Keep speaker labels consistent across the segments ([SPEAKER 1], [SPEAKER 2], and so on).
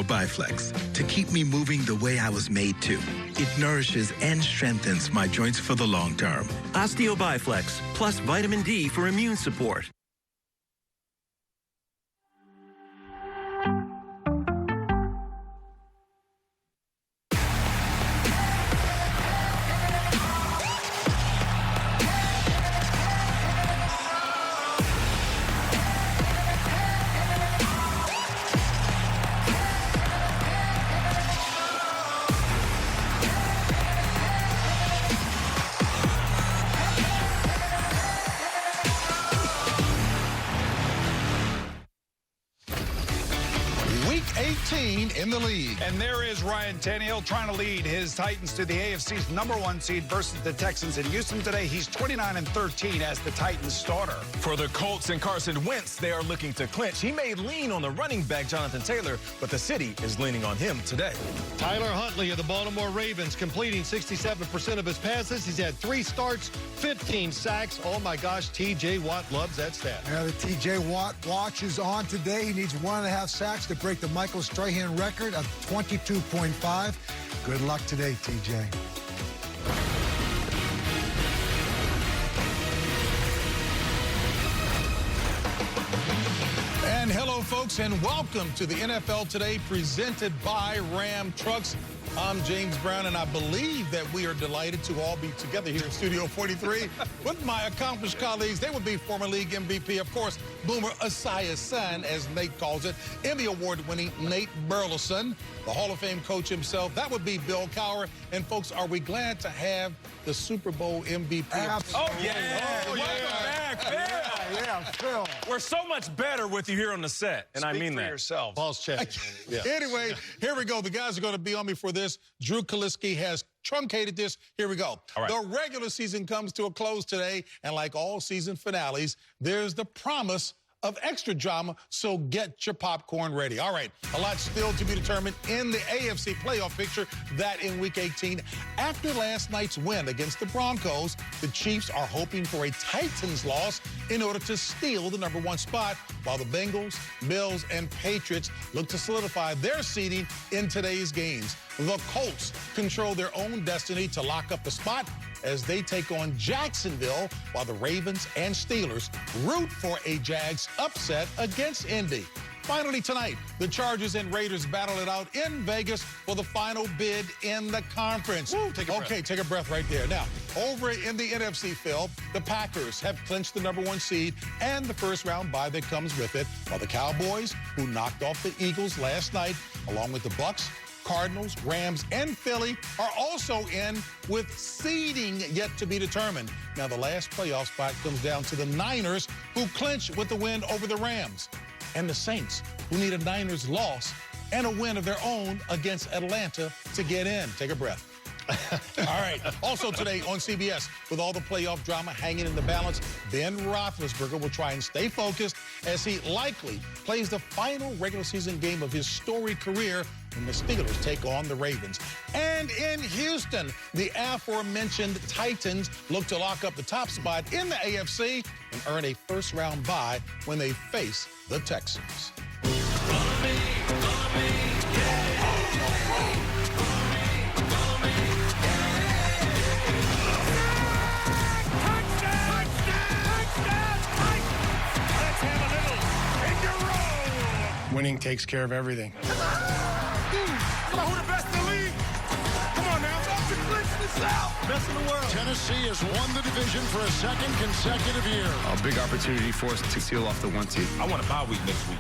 [SPEAKER 1] Biflex to keep me moving the way I was made to. It nourishes and strengthens my joints for the long term.
[SPEAKER 2] Osteo Biflex, plus vitamin D for immune support.
[SPEAKER 3] Week 18 in the league.
[SPEAKER 4] And there is Ryan Tannehill trying to lead his Titans to the AFC's #1 seed versus the Texans in Houston today. He's 29-13 as the Titans starter.
[SPEAKER 5] For the Colts and Carson Wentz, they are looking to clinch. He may lean on the running back, Jonathan Taylor, but the city is leaning on him today.
[SPEAKER 6] Tyler Huntley of the Baltimore Ravens completing 67% of his passes. He's had 3 starts, 15 sacks. Oh, my gosh, T.J. Watt loves that stat.
[SPEAKER 7] Yeah, the T.J. Watt watch is on today. He needs 1.5 sacks to break the Michael Strahan record of 22.5. Good luck today, T.J.
[SPEAKER 3] And hello, folks, and welcome to the NFL Today presented by Ram Trucks. I'm James Brown, and I believe that we are delighted to all be together here in Studio 43 with my accomplished colleagues. They would be former league MVP, of course, Boomer Esiah's son, as Nate calls it, Emmy Award-winning Nate Burleson, the Hall of Fame coach himself. That would be Bill Cowher. And, folks, are we glad to have the Super Bowl MVP?
[SPEAKER 5] Oh, yeah. Welcome back, Phil.
[SPEAKER 7] Yeah, Phil.
[SPEAKER 5] We're so much better with you here on the set, and I mean
[SPEAKER 4] for
[SPEAKER 5] that.
[SPEAKER 4] yourself.
[SPEAKER 6] Paul's check.
[SPEAKER 3] Yeah. Anyway, here we go. The guys are going to be on me for this. Drew Kaliski has truncated this. Here we go.
[SPEAKER 5] All right.
[SPEAKER 3] The regular season comes to a close today, and like all season finales, there's the promise of extra drama, so get your popcorn ready. All right, a lot still to be determined in the AFC playoff picture, that in Week 18. After last night's win against the Broncos, the Chiefs are hoping for a Titans loss in order to steal the #1 spot, while the Bengals, Bills, and Patriots look to solidify their seeding in today's games. The Colts control their own destiny to lock up the spot as they take on Jacksonville, while the Ravens and Steelers root for a Jags upset against Indy. Finally tonight, the Chargers and Raiders battle it out in Vegas for the final bid in the conference.
[SPEAKER 6] Woo, take a breath.
[SPEAKER 3] Okay, take a breath right there. Now, over in the NFC, Phil, the Packers have clinched the #1 seed and the first-round bye that comes with it, while the Cowboys, who knocked off the Eagles last night, along with the Bucks, Cardinals, Rams, and Philly are also in with seeding yet to be determined. Now, the last playoff spot comes down to the Niners, who clinch with the win over the Rams, and the Saints, who need a Niners loss and a win of their own against Atlanta to get in. Take a breath. All right. Also today on CBS, with all the playoff drama hanging in the balance, Ben Roethlisberger will try and stay focused as he likely plays the final regular season game of his storied career when the Steelers take on the Ravens. And in Houston, the aforementioned Titans look to lock up the top spot in the AFC and earn a first-round bye when they face the Texans.
[SPEAKER 8] Winning takes care of everything.
[SPEAKER 9] Come on, who the best in the league? Come on now, let's clinch this out. Best in the world.
[SPEAKER 6] Tennessee has won the division for a second consecutive year.
[SPEAKER 8] A big opportunity for us to seal off the 1 seed.
[SPEAKER 5] I want a bye week next week.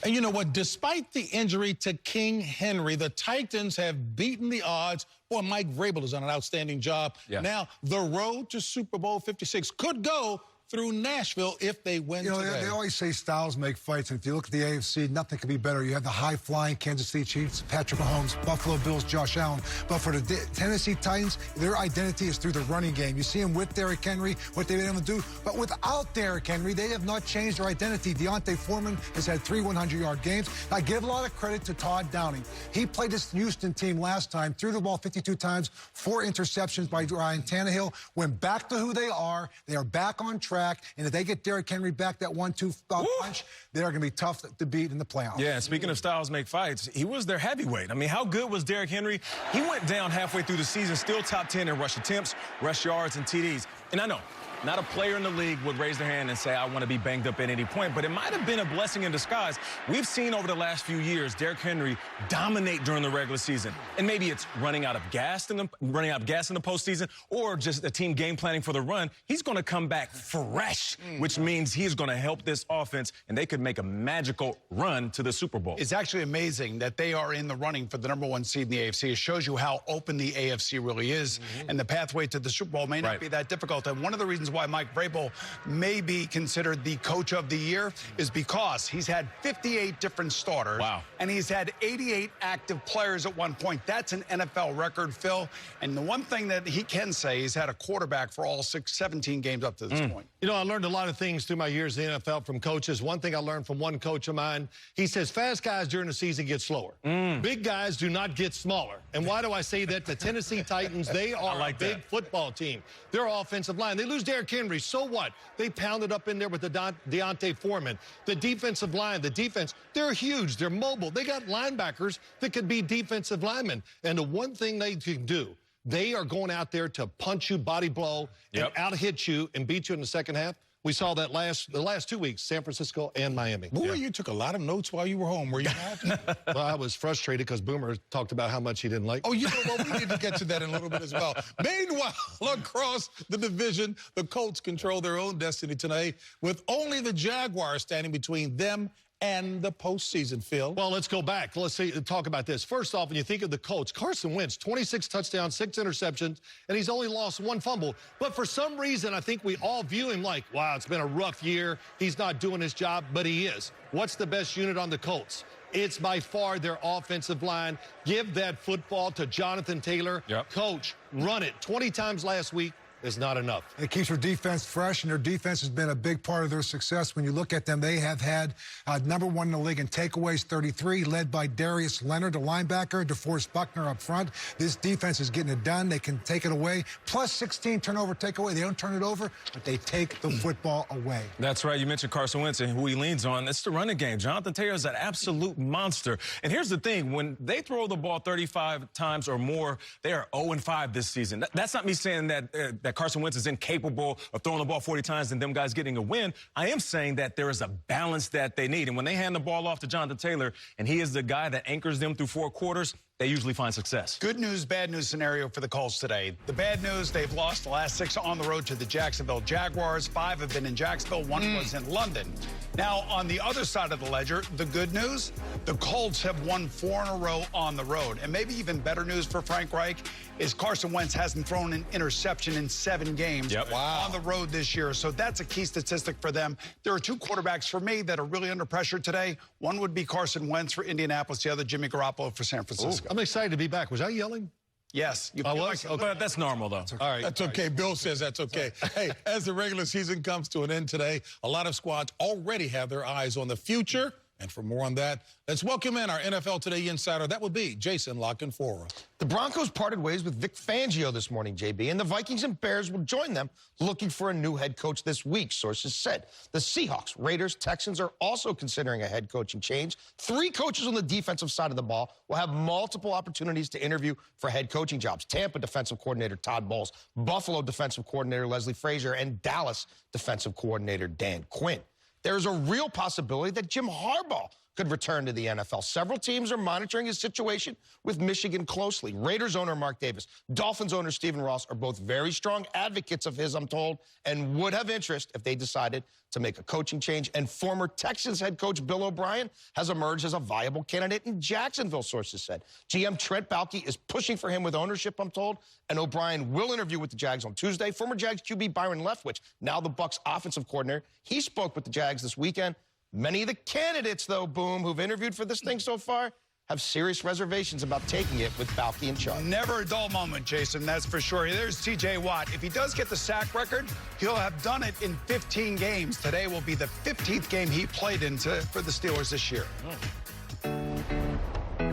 [SPEAKER 3] And you know what? Despite the injury to King Henry, the Titans have beaten the odds. Boy, Mike Vrabel has done an outstanding job.
[SPEAKER 5] Yeah.
[SPEAKER 3] Now, the road to Super Bowl 56 could go through Nashville if they win today.
[SPEAKER 7] They always say styles make fights, and if you look at the AFC, nothing could be better. You have the high-flying Kansas City Chiefs, Patrick Mahomes, Buffalo Bills, Josh Allen. But for the Tennessee Titans, their identity is through the running game. You see them with Derrick Henry, what they've been able to do. But without Derrick Henry, they have not changed their identity. Deontay Foreman has had 3 100-yard games. I give a lot of credit to Todd Downing. He played this Houston team last time, threw the ball 52 times, 4 interceptions by Ryan Tannehill, went back to who they are. They are back on track. track. And if they get Derrick Henry back that 1-2 punch, they're going to be tough to beat in the playoffs.
[SPEAKER 5] Yeah, and speaking of styles make fights, he was their heavyweight. I mean, how good was Derrick Henry? He went down halfway through the season, still top 10 in rush attempts, rush yards, and TDs. And I know, not a player in the league would raise their hand and say, I want to be banged up at any point, but it might have been a blessing in disguise. We've seen over the last few years Derrick Henry dominate during the regular season. And maybe it's running out of gas in the postseason, or just a team game planning for the run. He's going to come back fresh, which means he's going to help this offense, and they could make a magical run to the Super Bowl.
[SPEAKER 4] It's actually amazing that they are in the running for the #1 seed in the AFC. It shows you how open the AFC really is, and the pathway to the Super Bowl may not be that difficult. And one of the reasons why Mike Vrabel may be considered the coach of the year is because he's had 58 different starters.
[SPEAKER 5] Wow.
[SPEAKER 4] And he's had 88 active players at one point. That's an NFL record, Phil. And the one thing that he can say, he's had a quarterback for all 17 games up to this point.
[SPEAKER 6] You know, I learned a lot of things through my years in the NFL from coaches. One thing I learned from one coach of mine, he says fast guys during the season get slower. Big guys do not get smaller. And why do I say that? The Tennessee Titans, they are a big football team. Their offensive line, they lose Derrick Henry. So what? They pounded up in there with the Deontay Foreman. The defensive line, the defense, they're huge. They're mobile. They got linebackers that could be defensive linemen. And the one thing they can do, they are going out there to punch you, body blow, and out-hit you and beat you in the second half. We saw that the last 2 weeks, San Francisco and Miami.
[SPEAKER 3] Boy, you took a lot of notes while you were home. Were you happy?
[SPEAKER 6] Well, I was frustrated because Boomer talked about how much he didn't like.
[SPEAKER 3] Oh, you know what? We need to get to that in a little bit as well. Meanwhile, across the division, the Colts control their own destiny tonight with only the Jaguars standing between them and the postseason, Phil.
[SPEAKER 6] Well, let's go back. Let's talk about this. First off, when you think of the Colts, Carson Wentz, 26 touchdowns, 6 interceptions, and he's only lost 1 fumble. But for some reason, I think we all view him like, wow, it's been a rough year. He's not doing his job, but he is. What's the best unit on the Colts? It's by far their offensive line. Give that football to Jonathan Taylor. Coach, run it 20 times last week. Is not enough.
[SPEAKER 7] It keeps their defense fresh, and their defense has been a big part of their success. When you look at them, they have had #1 in the league in takeaways, 33, led by Darius Leonard, the linebacker, DeForest Buckner up front. This defense is getting it done. They can take it away. Plus 16 turnover takeaway. They don't turn it over, but they take the football away.
[SPEAKER 5] That's right. You mentioned Carson Wentz and who he leans on. It's the running game. Jonathan Taylor is an absolute monster. And here's the thing. When they throw the ball 35 times or more, they are 0-5 this season. That's not me saying that Carson Wentz is incapable of throwing the ball 40 times and them guys getting a win. I am saying that there is a balance that they need. And when they hand the ball off to Jonathan Taylor, and he is the guy that anchors them through 4 quarters, they usually find success.
[SPEAKER 4] Good news, bad news scenario for the Colts today. The bad news, they've lost the last 6 on the road to the Jacksonville Jaguars. 5 have been in Jacksonville, 1 was in London. Now, on the other side of the ledger, the good news, the Colts have won 4 in a row on the road. And maybe even better news for Frank Reich is Carson Wentz hasn't thrown an interception in 7 games on the road this year. So that's a key statistic for them. There are 2 quarterbacks for me that are really under pressure today. One would be Carson Wentz for Indianapolis, the other Jimmy Garoppolo for San Francisco.
[SPEAKER 6] I'm excited to be back. Was I yelling?
[SPEAKER 4] Yes.
[SPEAKER 6] I was?
[SPEAKER 4] Like
[SPEAKER 5] but that's normal, though.
[SPEAKER 6] All right.
[SPEAKER 3] That's okay. Bill says that's okay. Hey, as the regular season comes to an end today, a lot of squads already have their eyes on the future. And for more on that, let's welcome in our NFL Today insider. That would be Jason Lockenfora.
[SPEAKER 10] The Broncos parted ways with Vic Fangio this morning, JB, and the Vikings and Bears will join them looking for a new head coach this week, sources said. The Seahawks, Raiders, Texans are also considering a head coaching change. 3 coaches on the defensive side of the ball will have multiple opportunities to interview for head coaching jobs. Tampa defensive coordinator Todd Bowles, Buffalo defensive coordinator Leslie Frazier, and Dallas defensive coordinator Dan Quinn. There's a real possibility that Jim Harbaugh could return to the NFL. Several teams are monitoring his situation with Michigan closely. Raiders owner Mark Davis, Dolphins owner Stephen Ross are both very strong advocates of his, I'm told, and would have interest if they decided to make a coaching change. And former Texans head coach Bill O'Brien has emerged as a viable candidate in Jacksonville, sources said. GM Trent Baalke is pushing for him with ownership, I'm told, and O'Brien will interview with the Jags on Tuesday. Former Jags QB Byron Leftwich, now the Bucs offensive coordinator, he spoke with the Jags this weekend. Many of the candidates, though, Boom, who've interviewed for this thing so far, have serious reservations about taking it with Baalke in charge.
[SPEAKER 4] Never a dull moment, Jason, that's for sure. There's T.J. Watt. If he does get the sack record, he'll have done it in 15 games. Today will be the 15th game he played in for the Steelers this year.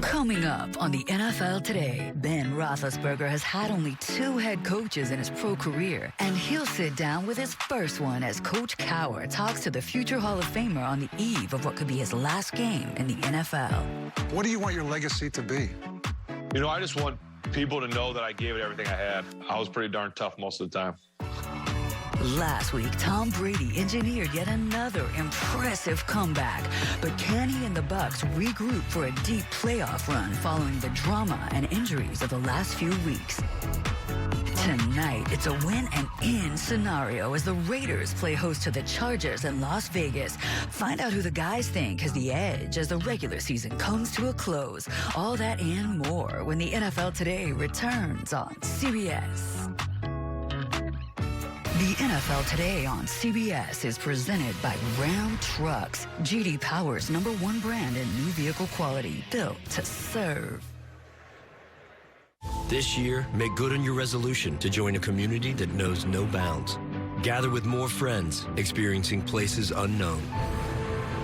[SPEAKER 11] Come Coming up on the NFL Today, Ben Roethlisberger has had only 2 head coaches in his pro career, and he'll sit down with his first one as Coach Cowher talks to the future Hall of Famer on the eve of what could be his last game in the NFL.
[SPEAKER 12] What do you want your legacy to be?
[SPEAKER 13] You know, I just want people to know that I gave it everything I had. I was pretty darn tough most of the time.
[SPEAKER 11] Last week, Tom Brady engineered yet another impressive comeback. But can he and the Bucs regroup for a deep playoff run following the drama and injuries of the last few weeks? Tonight, it's a win-and-in scenario as the Raiders play host to the Chargers in Las Vegas. Find out who the guys think has the edge as the regular season comes to a close. All that and more when the NFL Today returns on CBS. The NFL Today on CBS is presented by Ram Trucks, J.D. Power's #1 brand in new vehicle quality, built to serve.
[SPEAKER 14] This year, make good on your resolution to join a community that knows no bounds. Gather with more friends, experiencing places unknown.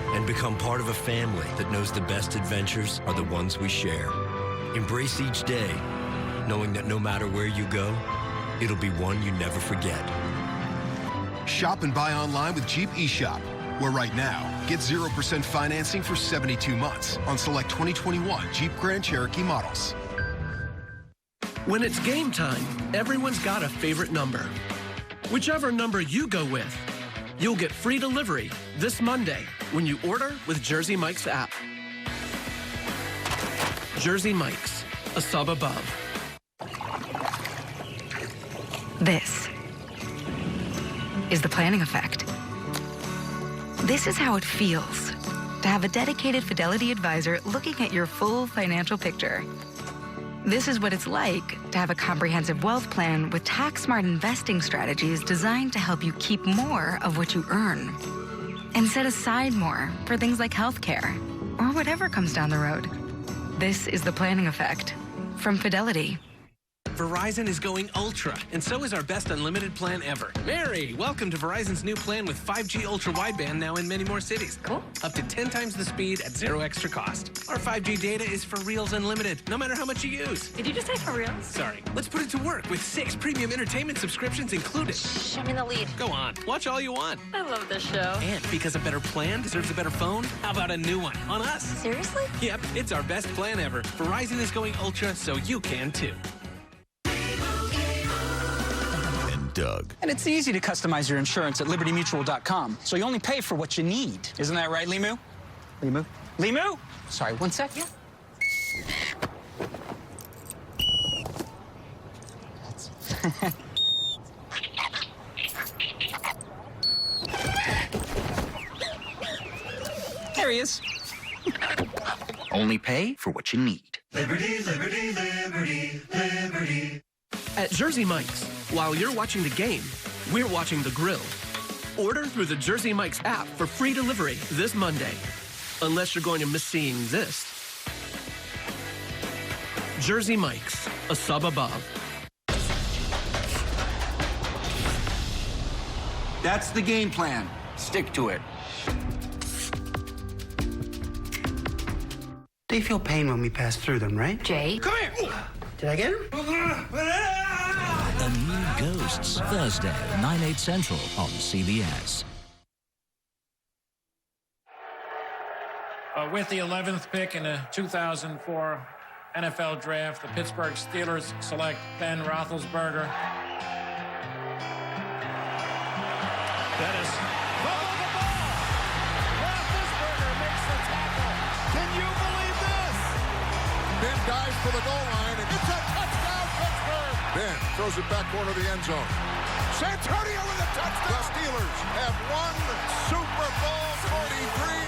[SPEAKER 14] And become part of a family that knows the best adventures are the ones we share. Embrace each day, knowing that no matter where you go, it'll be one you never forget.
[SPEAKER 15] Shop and buy online with Jeep eShop, where right now, get 0% financing for 72 months on select 2021 Jeep Grand Cherokee models.
[SPEAKER 16] When it's game time, everyone's got a favorite number. Whichever number you go with, you'll get free delivery this Monday when you order with Jersey Mike's app. Jersey Mike's, a sub above.
[SPEAKER 17] This is the planning effect. This is how it feels to have a dedicated Fidelity advisor looking at your full financial picture. This is what it's like to have a comprehensive wealth plan with tax-smart investing strategies designed to help you keep more of what you earn and set aside more for things like healthcare or whatever comes down the road. This is the planning effect from Fidelity.
[SPEAKER 18] Verizon is going ultra, and so is our best unlimited plan ever. Mary, welcome to Verizon's new plan with 5G ultra wideband now in many more cities. Cool. Up to 10 times the speed at 0 extra cost. Our 5G data is for reals unlimited, no matter how much you use.
[SPEAKER 19] Did you just say for reals?
[SPEAKER 18] Sorry. Let's put it to work with 6 premium entertainment subscriptions included.
[SPEAKER 19] Shh, I'm in the lead.
[SPEAKER 18] Go on, watch all you want.
[SPEAKER 19] I love this show.
[SPEAKER 18] And because a better plan deserves a better phone, how about a new one on us?
[SPEAKER 19] Seriously?
[SPEAKER 18] Yep, it's our best plan ever. Verizon is going ultra, so you can too.
[SPEAKER 20] Doug. And it's easy to customize your insurance at libertymutual.com, so you only pay for what you need. Isn't that right, Limu? Limu? Limu? Sorry, one sec. Yeah. There he is.
[SPEAKER 21] Only pay for what you need.
[SPEAKER 22] Liberty, liberty, liberty, liberty.
[SPEAKER 16] At Jersey Mike's, while you're watching the game, we're watching the grill. Order through the Jersey Mike's app for free delivery this Monday. Unless you're going to miss seeing this. Jersey Mike's, a sub above.
[SPEAKER 21] That's the game plan. Stick to it.
[SPEAKER 23] They feel pain when we pass through them, right?
[SPEAKER 19] Jay?
[SPEAKER 23] Come here! Did I get him?
[SPEAKER 24] The New Ghosts, Thursday, 9/8 Central on CBS.
[SPEAKER 25] With the 11th pick in the 2004 NFL Draft, the Pittsburgh Steelers select Ben Roethlisberger.
[SPEAKER 9] Dennis. Fumble the ball! Roethlisberger makes the tackle. Can you believe this?
[SPEAKER 26] Ben dives for the goal line, and it's a touchdown, Pittsburgh! Ben throws it back corner of the end zone. Santonio with a touchdown! The Steelers have won Super Bowl 43.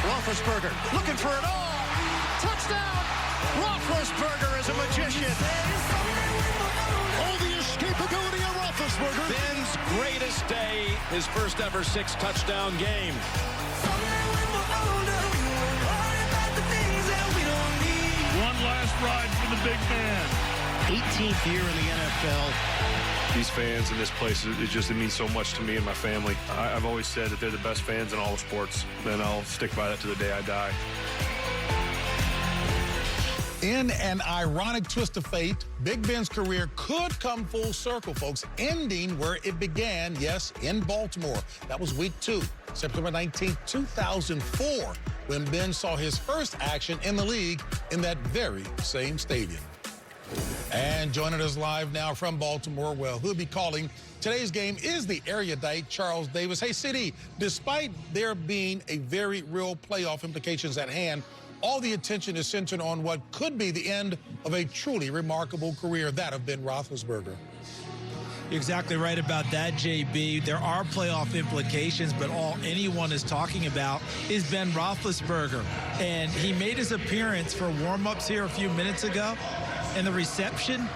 [SPEAKER 9] Roethlisberger looking for it all. Touchdown! Roethlisberger is a magician. All the escapability of Roethlisberger.
[SPEAKER 27] Ben's greatest day, his first ever 6-touchdown game.
[SPEAKER 9] One last ride for the big man.
[SPEAKER 27] 18th year in the NFL.
[SPEAKER 13] These fans in this place, it means so much to me and my family. I've always said that they're the best fans in all of sports, and I'll stick by that to the day I die.
[SPEAKER 1] In an ironic twist of fate, Big Ben's career could come full circle, folks, ending where it began, yes, in Baltimore. That was week 2, September 19, 2004, when Ben saw his first action in the league in that very same stadium. And joining us live now from Baltimore, well, who'll be calling today's game is the erudite Charles Davis. Hey, CD, despite there being a very real playoff implications at hand, all the attention is centered on what could be the end of a truly remarkable career, that of Ben Roethlisberger.
[SPEAKER 2] You're exactly right about that, JB. There are playoff implications, but all anyone is talking about is Ben Roethlisberger. And he made his appearance for warm-ups here a few minutes ago, and the reception,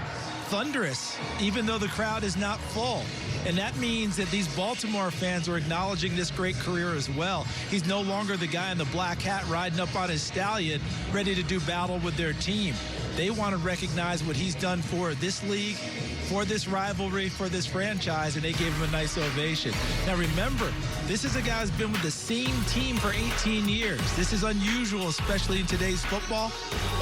[SPEAKER 2] thunderous, even though the crowd is not full. And that means that these Baltimore fans are acknowledging this great career as well. He's no longer the guy in the black hat riding up on his stallion, ready to do battle with their team. They want to recognize what he's done for this league, for this rivalry, for this franchise, and they gave him a nice ovation. Now remember, this is a guy who's been with the same team for 18 years. This is unusual, especially in today's football,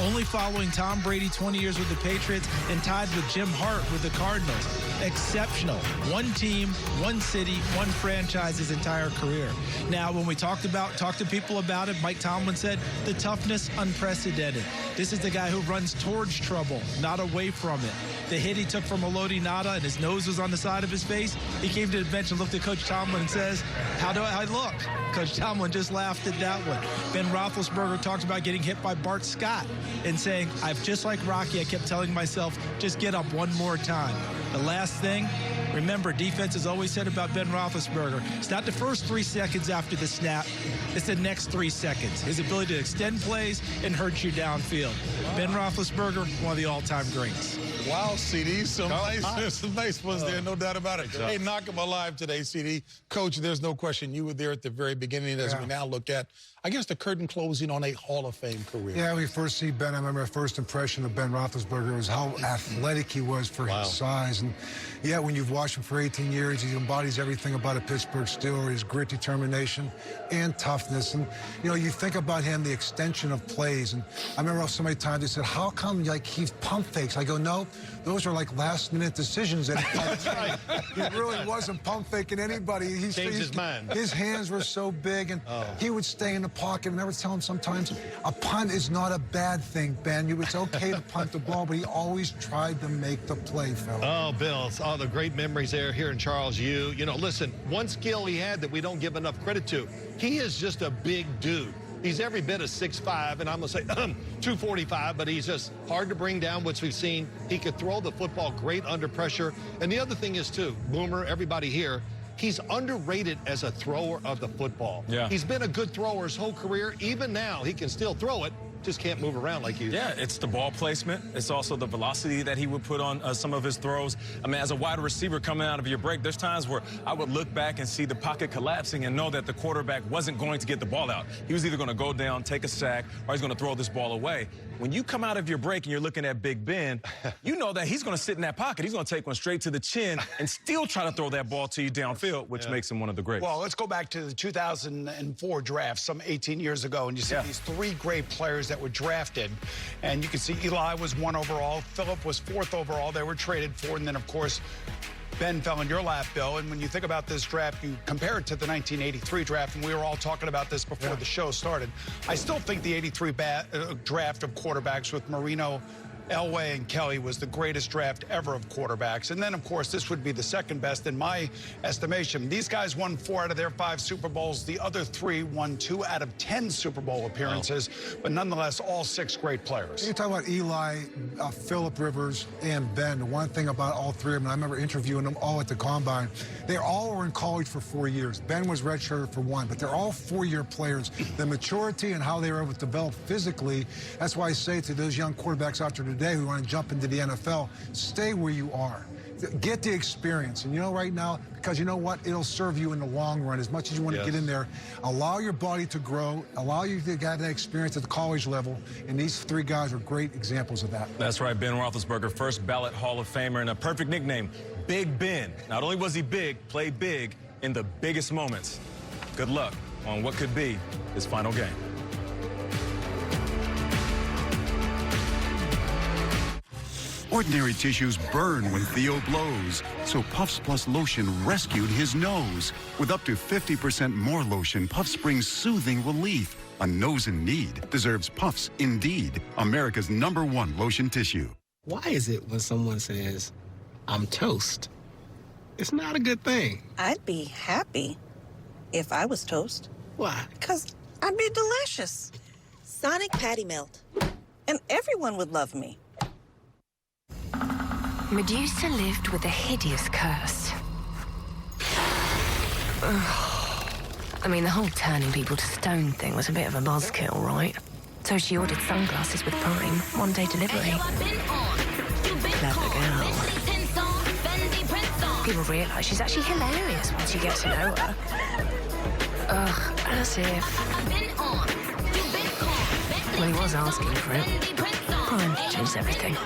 [SPEAKER 2] only following Tom Brady 20 years with the Patriots and tied with Jim Hart with the Cardinals. Exceptional. One team, one city, one franchise his entire career. Now, when we talked to people about it, Mike Tomlin said the toughness unprecedented. This is the guy who runs towards trouble, not away from it. The hit he took from Elodie Nada and his nose was on the side of his face, he came to the bench and looked at Coach Tomlin and says, "How do I look?" Coach Tomlin just laughed at that one. Ben Roethlisberger talked about getting hit by Bart Scott and saying, just like Rocky, I kept telling myself, just get up one more time. The last thing, remember, defense has always said about Ben Roethlisberger, it's not the first 3 seconds after the snap, it's the next 3 seconds. His ability to extend plays and hurt you downfield. Ben Roethlisberger, one of the all-time greats.
[SPEAKER 1] Wow, CD, some nice ones there, no doubt about it. Hey, knock him alive today, CD. Coach, there's no question you were there at the very beginning as we now look at, I guess, the curtain closing on a Hall of Fame career.
[SPEAKER 12] Yeah, when we first see Ben, I remember my first impression of Ben Roethlisberger was how athletic he was for his size. And yeah, when you've watched him for 18 years, he embodies everything about a Pittsburgh Steeler, his grit, determination, and toughness. And, you know, you think about him, the extension of plays. And I remember so many times they said, how come, like, he's pump fakes? I go, no, those are like last-minute decisions. And he really wasn't pump faking anybody.
[SPEAKER 10] Changed his mind.
[SPEAKER 12] His hands were so big, and he would stay in the pocket. And I would tell him sometimes, a punt is not a bad thing, Ben. It's okay to punt the ball, but he always tried to make the play, Phil.
[SPEAKER 3] Oh, Bill, all the great memories there here in Charles U. You know, listen, one skill he had that we don't give enough credit to, he is just a big dude. He's every bit of 6'5", and I'm going to say 245, but he's just hard to bring down, which we've seen. He could throw the football great under pressure. And the other thing is, too, Boomer, everybody here, he's underrated as a thrower of the football. Yeah. He's been a good thrower his whole career. Even now, he can still throw it. Just can't move around like you.
[SPEAKER 5] Yeah, it's the ball placement. It's also the velocity that he would put on some of his throws. I mean, as a wide receiver coming out of your break, there's times where I would look back and see the pocket collapsing and know that the quarterback wasn't going to get the ball out. He was either going to go down, take a sack, or he's going to throw this ball away. When you come out of your break and you're looking at Big Ben, you know that he's going to sit in that pocket. He's going to take one straight to the chin and still try to throw that ball to you downfield, which makes him one of the greats.
[SPEAKER 4] Well, let's go back to the 2004 draft, some 18 years ago, and you see these 3 great players that were drafted. And you can see Eli was 1 overall, Phillip was 4th overall. They were traded for, and then, of course, Ben fell in your lap, Bill. And when you think about this draft, you compare it to the 1983 draft, and we were all talking about this before the show started. I still think the 83 draft of quarterbacks with Marino, Elway, and Kelly was the greatest draft ever of quarterbacks. And then, of course, this would be the second best in my estimation. These guys won 4 out of their 5 Super Bowls. The other 3 won 2 out of 10 Super Bowl appearances. But nonetheless, all 6 great players.
[SPEAKER 12] You talk about Eli, Phillip Rivers, and Ben. The one thing about all 3 of them, I remember interviewing them all at the Combine, they all were in college for 4 years. Ben was redshirted for 1, but they're all 4-year players. The maturity and how they were able to develop physically, that's why I say to those young quarterbacks out there today who want to jump into the NFL, stay where you are. Get the experience. And you know, right now, because you know what? It'll serve you in the long run. As much as you want to get in there, allow your body to grow, allow you to get that experience at the college level. And these 3 guys are great examples of that.
[SPEAKER 5] That's right. Ben Roethlisberger, first ballot Hall of Famer, and a perfect nickname, Big Ben. Not only was he big, played big in the biggest moments. Good luck on what could be his final game.
[SPEAKER 6] Ordinary tissues burn when Theo blows, so Puffs Plus lotion rescued his nose. With up to 50% more lotion, Puffs brings soothing relief. A nose in need deserves Puffs Indeed, America's #1 lotion tissue.
[SPEAKER 7] Why is it when someone says, I'm toast, it's not a good thing?
[SPEAKER 8] I'd be happy if I was toast.
[SPEAKER 7] Why?
[SPEAKER 8] Because I'd be delicious. Sonic Patty Melt. And everyone would love me.
[SPEAKER 11] Medusa lived with a hideous curse. I mean, the whole turning people to stone thing was a bit of a buzzkill, right? So she ordered sunglasses with Prime, one-day delivery. Clever girl. People realise she's actually hilarious once you get to know her. Ugh, as if... Well, he was asking for it. Prime changed everything.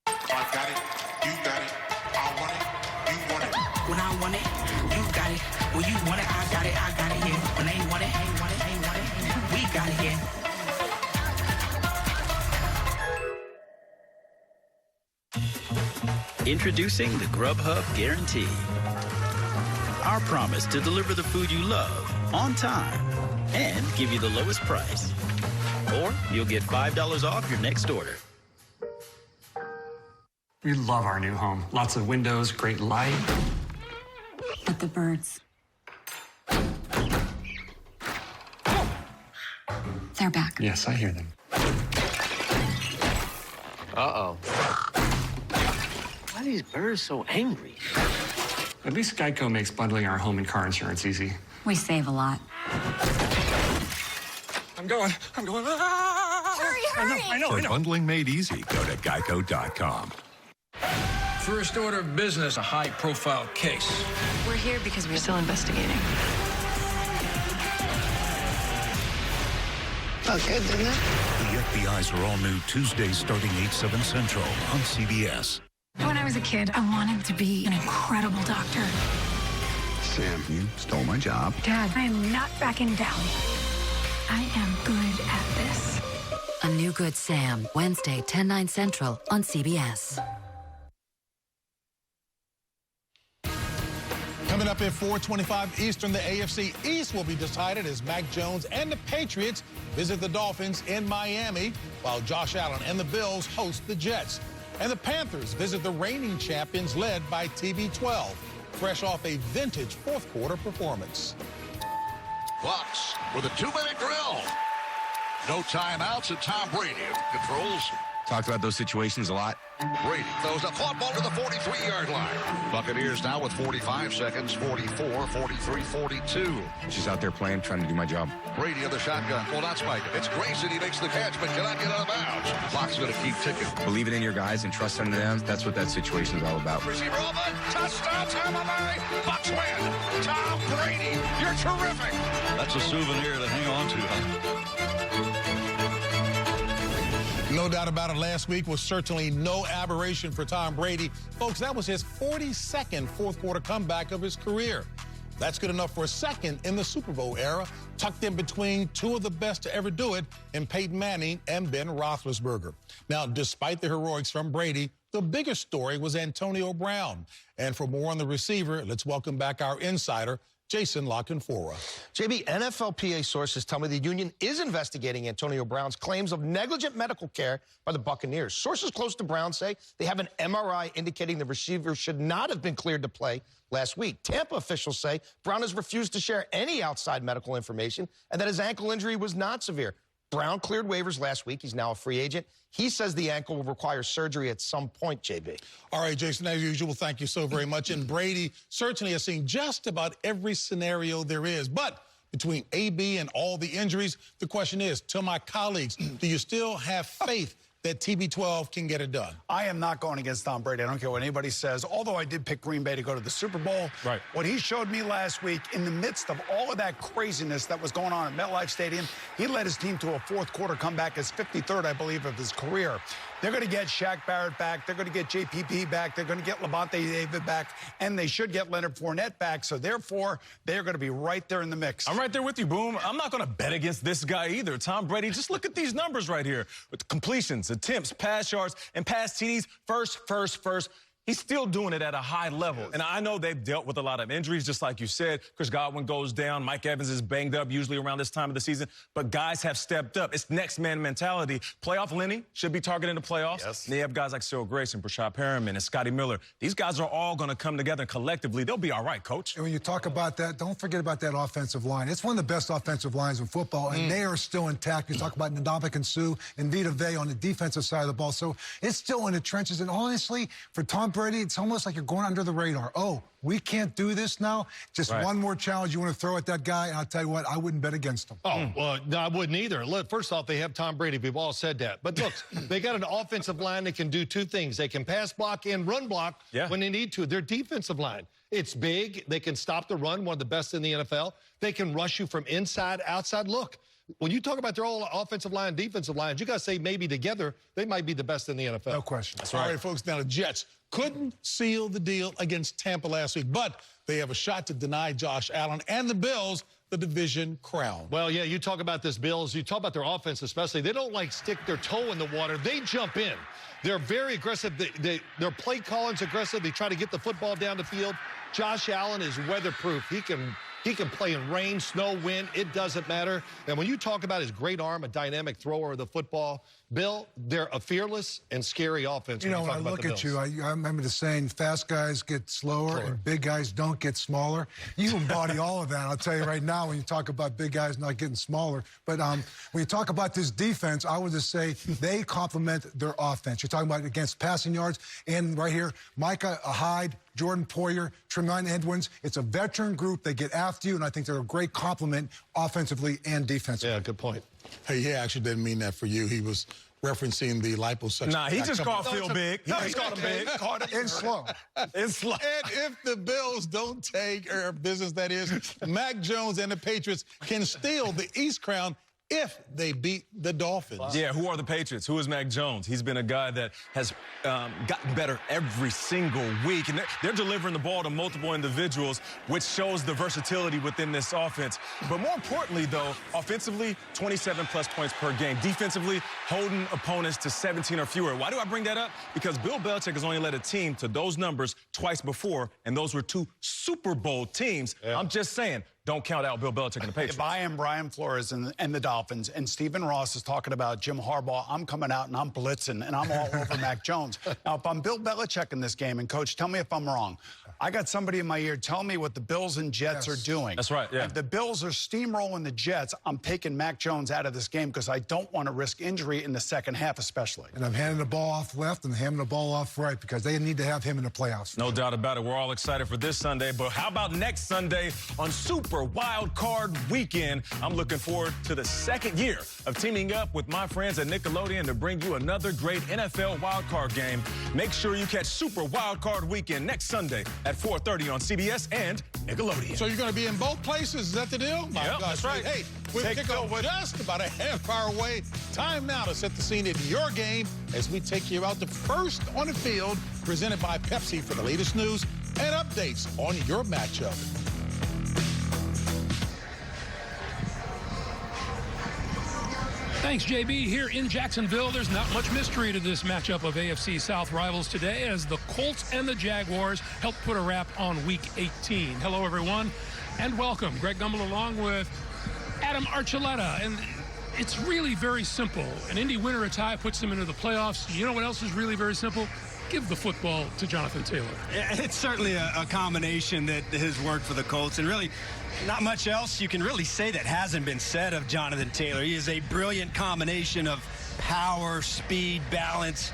[SPEAKER 9] I got it, you got it, I want it, you want it. When I want it, you got it. When you want it, I got it, yeah. When they want it, we got it, yeah.
[SPEAKER 14] Introducing the Grubhub Guarantee. Our promise to deliver the food you love on time and give you the lowest price. Or you'll get $5 off your next order.
[SPEAKER 15] We love our new home. Lots of windows, great light.
[SPEAKER 17] But the birds. They're back.
[SPEAKER 15] Yes, I hear them.
[SPEAKER 7] Uh-oh. Why are these birds so angry? At least Geico makes bundling our home and car insurance easy.
[SPEAKER 17] We save a lot.
[SPEAKER 15] I'm going.
[SPEAKER 17] Hurry!
[SPEAKER 15] I know.
[SPEAKER 28] For bundling made easy, go to geico.com.
[SPEAKER 29] First order of business, a high-profile case.
[SPEAKER 11] We're here because we're still investigating.
[SPEAKER 17] Felt good, didn't it?
[SPEAKER 24] The FBI's are all new Tuesdays starting 8/7 Central on CBS.
[SPEAKER 17] When I was a kid, I wanted to be an incredible doctor.
[SPEAKER 28] Sam, you stole my job.
[SPEAKER 17] Dad, I am not backing down. I am good at this.
[SPEAKER 30] A New Good Sam, Wednesday, 10/9 Central on CBS.
[SPEAKER 1] Coming up at 4:25 Eastern, the AFC East will be decided as Mac Jones and the Patriots visit the Dolphins in Miami, while Josh Allen and the Bills host the Jets. And the Panthers visit the reigning champions led by TB12, fresh off a vintage fourth quarter performance.
[SPEAKER 31] Bucks with a 2-minute drill. No timeouts, and Tom Brady controls.
[SPEAKER 32] Talked about those situations a lot.
[SPEAKER 31] Brady throws a flat ball to the 43-yard line. Buccaneers now with 45 seconds, 44, 43, 42.
[SPEAKER 32] Just out there playing, trying to do my job.
[SPEAKER 31] Brady on the shotgun. Will not spike it. It's Grayson. He makes the catch, but cannot get out of bounds. Clock's going to keep ticking.
[SPEAKER 32] Believing in your guys and trusting in them, that's what that situation is all about.
[SPEAKER 31] Receiver open. Touchdown, Tampa Bay. Bucks win. Tom Brady, you're terrific. That's a souvenir to hang on to, huh?
[SPEAKER 1] No doubt about it, last week was certainly no aberration for Tom Brady. Folks, that was his 42nd fourth quarter comeback of his career. That's good enough for a second in the Super Bowl era, tucked in between two of the best to ever do it in Peyton Manning and Ben Roethlisberger. Now, despite the heroics from Brady, the biggest story was Antonio Brown. And for more on the receiver, let's welcome back our insider, Jason La Canfora.
[SPEAKER 10] JB, NFLPA sources tell me the union is investigating Antonio Brown's claims of negligent medical care by the Buccaneers. Sources close to Brown say they have an MRI indicating the receiver should not have been cleared to play last week. Tampa officials say Brown has refused to share any outside medical information and that his ankle injury was not severe. Brown cleared waivers last week. He's now a free agent. He says the ankle will require surgery at some point, JB.
[SPEAKER 1] All right, Jason, as usual, thank you so very much. And Brady certainly has seen just about every scenario there is. But between AB and all the injuries, the question is, to my colleagues, do you still have faith that TB12 can get it done?
[SPEAKER 4] I am not going against Tom Brady. I don't care what anybody says, although I did pick Green Bay to go to the Super Bowl.
[SPEAKER 5] Right.
[SPEAKER 4] What he showed me last week, in the midst of all of that craziness that was going on at MetLife Stadium, he led his team to a fourth quarter comeback, his 53rd, I believe, of his career. They're going to get Shaq Barrett back. They're going to get JPP back. They're going to get Levante David back. And they should get Leonard Fournette back. So, therefore, they're going to be right there in the mix.
[SPEAKER 5] I'm right there with you, Boom. I'm not going to bet against this guy either. Tom Brady, just look at these numbers right here. With completions, attempts, pass yards, and pass TDs. First. He's still doing it at a high level. And I know they've dealt with a lot of injuries, just like you said. Chris Godwin goes down. Mike Evans is banged up usually around this time of the season. But guys have stepped up. It's next man mentality. Playoff Lenny should be targeting the playoffs.
[SPEAKER 4] Yes.
[SPEAKER 5] And they have guys like Cyril Grayson, Brashad Perriman, and Scotty Miller. These guys are all going to come together, and collectively, they'll be all right, Coach.
[SPEAKER 12] And when you talk about that, don't forget about that offensive line. It's one of the best offensive lines in football, and they are still intact. You talk about Ndamukong Suh and Vita Vea on the defensive side of the ball. So it's still in the trenches. And honestly, for Tom Brady, it's almost like you're going under the radar. Oh, we can't do this now. Just one more challenge you want to throw at that guy, and I'll tell you what, I wouldn't bet against him.
[SPEAKER 3] Oh, well, no, I wouldn't either. Look, first off, they have Tom Brady. We've all said that. But look, they got an offensive line that can do two things. They can pass block and run block when they need to. Their defensive line, it's big. They can stop the run, one of the best in the NFL. They can rush you from inside, outside. Look, when you talk about their all offensive line, defensive lines, you got to say maybe together, they might be the best in the NFL.
[SPEAKER 12] No question.
[SPEAKER 1] That's right. All right, folks, now the Jets couldn't seal the deal against Tampa last week, but they have a shot to deny Josh Allen and the Bills the division crown.
[SPEAKER 3] Well, yeah, you talk about this Bills, you talk about their offense especially. They don't like stick their toe in the water. They jump in. They're very aggressive. Their play calling's aggressive. They try to get the football down the field. Josh Allen is weatherproof. He can play in rain, snow, wind. It doesn't matter. And when you talk about his great arm, a dynamic thrower of the football, Bill, they're a fearless and scary offense.
[SPEAKER 12] You know, when I look at you, I remember the saying, fast guys get slower and big guys don't get smaller. You embody all of that. I'll tell you right now, when you talk about big guys not getting smaller. But when you talk about this defense, I would just say they complement their offense. You're talking about against passing yards. And right here, Micah Hyde, Jordan Poyer, Tremaine Edwards. It's a veteran group. They get after you, and I think they're a great complement offensively and defensively.
[SPEAKER 3] Yeah, good point.
[SPEAKER 1] Hey, he actually didn't mean that for you. He was referencing the liposuction.
[SPEAKER 5] Nah, he just called Phil big. He just called him big.
[SPEAKER 12] And slow.
[SPEAKER 1] And slow. And if the Bills don't take care of business, that is, Mac Jones and the Patriots can steal the East crown if they beat the Dolphins.
[SPEAKER 5] Wow. Yeah, who are the Patriots? Who is Mac Jones? He's been a guy that has gotten better every single week. And they're delivering the ball to multiple individuals, which shows the versatility within this offense. But more importantly, though, offensively, 27-plus points per game. Defensively, holding opponents to 17 or fewer. Why do I bring that up? Because Bill Belichick has only led a team to those numbers twice before, and those were two Super Bowl teams. Yeah. I'm just saying, don't count out Bill Belichick and the Patriots.
[SPEAKER 4] If I am Brian Flores and the Dolphins, and Stephen Ross is talking about Jim Harbaugh, I'm coming out and I'm blitzing, and I'm all over Mac Jones. Now, if I'm Bill Belichick in this game, and Coach, tell me if I'm wrong. I got somebody in my ear telling me what the Bills and Jets are doing.
[SPEAKER 5] That's right, yeah.
[SPEAKER 4] If the Bills are steamrolling the Jets, I'm taking Mac Jones out of this game because I don't want to risk injury in the second half especially.
[SPEAKER 12] And I'm handing the ball off left and handing the ball off right because they need to have him in the playoffs.
[SPEAKER 5] No doubt about it. We're all excited for this Sunday, but how about next Sunday on Super Wild Card Weekend? I'm looking forward to the second year of teaming up with my friends at Nickelodeon to bring you another great NFL Wild Card game. Make sure you catch Super Wild Card Weekend next Sunday at 4:30 on CBS and Nickelodeon.
[SPEAKER 1] So you're going to be in both places? Is that the deal? My
[SPEAKER 5] yep,
[SPEAKER 1] gosh.
[SPEAKER 5] That's right.
[SPEAKER 1] Hey, we'll kick off just about a half hour away. Time now to set the scene in your game as we take you out to First on the Field, presented by Pepsi for the latest news and updates on your matchup.
[SPEAKER 2] Thanks, JB. Here in Jacksonville, there's not much mystery to this matchup of AFC South rivals today as the Colts and the Jaguars help put a wrap on Week 18. Hello, everyone, and welcome. Greg Gumbel along with Adam Archuleta. And it's really very simple. An Indy winner, a tie, puts them into the playoffs. You know what else is really very simple? Give the football to Jonathan Taylor.
[SPEAKER 13] It's certainly a combination that has worked for the Colts, and really not much else you can really say that hasn't been said of Jonathan Taylor. He is a brilliant combination of power, speed, balance,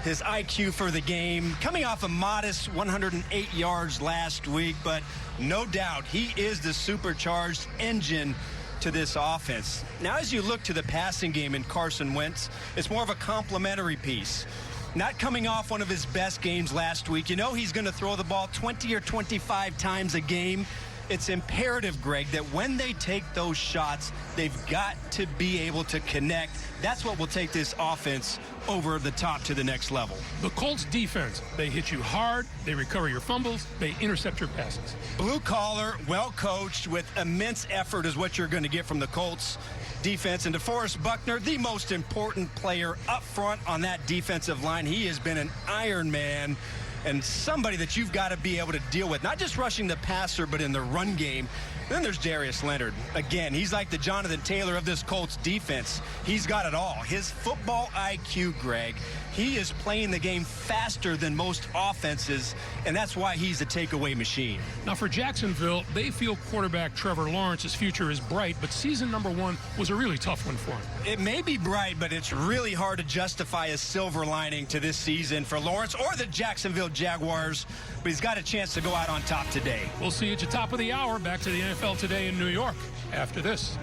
[SPEAKER 13] his IQ for the game, coming off a modest 108 yards last week, but no doubt he is the supercharged engine to this offense. Now, as you look to the passing game in Carson Wentz, it's more of a complementary piece. Not coming off one of his best games last week. You know he's going to throw the ball 20 or 25 times a game. it's imperative, Greg, that when they take those shots, they've got to be able to connect. That's what will take this offense over the top to the next level.
[SPEAKER 2] The Colts defense, they hit you hard, they recover your fumbles, they intercept your passes.
[SPEAKER 13] Blue collar, well coached, with immense effort is what you're going to get from the Colts defense. And DeForest Buckner, the most important player up front on that defensive line. He has been an Iron Man and somebody that you've got to be able to deal with, not just rushing the passer, but in the run game. Then there's Darius Leonard. Again, he's like the Jonathan Taylor of this Colts defense. He's got it all. His football IQ, Greg, he is playing the game faster than most offenses, and that's why he's a takeaway machine.
[SPEAKER 2] Now for Jacksonville, they feel quarterback Trevor Lawrence's future is bright, but season number 1 was a really tough one for him.
[SPEAKER 13] It may be bright, but it's really hard to justify a silver lining to this season for Lawrence or the Jacksonville Jaguars, but he's got a chance to go out on top today.
[SPEAKER 2] We'll see you at the top of the hour. Back to the NFL Today in New York after this.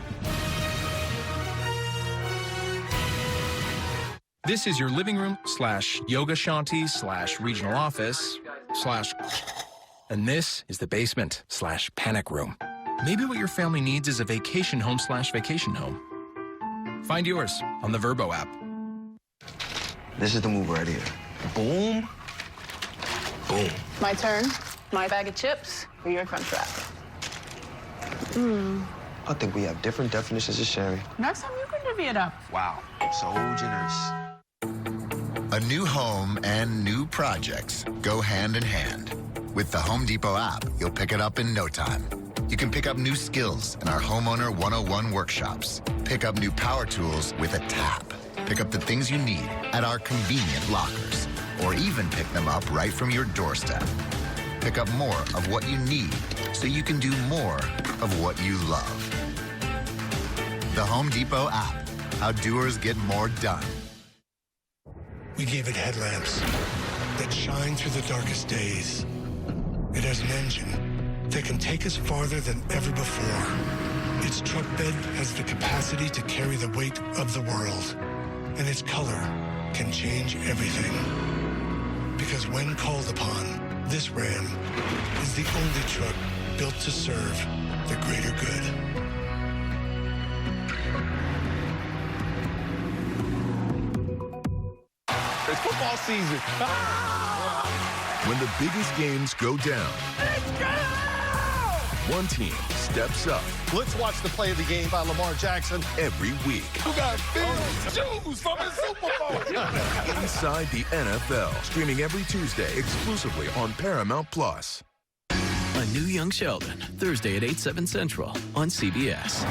[SPEAKER 6] This is your living room / yoga shanty / regional office / and this is the basement / panic room. Maybe what your family needs is a vacation home / vacation home. Find yours on the Vrbo app.
[SPEAKER 8] This is the move right here. Boom. Boom.
[SPEAKER 16] My turn. My bag of chips or your crunch wrap?
[SPEAKER 8] I think we have different definitions of sharing.
[SPEAKER 16] Next time you can divvy it up.
[SPEAKER 8] Wow. So generous.
[SPEAKER 18] A new home and new projects go hand in hand. With the Home Depot app, you'll pick it up in no time. You can pick up new skills in our Homeowner 101 workshops. Pick up new power tools with a tap. Pick up the things you need at our convenient lockers. Or even pick them up right from your doorstep. Pick up more of what you need so you can do more of what you love. The Home Depot app. How doers get more done.
[SPEAKER 19] We gave it headlamps that shine through the darkest days. It has an engine that can take us farther than ever before. Its truck bed has the capacity to carry the weight of the world. And its color can change everything. Because when called upon, this Ram is the only truck built to serve the greater good.
[SPEAKER 31] It's football season. When the biggest games go down, one team steps up.
[SPEAKER 3] Let's watch the play of the game by Lamar Jackson
[SPEAKER 31] Every week. Who got big shoes from the Super Bowl? Inside the NFL, streaming every Tuesday exclusively on Paramount Plus.
[SPEAKER 14] A New Young Sheldon, Thursday at 8/7 Central on CBS.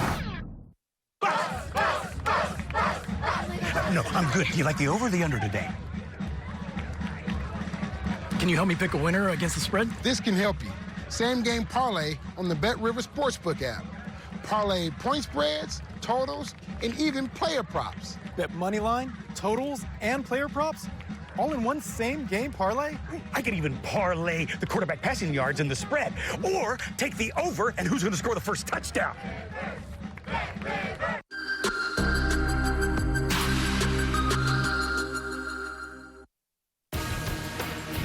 [SPEAKER 20] No, I'm good. Do you like the over or the under today?
[SPEAKER 21] Can you help me pick a winner against the spread?
[SPEAKER 22] This can help you. Same game parlay on the Bet River Sportsbook app. Parlay point spreads, totals, and even player props.
[SPEAKER 21] Bet money line, totals, and player props? All in one same game parlay?
[SPEAKER 20] I could even parlay the quarterback passing yards and the spread. Or take the over and who's going to score the first touchdown.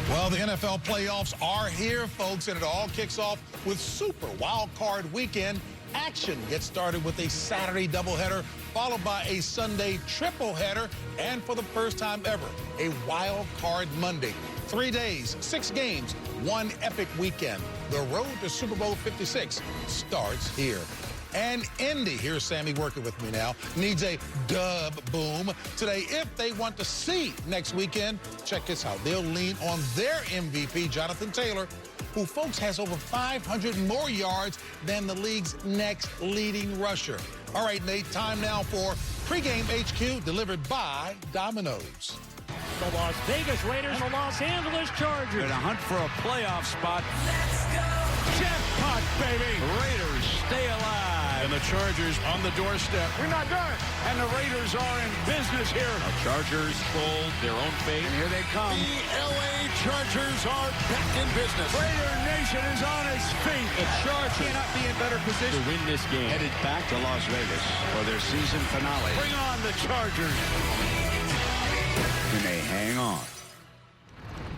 [SPEAKER 1] Well, the NFL playoffs are here, folks, and it all kicks off with Super Wild Card Weekend. Action gets started with a Saturday doubleheader, followed by a Sunday tripleheader, and for the first time ever, a Wild Card Monday. 3 days, 6 games, one epic weekend. The road to Super Bowl 56 starts here. And Indy, here's Sammy working with me now, needs a dub boom today if they want to see next weekend. Check this out. They'll lean on their MVP, Jonathan Taylor, who, folks, has over 500 more yards than the league's next leading rusher. All right, Nate, time now for Pregame HQ, delivered by Domino's.
[SPEAKER 23] The Las Vegas Raiders, the Los Angeles Chargers.
[SPEAKER 31] In a hunt for a playoff spot.
[SPEAKER 23] Let's go!
[SPEAKER 31] Jackpot, baby! Raiders stay alive. And the Chargers on the doorstep.
[SPEAKER 23] We're not done.
[SPEAKER 31] And the Raiders are in business here. The Chargers hold their own fate. And here they come. The L.A. Chargers are back in business.
[SPEAKER 23] Raider Nation is on its feet.
[SPEAKER 31] The Chargers
[SPEAKER 23] cannot be in better position
[SPEAKER 31] to win this game. Headed back to Las Vegas for their season finale.
[SPEAKER 23] Bring on the Chargers.
[SPEAKER 31] And they hang on.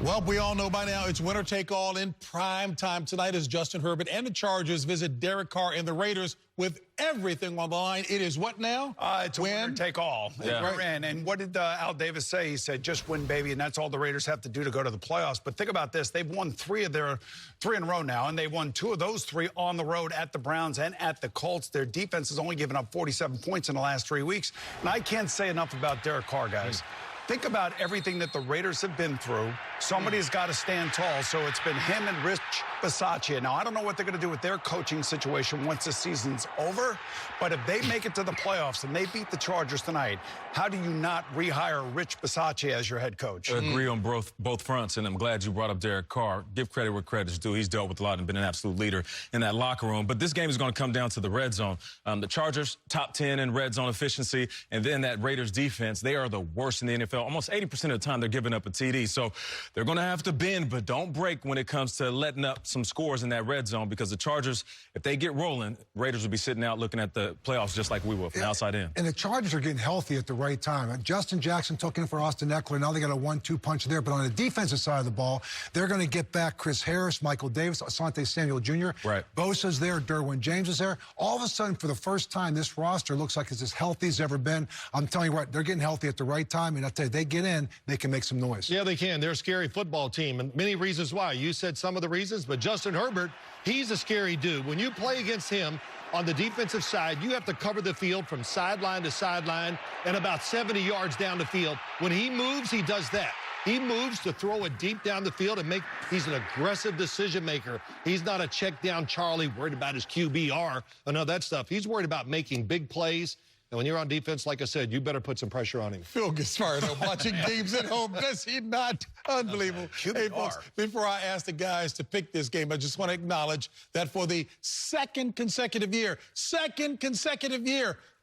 [SPEAKER 1] Well, we all know by now it's winner take all in prime time tonight as Justin Herbert and the Chargers visit Derek Carr and the Raiders with everything on the line. It is what now?
[SPEAKER 4] It's a winner take all.
[SPEAKER 1] Yeah.
[SPEAKER 4] Right. And what did Al Davis say? He said, just win, baby, and that's all the Raiders have to do to go to the playoffs. But think about this. They've won three in a row now, and they won 2 of those 3 on the road at the Browns and at the Colts. Their defense has only given up 47 points in the last 3 weeks. And I can't say enough about Derek Carr, guys. Think about everything that the Raiders have been through. Somebody's got to stand tall, so it's been him and Rich Bisaccia. Now, I don't know what they're going to do with their coaching situation once the season's over, but if they make it to the playoffs and they beat the Chargers tonight, how do you not rehire Rich Bisaccia as your head coach?
[SPEAKER 5] I agree on both fronts, and I'm glad you brought up Derek Carr. Give credit where credit's due. He's dealt with a lot and been an absolute leader in that locker room. But this game is going to come down to the red zone. The Chargers, top 10 in red zone efficiency, and then that Raiders defense, they are the worst in the NFL. Almost 80% of the time they're giving up a TD. So they're going to have to bend, but don't break when it comes to letting up some scores in that red zone, because the Chargers, if they get rolling, Raiders will be sitting out looking at the playoffs just like we will from the outside in.
[SPEAKER 12] And the Chargers are getting healthy at the right time. Justin Jackson took in for Austin Eckler. Now they got a 1-2 punch there. But on the defensive side of the ball, they're going to get back Chris Harris, Michael Davis, Asante Samuel Jr.
[SPEAKER 5] Right.
[SPEAKER 12] Bosa's there. Derwin James is there. All of a sudden, for the first time, this roster looks like it's as healthy as ever been. I'm telling you what, they're getting healthy at the right time. And I tell you, they get in, they can make some noise.
[SPEAKER 3] Yeah, they can. They're a scary football team, and many reasons why. You said some of the reasons, but Justin Herbert, he's a scary dude. When you play against him on the defensive side, you have to cover the field from sideline to sideline and about 70 yards down the field. When he moves, he does that. He moves to throw it deep down the field and he's an aggressive decision maker. He's not a check down Charlie worried about his QBR and all that stuff. He's worried about making big plays. And when you're on defense, like I said, you better put some pressure on him.
[SPEAKER 1] Phil gets fired up watching games at home. Does he not? Unbelievable. Hey, folks, before I ask the guys to pick this game, I just want to acknowledge that for the second consecutive year,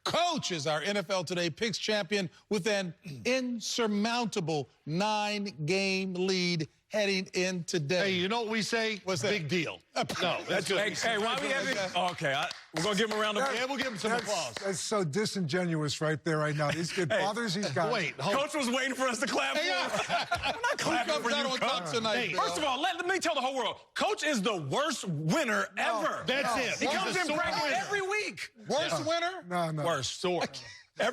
[SPEAKER 1] Coach is our NFL Today Picks champion with an insurmountable 9-game lead heading in today.
[SPEAKER 3] Hey, you know what we say?
[SPEAKER 1] What's that?
[SPEAKER 3] Big deal. No, that's good.
[SPEAKER 5] Hey, why we having? Okay, we're gonna give him a round of applause.
[SPEAKER 3] Yeah, we'll give him some applause.
[SPEAKER 12] That's so disingenuous right there, right now. These good fathers, he's got.
[SPEAKER 3] Wait,
[SPEAKER 5] Coach was waiting for us to clap for him. I'm not clapping for you, Coach.
[SPEAKER 1] Tonight,
[SPEAKER 5] First of all, let me tell the whole world, Coach is the worst winner ever.
[SPEAKER 3] That's it.
[SPEAKER 5] He comes in bragging every week.
[SPEAKER 1] Worst winner?
[SPEAKER 12] No.
[SPEAKER 5] Worst. Sore.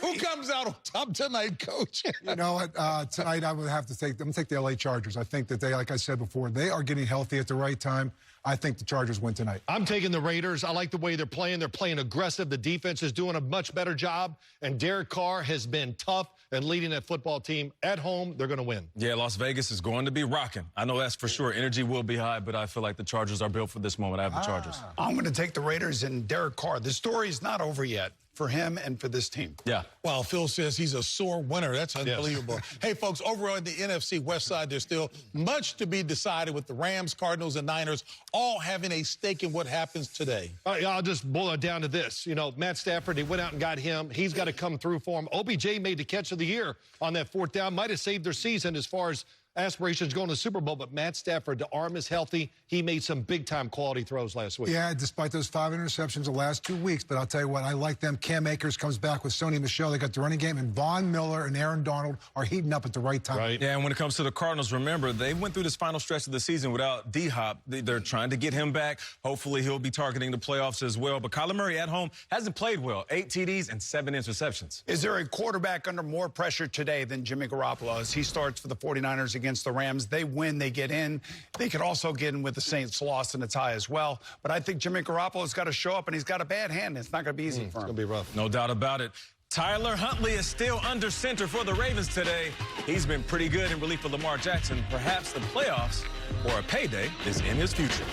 [SPEAKER 1] Who comes out on top tonight, Coach?
[SPEAKER 12] You know what? Tonight I'm going to take the LA Chargers. I think that they, like I said before, they are getting healthy at the right time. I think the Chargers win tonight.
[SPEAKER 3] I'm taking the Raiders. I like the way they're playing. They're playing aggressive. The defense is doing a much better job. And Derek Carr has been tough and leading that football team. At home, they're going to win.
[SPEAKER 5] Yeah, Las Vegas is going to be rocking. I know that's for sure. Energy will be high, but I feel like the Chargers are built for this moment. I have the Chargers.
[SPEAKER 4] I'm going to take the Raiders and Derek Carr. The story is not over yet for him and for this team.
[SPEAKER 5] Yeah.
[SPEAKER 1] Well, Phil says he's a sore winner. That's unbelievable. Yes. Hey, folks, over on the NFC West side, there's still much to be decided with the Rams, Cardinals, and Niners all having a stake in what happens today.
[SPEAKER 3] I'll just boil it down to this. You know, Matt Stafford, they went out and got him. He's got to come through for him. OBJ made the catch of the year on that 4th down. Might have saved their season as far as aspirations going to the Super Bowl, but Matt Stafford, the arm is healthy. He made some big-time quality throws last week.
[SPEAKER 12] Yeah, despite those 5 interceptions the last 2 weeks, but I'll tell you what, I like them. Cam Akers comes back with Sony Michel. They got the running game, and Von Miller and Aaron Donald are heating up at the right time.
[SPEAKER 5] Right. Yeah, and when it comes to the Cardinals, remember, they went through this final stretch of the season without D-Hop. They're trying to get him back. Hopefully, he'll be targeting the playoffs as well. But Kyler Murray at home hasn't played well. 8 TDs and 7 interceptions.
[SPEAKER 4] Is there a quarterback under more pressure today than Jimmy Garoppolo as he starts for the 49ers against the Rams? They win, they get in. They could also get in with the Saints loss and a tie as well. But I think Jimmy Garoppolo's got to show up, and he's got a bad hand. It's not going to be easy for him.
[SPEAKER 3] It's going to be rough.
[SPEAKER 5] No doubt about it. Tyler Huntley is still under center for the Ravens today. He's been pretty good in relief of Lamar Jackson. Perhaps the playoffs or a payday is in his future.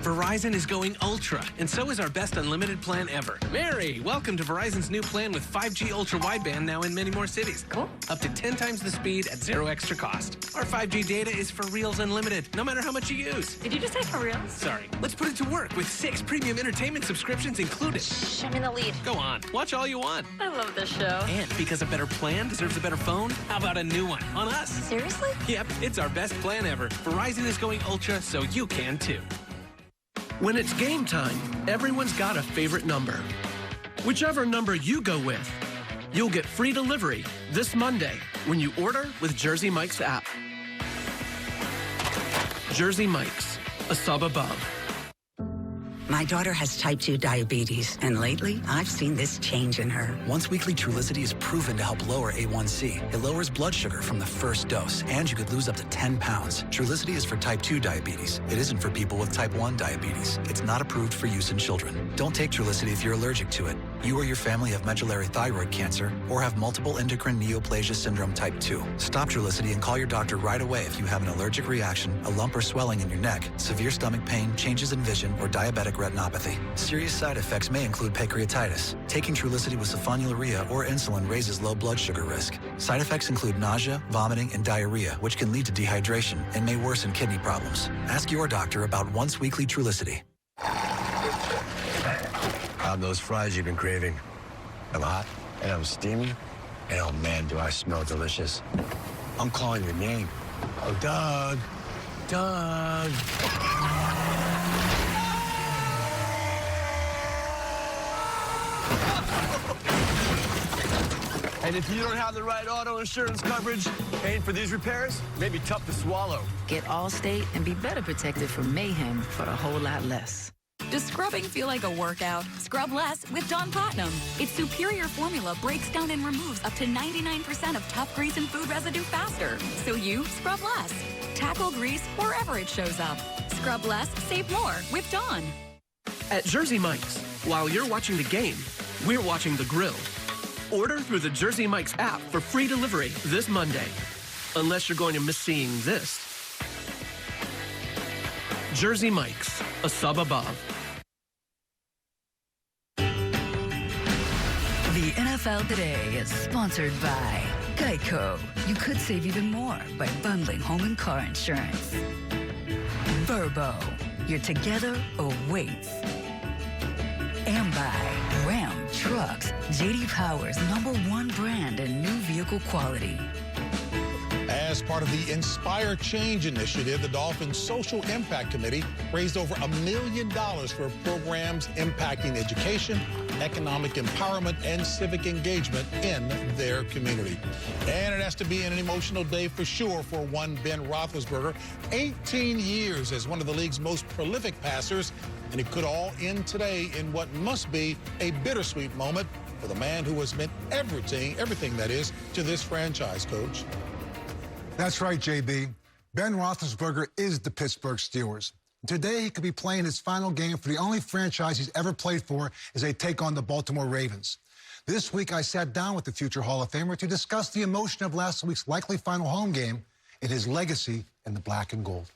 [SPEAKER 7] Verizon is going ultra, and so is our best unlimited plan ever. Mary, welcome to Verizon's new plan with 5G ultra wideband now in many more cities. Cool. Up to 10 times the speed at 0 extra cost. Our 5G data is for reals unlimited, no matter how much you use.
[SPEAKER 9] Did you just say for reals?
[SPEAKER 7] Sorry. Let's put it to work with 6 premium entertainment subscriptions included.
[SPEAKER 9] Shh, I'm in the lead.
[SPEAKER 7] Go on. Watch all you want.
[SPEAKER 9] I love this show.
[SPEAKER 7] And because a better plan deserves a better phone, how about a new one on us?
[SPEAKER 9] Seriously?
[SPEAKER 7] Yep, it's our best plan ever. Verizon is going ultra, so you can too. When it's game time, everyone's got a favorite number. Whichever number you go with, You'll get free delivery this Monday when you order with Jersey Mike's app. Jersey Mike's, a sub above.
[SPEAKER 10] My daughter has type 2 diabetes, and lately, I've seen this change in her.
[SPEAKER 11] Once-weekly Trulicity is proven to help lower A1C. It lowers blood sugar from the first dose, and you could lose up to 10 pounds. Trulicity is for type 2 diabetes. It isn't for people with type 1 diabetes. It's not approved for use in children. Don't take Trulicity if you're allergic to it. You or your family have medullary thyroid cancer or have multiple endocrine neoplasia syndrome type 2. Stop Trulicity and call your doctor right away if you have an allergic reaction, a lump or swelling in your neck, severe stomach pain, changes in vision, or diabetic retinopathy. Serious side effects may include pancreatitis. Taking Trulicity with sulfonylurea or insulin raises low blood sugar risk. Side effects include nausea, vomiting, and diarrhea, which can lead to dehydration and may worsen kidney problems. Ask your doctor about once-weekly Trulicity.
[SPEAKER 15] How'd those fries you've been craving? I'm hot, and I'm steamy, and oh man, do I smell delicious. I'm calling your name. Oh, Doug. Doug. And if you don't have the right auto insurance coverage, paying for these repairs may be tough to swallow.
[SPEAKER 17] Get Allstate and be better protected from mayhem for a whole lot less.
[SPEAKER 24] Does scrubbing feel like a workout? Scrub less with Dawn Platinum. Its superior formula breaks down and removes up to 99% of tough grease and food residue faster. So you scrub less. Tackle grease wherever it shows up. Scrub less, save more with Dawn.
[SPEAKER 7] At Jersey Mike's, while you're watching the game, we're watching the grill. Order through the Jersey Mike's app for free delivery this Monday. Unless you're going to miss seeing this. Jersey Mike's, a sub above.
[SPEAKER 25] The NFL Today is sponsored by Geico. You could save even more by bundling home and car insurance. Verbo, your together awaits. And by Ram Trucks, J.D. Power's #1 brand in new vehicle quality.
[SPEAKER 1] As part of the Inspire Change initiative, the Dolphins Social Impact Committee raised over $1 million for programs impacting education, economic empowerment, and civic engagement in their community. And it has to be an emotional day for sure for one Ben Roethlisberger. 18 years as one of the league's most prolific passers, and it could all end today in what must be a bittersweet moment for the man who has meant everything that is, to this franchise, Coach.
[SPEAKER 12] That's right, JB. Ben Roethlisberger is the Pittsburgh Steelers. Today, he could be playing his final game for the only franchise he's ever played for as they take on the Baltimore Ravens. This week, I sat down with the future Hall of Famer to discuss the emotion of last week's likely final home game and his legacy in the black and gold.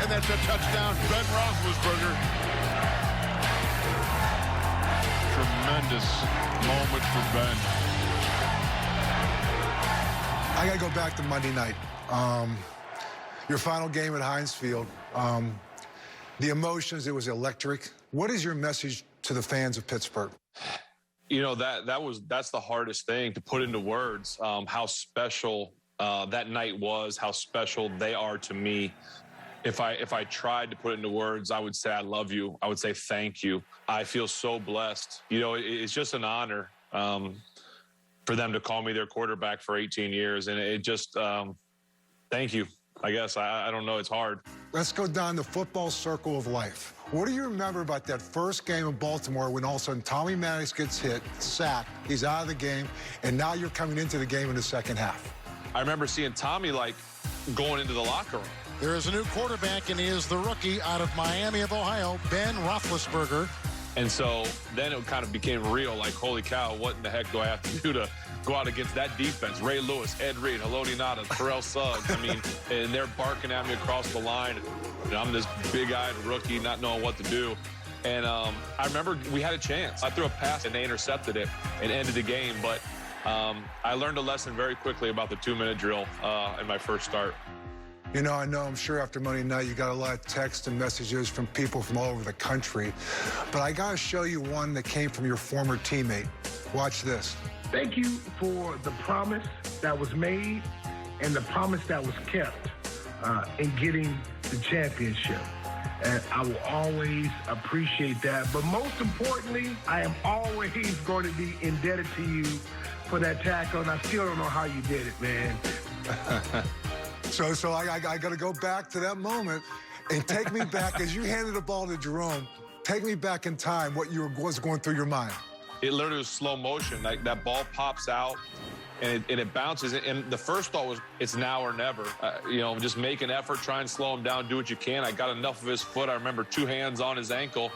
[SPEAKER 26] And that's a touchdown, Ben Roethlisberger. Tremendous moment for Ben.
[SPEAKER 12] I got to go back to Monday night. Your final game at Heinz Field. The emotions, it was electric. What is your message to the fans of Pittsburgh?
[SPEAKER 27] You know, that's the hardest thing to put into words, how special that night was, how special they are to me. If I tried to put it into words, I would say I love you. I would say thank you. I feel so blessed. You know, it's just an honor for them to call me their quarterback for 18 years. And it just, thank you. I guess. I don't know. It's hard.
[SPEAKER 12] Let's go down the football circle of life. What do you remember about that first game in Baltimore when all of a sudden Tommy Maddox gets hit, sacked, he's out of the game, and now you're coming into the game in the second half?
[SPEAKER 27] I remember seeing Tommy, going into the locker room.
[SPEAKER 28] There is a new quarterback, and he is the rookie out of Miami of Ohio, Ben Roethlisberger.
[SPEAKER 27] And so then it kind of became real, holy cow, what in the heck do I have to do to go out against that defense? Ray Lewis, Ed Reed, Haloti Ngata, Terrell Suggs. And they're barking at me across the line. And I'm this big-eyed rookie not knowing what to do. And I remember we had a chance. I threw a pass, and they intercepted it and ended the game. But I learned a lesson very quickly about the 2-minute drill in my first start.
[SPEAKER 12] You know, I'm sure after Monday night you got a lot of texts and messages from people from all over the country. But I got to show you one that came from your former teammate. Watch this.
[SPEAKER 29] Thank you for the promise that was made and the promise that was kept in getting the championship. And I will always appreciate that. But most importantly, I am always going to be indebted to you for that tackle, and I still don't know how you did it, man.
[SPEAKER 12] So I got to go back to that moment and take me back as you handed the ball to Jerome. Take me back in time, what was going through your mind.
[SPEAKER 27] It literally was slow motion. Like that ball pops out and it bounces. And the first thought was, it's now or never. Just make an effort, try and slow him down, do what you can. I got enough of his foot. I remember 2 hands on his ankle,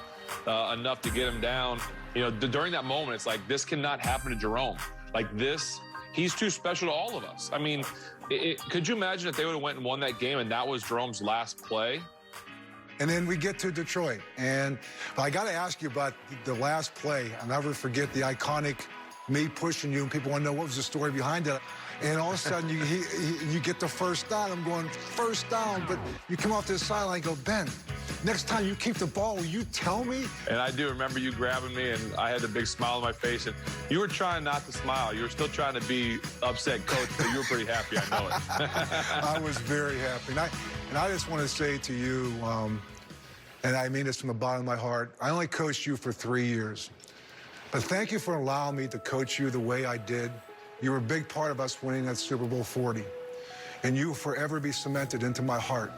[SPEAKER 27] enough to get him down. During that moment, it's like, this cannot happen to Jerome. Like this, he's too special to all of us. I mean, could you imagine if they would have went and won that game and that was Jerome's last play?
[SPEAKER 12] And then we get to Detroit. And I got to ask you about the last play. I'll never forget the iconic me pushing you, and people want to know what was the story behind it. And all of a sudden, you get the first down. I'm going, first down. But you come off this sideline and go, Ben, next time you keep the ball, will you tell me?
[SPEAKER 27] And I do remember you grabbing me, and I had a big smile on my face. And you were trying not to smile. You were still trying to be upset, Coach, but you were pretty happy. I know it.
[SPEAKER 12] I was very happy. And I just want to say to you, and I mean this from the bottom of my heart, I only coached you for 3 years. But thank you for allowing me to coach you the way I did. You were a big part of us winning that Super Bowl 40. And you will forever be cemented into my heart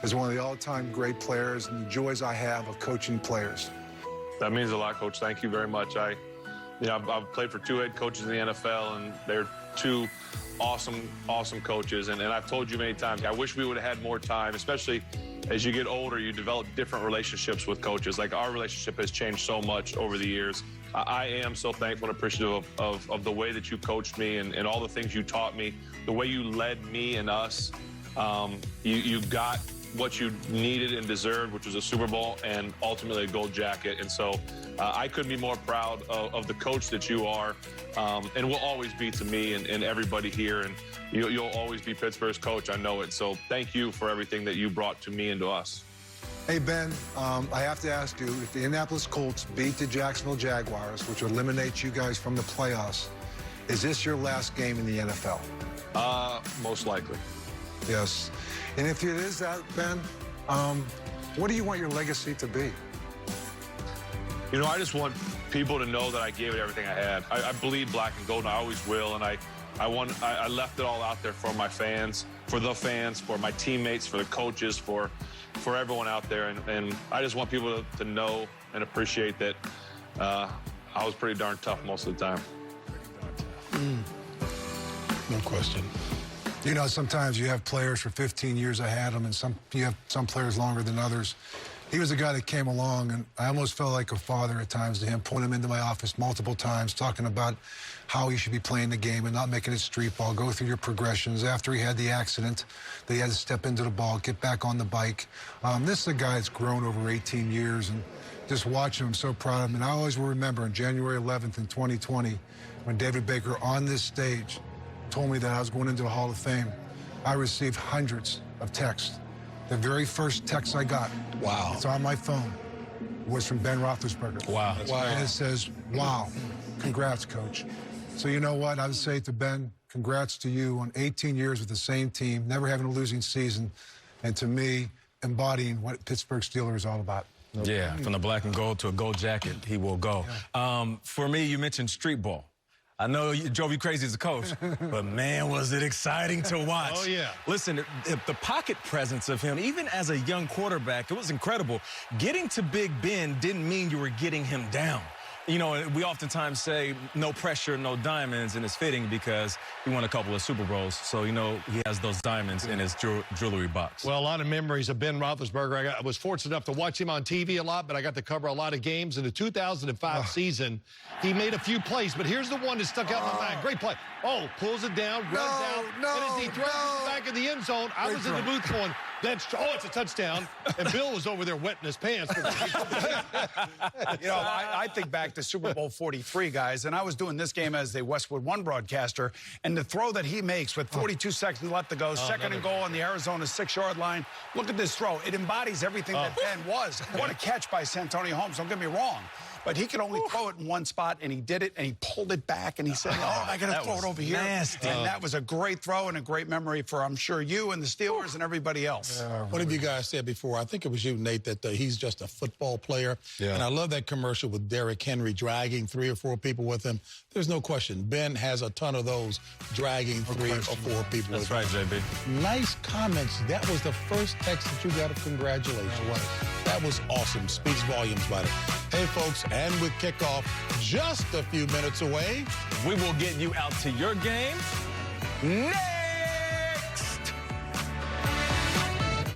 [SPEAKER 12] as one of the all-time great players and the joys I have of coaching players.
[SPEAKER 27] That means a lot, Coach. Thank you very much. I've played for 2 head coaches in the NFL, and they're 2 awesome coaches. And I've told you many times, I wish we would have had more time, especially as you get older, you develop different relationships with coaches. Like our relationship has changed so much over the years. I am so thankful and appreciative of the way that you coached me and all the things you taught me, the way you led me and us. You got what you needed and deserved, which was a Super Bowl and ultimately a gold jacket. And so I couldn't be more proud of the coach that you are and will always be to me and everybody here. And you'll always be Pittsburgh's coach. I know it. So thank you for everything that you brought to me and to us.
[SPEAKER 12] Hey, Ben, I have to ask you, if the Indianapolis Colts beat the Jacksonville Jaguars, which would eliminate you guys from the playoffs, is this your last game in the NFL?
[SPEAKER 27] Most likely.
[SPEAKER 12] Yes. And if it is that, Ben, what do you want your legacy to be?
[SPEAKER 27] I just want people to know that I gave it everything I had. I bleed black and gold, and I always will. And I left it all out there for my fans, for my teammates, for the coaches, for everyone out there. And I just want people to know and appreciate that I was pretty darn tough most of the time.
[SPEAKER 12] No question. Sometimes you have players for 15 years ahead of them, and you have some players longer than others. He was a guy that came along, and I almost felt like a father at times to him, pulling him into my office multiple times, talking about how he should be playing the game and not making it street ball, go through your progressions. After he had the accident, that he had to step into the ball, get back on the bike. This is a guy that's grown over 18 years, and just watching him, I'm so proud of him. And I always will remember on January 11th in 2020, when David Baker on this stage told me that I was going into the Hall of Fame, I received hundreds of texts. The very first text I got, wow, it's on my phone, was from Ben Roethlisberger.
[SPEAKER 5] Wow.
[SPEAKER 12] And it says, wow, congrats, Coach. So you know what? I would say to Ben, congrats to you on 18 years with the same team, never having a losing season, and to me, embodying what Pittsburgh Steelers is all about.
[SPEAKER 5] Yeah, from the black and gold to a gold jacket, he will go. Yeah. For me, you mentioned street ball. I know it drove you crazy as a coach, but man, was it exciting to watch.
[SPEAKER 3] Oh, yeah.
[SPEAKER 5] Listen, the pocket presence of him, even as a young quarterback, it was incredible. Getting to Big Ben didn't mean you were getting him down. We oftentimes say no pressure, no diamonds, and it's fitting because he won a couple of Super Bowls. So, he has those diamonds in his jewelry box.
[SPEAKER 3] Well, a lot of memories of Ben Roethlisberger. I was fortunate enough to watch him on TV a lot, but I got to cover a lot of games. In the 2005 season, he made a few plays, but here's the one that stuck out in my mind. Great play. Oh, pulls it down, runs out, and as he throws it back in the end zone, I was in the booth going, it's a touchdown. And Bill was over there wetting his pants.
[SPEAKER 4] I think back to Super Bowl 43, guys, and I was doing this game as the Westwood One broadcaster, and the throw that he makes with 42 seconds left to go, second and goal on the Arizona 6-yard line. Look at this throw. It embodies everything that Ben was. What a catch by Santonio Holmes. Don't get me wrong. but he could only throw it in one spot, and he did it, and he pulled it back, and he said, I got to throw it over here.
[SPEAKER 1] Nasty.
[SPEAKER 4] And that was a great throw and a great memory for, I'm sure, you and the Steelers and everybody else.
[SPEAKER 1] One of you guys said before, I think it was you, Nate, that he's just a football player.
[SPEAKER 3] Yeah.
[SPEAKER 1] And I love that commercial with Derrick Henry dragging 3 or 4 people with him. There's no question. Ben has a ton of those dragging 3 or 4 people with him.
[SPEAKER 5] That's right, JB.
[SPEAKER 1] Nice comments. That was the first text that you got of congratulations. That was awesome. Speaks volumes about it. Hey, folks, and with kickoff just a few minutes away,
[SPEAKER 5] we will get you out to your game next.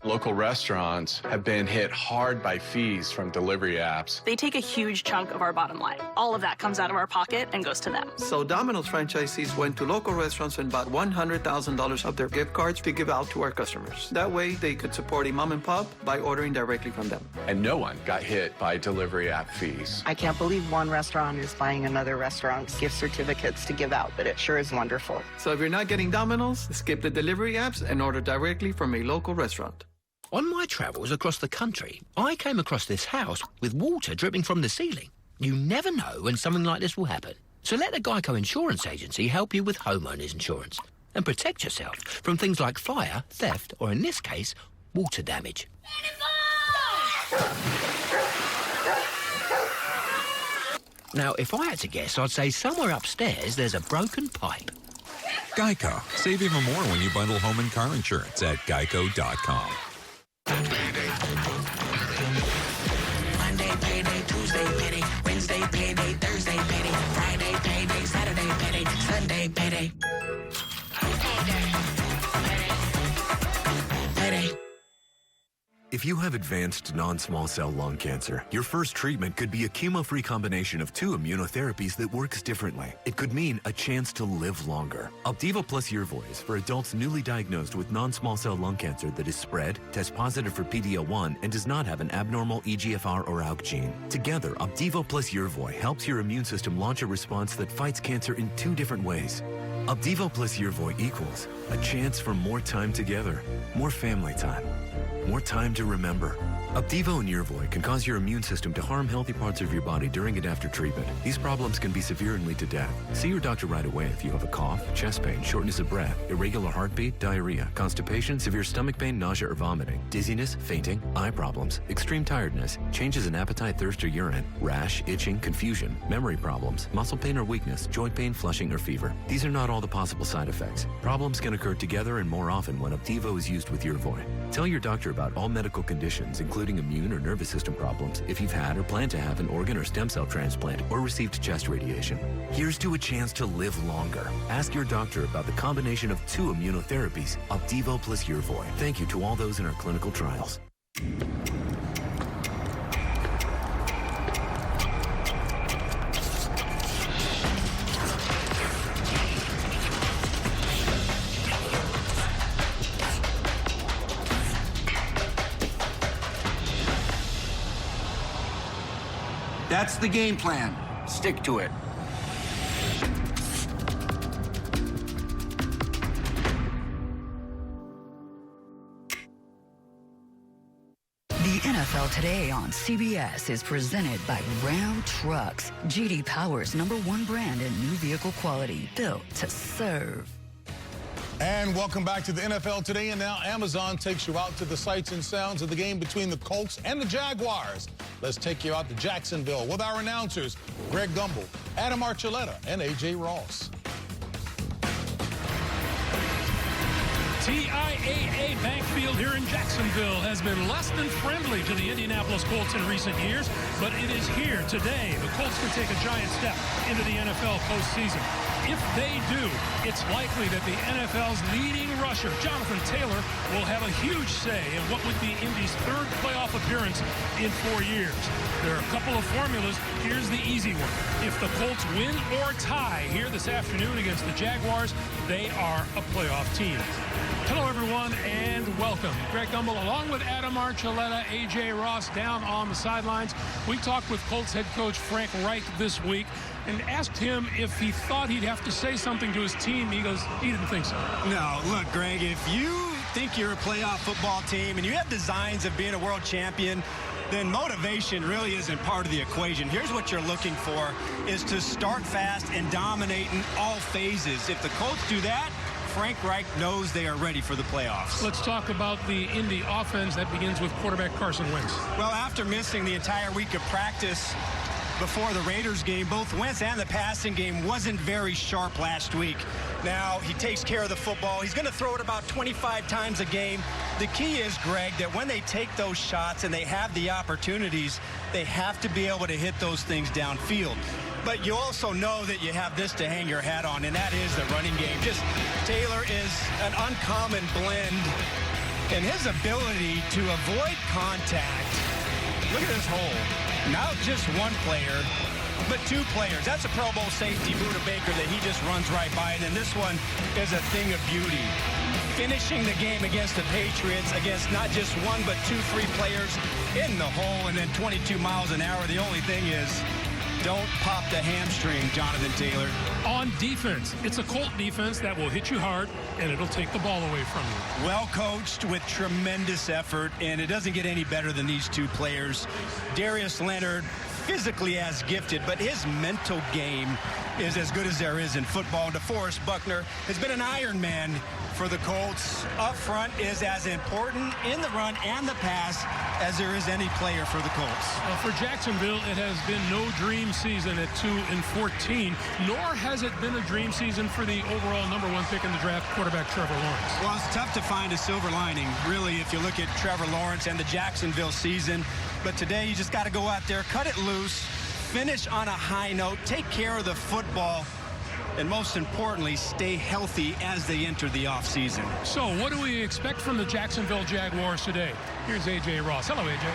[SPEAKER 2] Local restaurants have been hit hard by fees from delivery apps.
[SPEAKER 6] They take a huge chunk of our bottom line. All of that comes out of our pocket and goes to them.
[SPEAKER 8] So Domino's franchisees went to local restaurants and bought $100,000 of their gift cards to give out to our customers. That way, they could support a mom and pop by ordering directly from them.
[SPEAKER 2] And no one got hit by delivery app fees.
[SPEAKER 13] I can't believe one restaurant is buying another restaurant's gift certificates to give out, but it sure is wonderful.
[SPEAKER 8] So if you're not getting Domino's, skip the delivery apps and order directly from a local restaurant.
[SPEAKER 14] On my travels across the country, I came across this house with water dripping from the ceiling. You never know when something like this will happen. So let the Geico Insurance Agency help you with homeowners insurance and protect yourself from things like fire, theft, or in this case, water damage. Now, if I had to guess, I'd say somewhere upstairs there's a broken pipe.
[SPEAKER 16] Geico. Save even more when you bundle home and car insurance at geico.com.
[SPEAKER 18] Monday payday, Tuesday payday, Wednesday payday, Thursday payday, Friday payday, Saturday payday, Sunday payday. Payday.
[SPEAKER 19] If you have advanced non-small cell lung cancer, your first treatment could be a chemo-free combination of 2 immunotherapies that works differently. It could mean a chance to live longer. Opdivo plus Yervoy is for adults newly diagnosed with non-small cell lung cancer that is spread, tests positive for PD-L1, and does not have an abnormal EGFR or ALK gene. Together, Opdivo plus Yervoy helps your immune system launch a response that fights cancer in 2 different ways. Opdivo plus Yervoy equals a chance for more time together, more family time, more time to remember. Opdivo and Yervoy can cause your immune system to harm healthy parts of your body during and after treatment. These problems can be severe and lead to death. See your doctor right away if you have a cough, chest pain, shortness of breath, irregular heartbeat, diarrhea, constipation, severe stomach pain, nausea or vomiting, dizziness, fainting, eye problems, extreme tiredness, changes in appetite, thirst or urine, rash, itching, confusion, memory problems, muscle pain or weakness, joint pain, flushing or fever. These are not all the possible side effects. Problems can occur together and more often when Opdivo is used with Yervoy. Tell your doctor about all medical conditions, including immune or nervous system problems, if you've had or plan to have an organ or stem cell transplant or received chest radiation. Here's to a chance to live longer. Ask your doctor about the combination of 2 immunotherapies, Opdivo plus Yervoy. Thank you to all those in our clinical trials.
[SPEAKER 21] That's the game plan. Stick to it.
[SPEAKER 25] The NFL Today on CBS is presented by Ram Trucks, J.D. Power's #1 brand in new vehicle quality, built to serve.
[SPEAKER 1] And welcome back to the NFL Today. And now Amazon takes you out to the sights and sounds of the game between the Colts and the Jaguars. Let's take you out to Jacksonville with our announcers, Greg Gumbel, Adam Archuleta, and A.J. Ross.
[SPEAKER 23] TIAA Bank Field here in Jacksonville has been less than friendly to the Indianapolis Colts in recent years, but it is here today. The Colts can take a giant step into the NFL postseason. If they do, it's likely that the NFL's leading rusher, Jonathan Taylor, will have a huge say in what would be Indy's 3rd playoff appearance in 4 years. There are a couple of formulas. Here's the easy one. If the Colts win or tie here this afternoon against the Jaguars, they are a playoff team. Hello, everyone, and welcome. Greg Gumbel, along with Adam Archuleta, A.J. Ross, down on the sidelines. We talked with Colts head coach Frank Reich this week and asked him if he thought he'd have to say something to his team. He goes, he didn't think so.
[SPEAKER 22] No, look, Greg, if you
[SPEAKER 7] think you're a playoff football team and you have designs of being a world champion, then motivation really isn't part of the equation. Here's what you're looking for is to start fast and dominate in all phases. If the Colts do that, Frank Reich knows they are ready for the playoffs.
[SPEAKER 23] Let's talk about the Indy offense that begins with quarterback Carson Wentz.
[SPEAKER 7] Well, after missing the entire week of practice before the Raiders game, both Wentz and the passing game wasn't very sharp last week. Now, he takes care of the football. He's going to throw it about 25 times a game. The key is, Greg, that when they take those shots and they have the opportunities, they have to be able to hit those things downfield. But you also know that you have this to hang your hat on, and that is the running game. Just Taylor is an uncommon blend, and his ability to avoid contact. Look at this hole. Not just one player, but two players. That's a Pro Bowl safety, Buda Baker, that he just runs right by. And then this one is a thing of beauty. Finishing the game against the Patriots, against not just one, but 2-3 players in the hole, and then 22 miles an hour. The only thing is, don't pop the hamstring, Jonathan Taylor.
[SPEAKER 23] On defense, it's a Colt defense that will hit you hard, and it'll take the ball away from you.
[SPEAKER 7] Well coached with tremendous effort, and it doesn't get any better than these two players. Darius Leonard, physically as gifted, but his mental game is as good as there is in football. DeForest Buckner has been an Iron Man for the Colts. Up front is as important in the run and the pass as there is any player for the Colts.
[SPEAKER 23] For Jacksonville, it has been no dream season at 2-14, nor has it been a dream season for the overall #1 pick in the draft, quarterback Trevor Lawrence.
[SPEAKER 7] Well, it's tough to find a silver lining, really, if you look at Trevor Lawrence and the Jacksonville season. But today, you just got to go out there, cut it loose, finish on a high note, take care of the football, and most importantly, stay healthy as they enter the offseason.
[SPEAKER 23] So what do we expect from the Jacksonville Jaguars today? Here's A.J. Ross. Hello, A.J.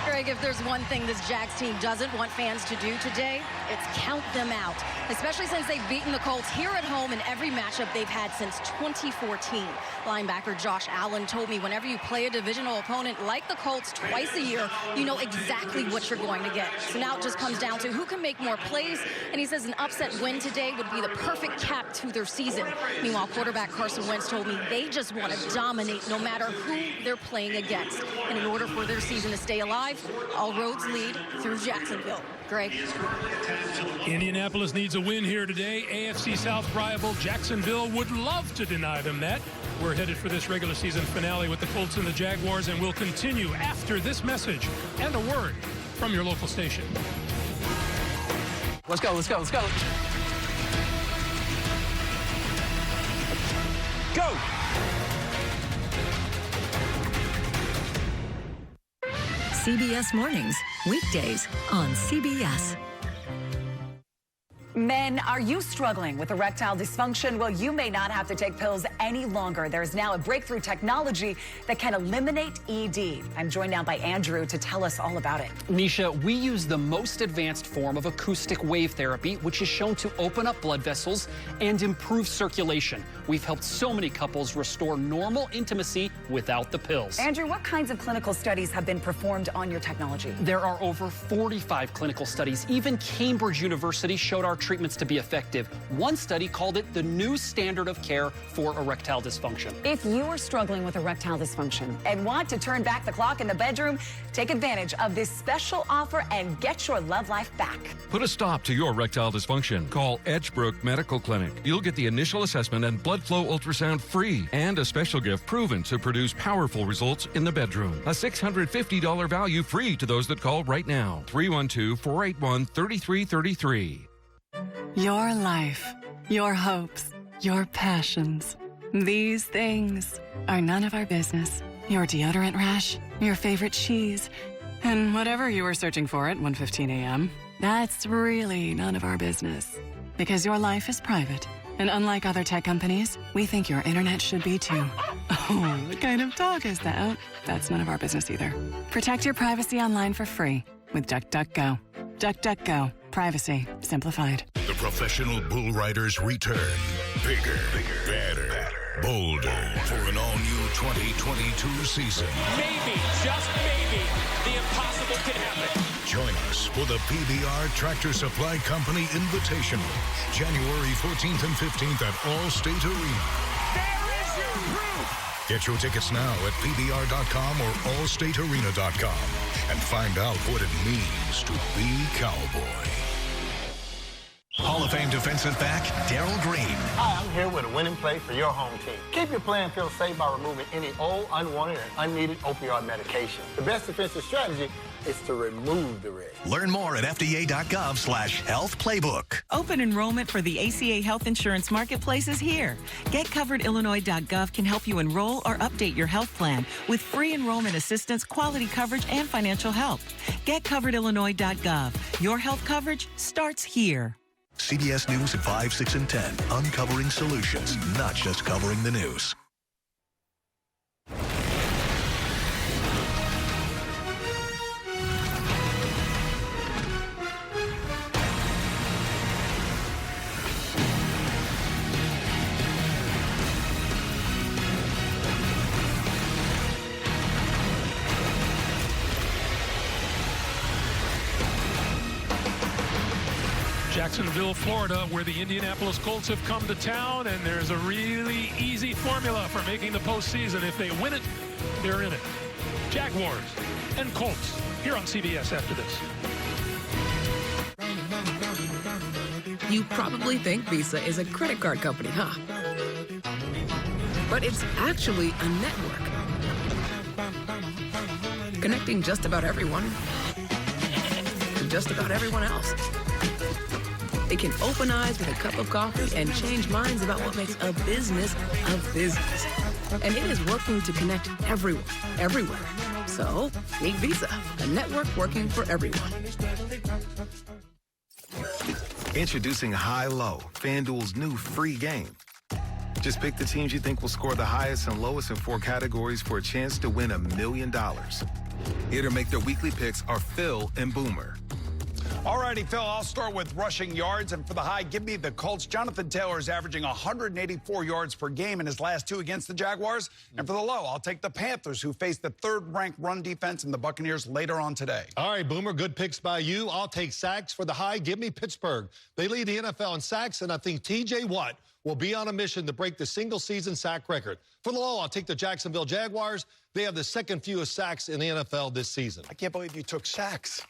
[SPEAKER 9] Greg, if there's one thing this Jags team doesn't want fans to do today, it's count them out, especially since they've beaten the Colts here at home in every matchup they've had since 2014. Linebacker Josh Allen told me whenever you play a divisional opponent like the Colts twice a year, you know exactly what you're going to get. So now it just comes down to who can make more plays, and he says an upset win today would be the perfect cap to their season. Meanwhile, quarterback Carson Wentz told me they just want to dominate no matter who they're playing against. And in order for their season to stay alive, all roads lead through Jacksonville. Greg.
[SPEAKER 23] Indianapolis needs a win here today. AFC South rival Jacksonville would love to deny them that. We're headed for this regular season finale with the Colts and the Jaguars, and we'll continue after this message and a word from your local station.
[SPEAKER 10] Let's go, let's go, let's go. Go!
[SPEAKER 25] CBS Mornings, weekdays on CBS.
[SPEAKER 11] Men, are you struggling with erectile dysfunction? Well, you may not have to take pills any longer. There's now a breakthrough technology that can eliminate ED. I'm joined now by Andrew to tell us all about it.
[SPEAKER 15] Nisha, we use the most advanced form of acoustic wave therapy, which is shown to open up blood vessels and improve circulation. We've helped so many couples restore normal intimacy without the pills.
[SPEAKER 11] Andrew, what kinds of clinical studies have been performed on your technology?
[SPEAKER 15] There are over 45 clinical studies. Even Cambridge University showed our treatments to be effective. One study called it the new standard of care for erectile dysfunction.
[SPEAKER 11] If you are struggling with erectile dysfunction and want to turn back the clock in the bedroom, take advantage of this special offer and get your love life back.
[SPEAKER 16] Put a stop to your erectile dysfunction. Call Edgebrook Medical Clinic. You'll get the initial assessment and blood flow ultrasound free, and a special gift proven to produce powerful results in the bedroom. A $650 value free to those that call right now. 312-481-3333.
[SPEAKER 17] Your life, your hopes, your passions. These things are none of our business. Your deodorant rash, your favorite cheese, and whatever you were searching for at 1:15 a.m., that's really none of our business. Because your life is private. And unlike other tech companies, we think your internet should be too. Oh, what kind of talk is that? That's none of our business either. Protect your privacy online for free with DuckDuckGo. DuckDuckGo. Privacy simplified.
[SPEAKER 20] The professional bull riders return. Bigger, better, bolder for an all-new 2022 season.
[SPEAKER 18] Maybe, just maybe, the impossible can happen.
[SPEAKER 20] Join us for the PBR Tractor Supply Company Invitational, January 14th and 15th at Allstate Arena.
[SPEAKER 18] There is your proof.
[SPEAKER 20] Get your tickets now at PBR.com or AllStateArena.com and find out what it means to be Cowboy.
[SPEAKER 4] Hall of Fame defensive back Darryl Green.
[SPEAKER 10] Hi, I'm here with a winning play for your home team. Keep your playing field safe by removing any old, unwanted, and unneeded opioid medication. The best defensive strategy is to remove the risk.
[SPEAKER 4] Learn more at FDA.gov/health playbook.
[SPEAKER 12] Open enrollment for the ACA Health Insurance Marketplace is here. GetCoveredIllinois.gov can help you enroll or update your health plan with free enrollment assistance, quality coverage, and financial help. GetCoveredIllinois.gov. Your health coverage starts here.
[SPEAKER 4] CBS News at 5, 6, and 10. Uncovering solutions, not just covering the news.
[SPEAKER 23] Jacksonville, Florida, where the Indianapolis Colts have come to town, and there's a really easy formula for making the postseason. If they win it, they're in it. Jaguars and Colts here on CBS after this.
[SPEAKER 22] You probably think Visa is a credit card company, huh? But it's actually a network. Connecting just about everyone to just about everyone else. It can open eyes with a cup of coffee and change minds about what makes a business a business. And it is working to connect everyone, everywhere. So, meet Visa, a network working for everyone.
[SPEAKER 24] Introducing High-Low, FanDuel's new free game. Just pick the teams you think will score the highest and lowest in 4 categories for a chance to win $1 million. Here to make their weekly picks are Phil and Boomer.
[SPEAKER 26] All righty, Phil, I'll start with rushing yards. And for the high, give me the Colts. Jonathan Taylor is averaging 184 yards per game in his last 2 against the Jaguars. And for the low, I'll take the Panthers, who face the 3rd-ranked run defense in the Buccaneers later on today.
[SPEAKER 3] All right, Boomer, good picks by you. I'll take sacks for the high. Give me Pittsburgh. They lead the NFL in sacks, and I think T.J. Watt will be on a mission to break the single-season sack record. For the low, I'll take the Jacksonville Jaguars. They have the 2nd fewest sacks in the NFL this season.
[SPEAKER 26] I can't believe you took sacks.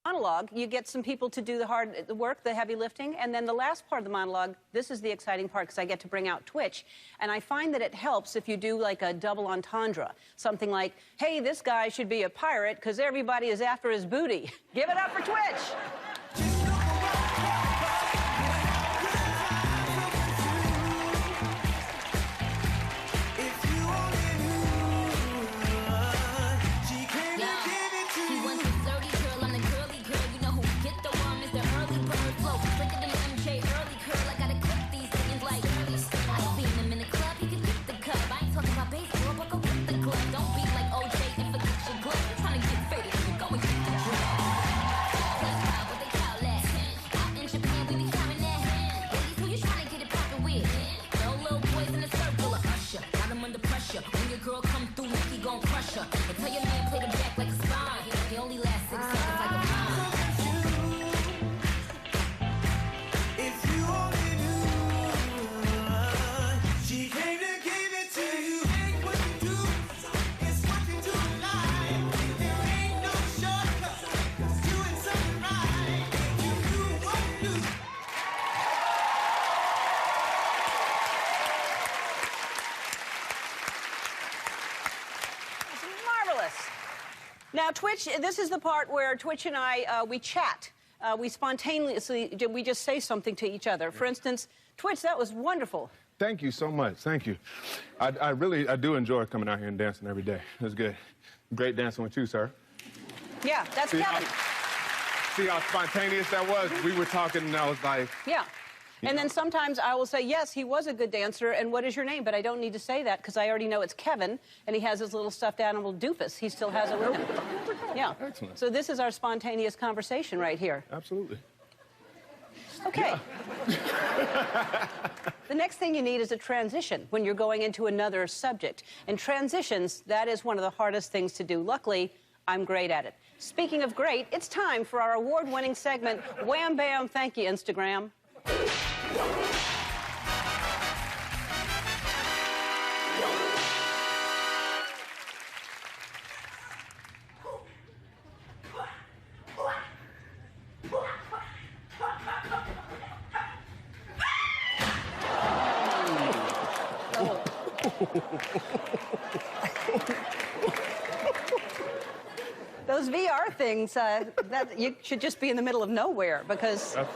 [SPEAKER 2] monologue, you get some people to do the work, the heavy lifting, and then the last part of the monologue, this is the exciting part because I get to bring out Twitch, and I find that it helps if you do like a double entendre, something like, hey, this guy should be a pirate because everybody is after his booty. Give it up for Twitch.
[SPEAKER 5] When your girl come through, Nicky gon' crush her. And tell your man play the back like a spine. He only lasts 6 seconds like a vine. If you only knew, she came to give it to you. Ain't what you do, it's what you do in life. There ain't no shortcut, 'cause doing something right. You do what you do.
[SPEAKER 2] Now, Twitch, this is the part where Twitch and I, we chat. We spontaneously, we just say something to each other. For instance, Twitch, that was wonderful.
[SPEAKER 6] Thank you so much. Thank you. I do enjoy coming out here and dancing every day. It was good. Great dancing with you, sir.
[SPEAKER 2] Yeah, that's Kevin.
[SPEAKER 6] See how spontaneous that was? We were talking and I was like...
[SPEAKER 2] Yeah. And then sometimes I will say, yes, he was a good dancer, and what is your name? But I don't need to say that because I already know it's Kevin, and he has his little stuffed animal doofus. He still has it with him. Yeah.
[SPEAKER 6] Excellent.
[SPEAKER 2] So this is our spontaneous conversation right here.
[SPEAKER 6] Absolutely.
[SPEAKER 2] Okay. Yeah. The next thing you need is a transition when you're going into another subject. And transitions, that is one of the hardest things to do. Luckily, I'm great at it. Speaking of great, it's time for our award-winning segment, Wham Bam Thank You, Instagram. Those VR things, that you should just be in the middle of nowhere because, of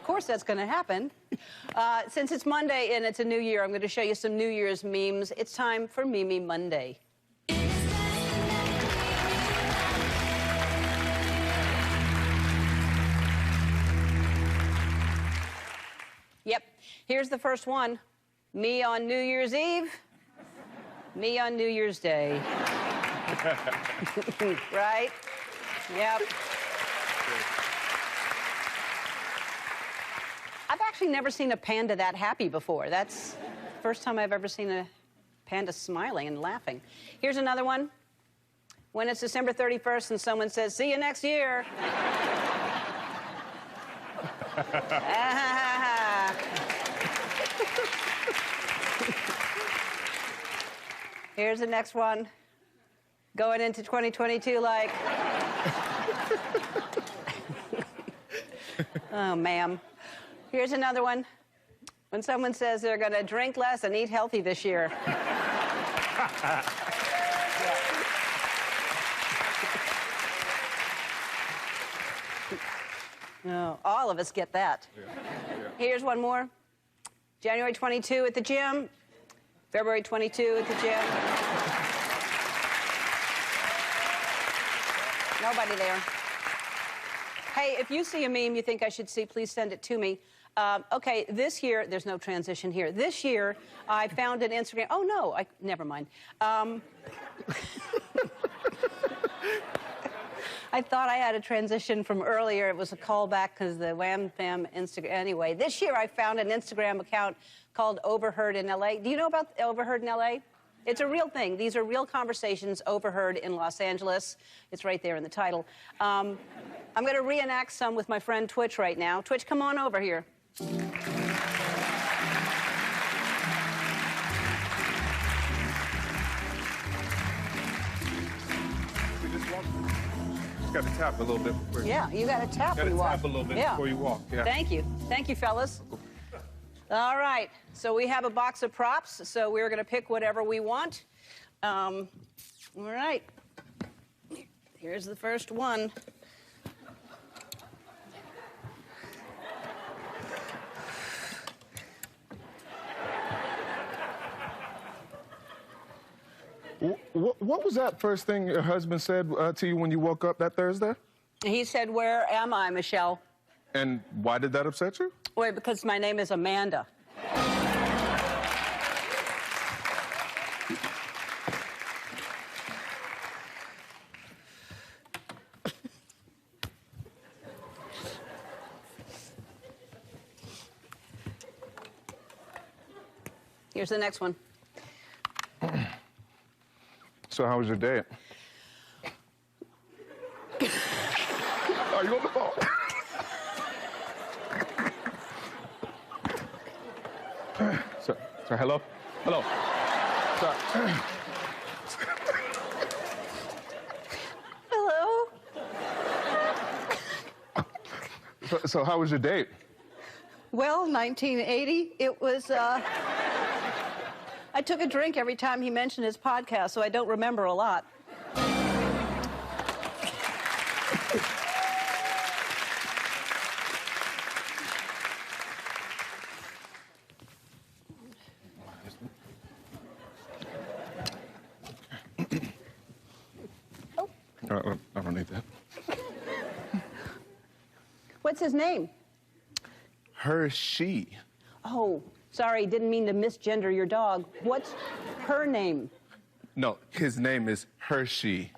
[SPEAKER 2] course, that's going to happen. Since it's Monday and it's a new year, I'm going to show you some New Year's memes. It's time for Meme Monday. Yep, here's the first one. Me on New Year's Eve, me on New Year's Day. Right? Yep. I've actually never seen a panda that happy before. That's the first time I've ever seen a panda smiling and laughing. Here's another one. When it's December 31st and someone says, see you next year. Here's the next one. Going into 2022 like... Oh, ma'am. Here's another one. When someone says they're going to drink less and eat healthy this year. No, all of us get that. Here's one more. January 22 at the gym. February 22 at the gym. Nobody there. Hey, if you see a meme you think I should see, please send it to me. Okay, this year, there's no transition here. This year, I found an Instagram. Oh, no, never mind. I thought I had a transition from earlier. It was a callback because the Wham Bam Instagram. Anyway, this year I found an Instagram account called Overheard in L.A. Do you know about Overheard in L.A.? It's a real thing. These are real conversations overheard in Los Angeles. It's right there in the title. I'm going to reenact some with my friend Twitch right now. Twitch, come on over here.
[SPEAKER 6] got to tap a little bit before you.
[SPEAKER 2] Yeah, you got to tap when you walk.
[SPEAKER 6] Tap a little bit
[SPEAKER 2] Yeah.
[SPEAKER 6] before you walk. Yeah.
[SPEAKER 2] Thank you. Thank you, fellas. All right. So we have a box of props. So we're going to pick whatever we want. All right. Here's the first one.
[SPEAKER 6] What was that first thing your husband said to you when you woke up that Thursday?
[SPEAKER 2] He said, "Where am I, Michelle?"
[SPEAKER 6] And why did that upset you?
[SPEAKER 2] Wait, because my name is Amanda. Here's the next one.
[SPEAKER 6] So how was your date? Are you on the phone? So hello? Hello.
[SPEAKER 2] Hello?
[SPEAKER 6] So how was your date?
[SPEAKER 2] Well, 1980, it was, I took a drink every time he mentioned his podcast, so I don't remember a lot.
[SPEAKER 6] I don't need that.
[SPEAKER 2] What's his name?
[SPEAKER 6] Hershey.
[SPEAKER 2] Oh, sorry, didn't mean to misgender your dog. What's her name?
[SPEAKER 6] No, his name is Hershey.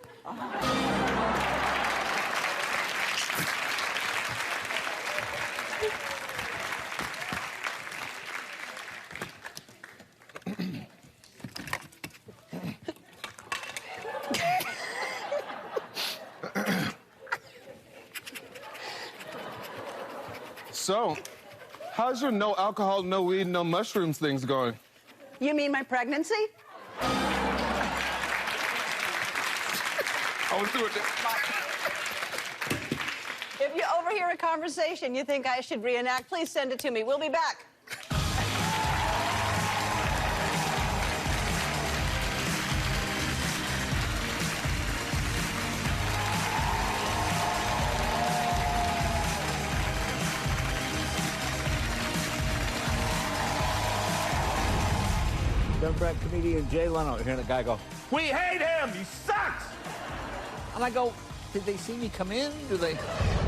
[SPEAKER 6] So, how's your no alcohol, no weed, no mushrooms things going?
[SPEAKER 2] You mean my pregnancy?
[SPEAKER 6] I was doing this.
[SPEAKER 2] If you overhear a conversation you think I should reenact, please send it to me. We'll be back.
[SPEAKER 1] Democrat comedian Jay Leno hearing a guy go, "We hate him! He sucks!" And I go, "Did they see me come in? Do they?"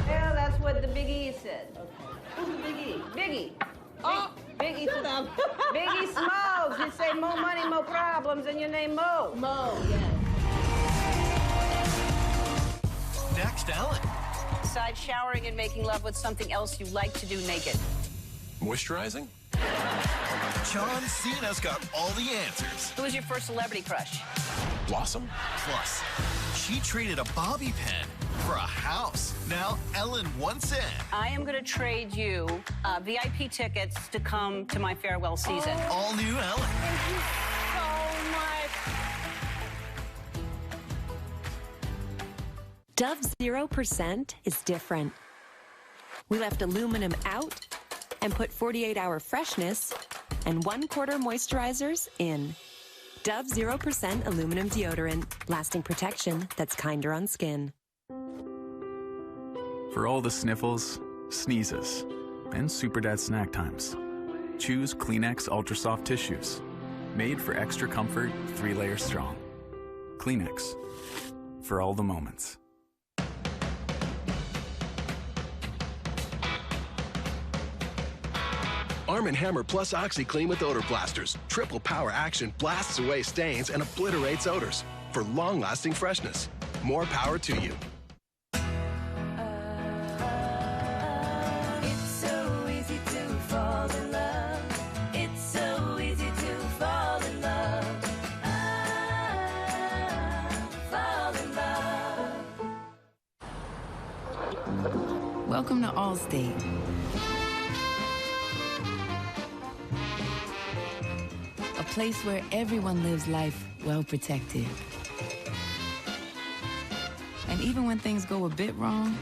[SPEAKER 2] Yeah, that's what the Big E said. Who's the Big E? Biggie.
[SPEAKER 1] Oh,
[SPEAKER 2] Biggie. Biggie Smalls. You say more money, more problems, and your name Mo.
[SPEAKER 8] Mo, yes.
[SPEAKER 4] Next, Ellen.
[SPEAKER 2] Besides showering and making love, what's something else you like to do naked?
[SPEAKER 4] Moisturizing? John Cena's got all the answers.
[SPEAKER 2] Who was your first celebrity crush?
[SPEAKER 4] Blossom? Plus, she traded a bobby pin for a house. Now Ellen wants in.
[SPEAKER 2] I am going to trade you VIP tickets to come to my farewell season.
[SPEAKER 4] All new Ellen.
[SPEAKER 2] Thank you so much.
[SPEAKER 13] Dove 0% is different. We left aluminum out and put 48-hour freshness and 1/4 moisturizers in. Dove 0% aluminum deodorant, lasting protection that's kinder on skin.
[SPEAKER 14] For all the sniffles, sneezes, and super dad snack times, choose Kleenex Ultra Soft Tissues, made for extra comfort, 3 layers strong. Kleenex, for all the moments.
[SPEAKER 19] Arm & Hammer Plus OxyClean with odor blasters. Triple power action blasts away stains and obliterates odors for long-lasting freshness. More power to you.
[SPEAKER 5] It's so easy to fall in love. It's so easy to fall in love. Fall in love.
[SPEAKER 22] Welcome to Allstate. A place where everyone lives life well protected. And
[SPEAKER 7] And even when things go a bit wrong,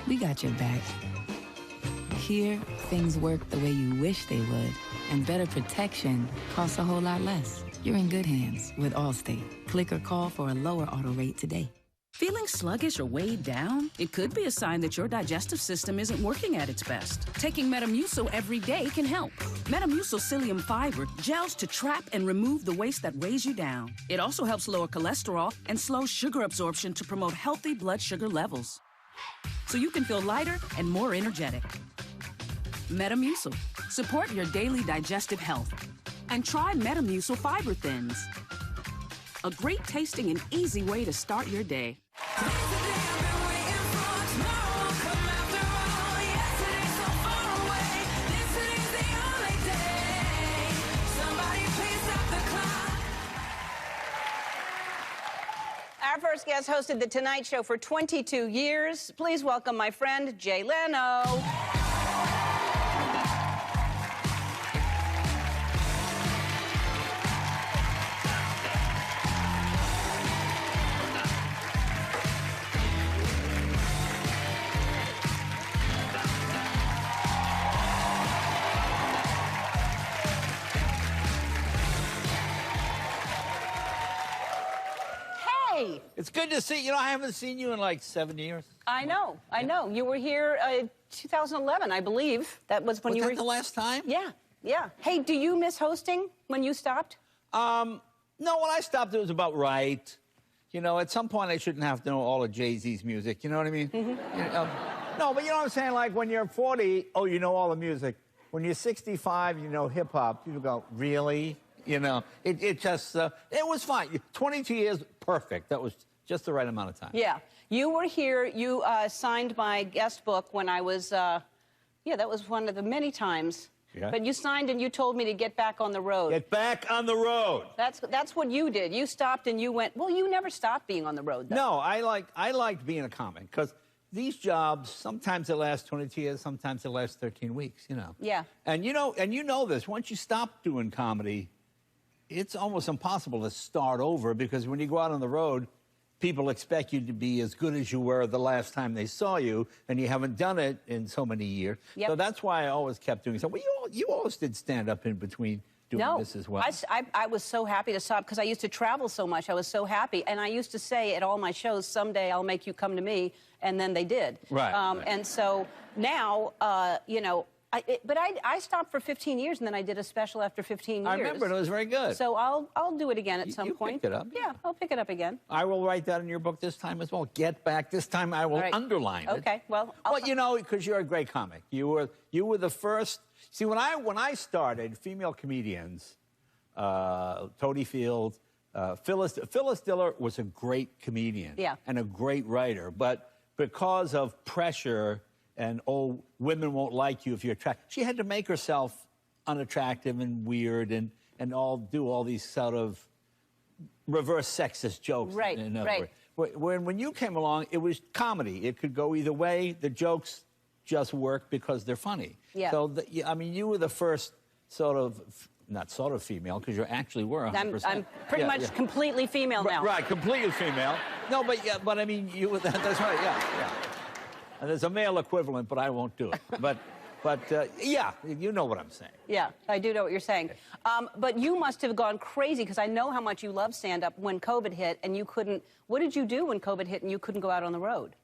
[SPEAKER 7] we got your back. Here, things work the way you wish they would, and better protection costs a whole lot less. You're in good hands with Allstate. Click or call for a lower auto rate today.
[SPEAKER 8] Feeling sluggish or weighed down? It could be a sign that your digestive system isn't working at its best. Taking Metamucil every day can help. Metamucil psyllium fiber gels to trap and remove the waste that weighs you down. It also helps lower cholesterol and slows sugar absorption to promote healthy blood sugar levels, so you can feel lighter and more energetic. Metamucil. Support your daily digestive health. And try Metamucil Fiber Thins. A great tasting and easy way to start your day.
[SPEAKER 2] Our first guest hosted The Tonight Show for 22 years. Please welcome my friend, Jay Leno.
[SPEAKER 1] It's good to see you. I haven't seen you in like 7 years.
[SPEAKER 2] I know. You were here 2011, I believe. That was when you were...
[SPEAKER 1] Was that the last time?
[SPEAKER 2] Yeah. Hey, do you miss hosting when you stopped?
[SPEAKER 1] No, when I stopped, it was about right. You know, at some point, I shouldn't have to know all of Jay-Z's music. You know what I mean? No, but you know what I'm saying? Like, when you're 40, oh, you know all the music. When you're 65, you know hip-hop. People go, really? You know, it just, it was fine. 22 years, perfect. That was just the right amount of time.
[SPEAKER 2] Yeah. You were here. You signed my guest book when I was, that was one of the many times. Yeah. But you signed and you told me to get back on the road.
[SPEAKER 1] Get back on the road.
[SPEAKER 2] That's what you did. You stopped and you went, well, you never stopped being on the road, though.
[SPEAKER 1] No, I liked being a comic because these jobs, sometimes they last 22 years, sometimes they last 13 weeks, you know.
[SPEAKER 2] Yeah.
[SPEAKER 1] And you know this, once you stop doing comedy, it's almost impossible to start over because when you go out on the road, people expect you to be as good as you were the last time they saw you, and you haven't done it in so many years. Yep. So that's why I always kept doing so. Well, you always did stand up in between doing this as well.
[SPEAKER 2] I was so happy to stop because I used to travel so much. I was so happy. And I used to say at all my shows, someday I'll make you come to me, and then they did.
[SPEAKER 1] Right.
[SPEAKER 2] And so now, but I stopped for 15 years, and then I did a special after 15 years.
[SPEAKER 1] I remember, and it was very good.
[SPEAKER 2] So I'll do it again at some point.
[SPEAKER 1] Picked it up.
[SPEAKER 2] Yeah, I'll pick it up again.
[SPEAKER 1] I will write that in your book this time as well. Get back. This time I will underline it.
[SPEAKER 2] Okay, well...
[SPEAKER 1] you know, because you're a great comic. You were the first... See, when I started, female comedians, Toady Field, Phyllis Diller was a great comedian and a great writer, but because of pressure... and, oh, women won't like you if you're attractive. She had to make herself unattractive and weird and do all these sort of reverse sexist jokes.
[SPEAKER 2] Right.
[SPEAKER 1] When you came along, it was comedy. It could go either way. The jokes just work because they're funny. Yeah. So, you were the first not sort of female, because you actually were 100%.
[SPEAKER 2] I'm pretty much completely female now.
[SPEAKER 1] Right, completely female. No, but I mean, you were that's right, yeah. And there's a male equivalent, but I won't do it. But yeah, you know what I'm saying.
[SPEAKER 2] Yeah, I do know what you're saying. But you must have gone crazy, because I know how much you love stand-up when COVID hit, and you couldn't... What did you do when COVID hit and you couldn't go out on the road?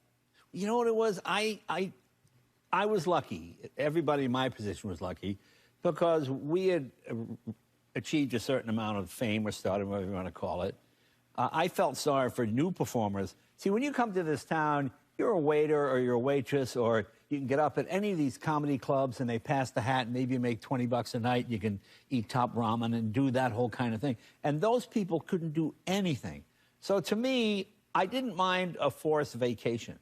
[SPEAKER 1] You know what it was? I was lucky. Everybody in my position was lucky, because we had achieved a certain amount of fame or stardom, whatever you want to call it. I felt sorry for new performers. See, when you come to this town... You're a waiter or you're a waitress, or you can get up at any of these comedy clubs and they pass the hat and maybe you make $20 a night. You can eat top ramen and do that whole kind of thing. And those people couldn't do anything. So to me, I didn't mind a forced vacation,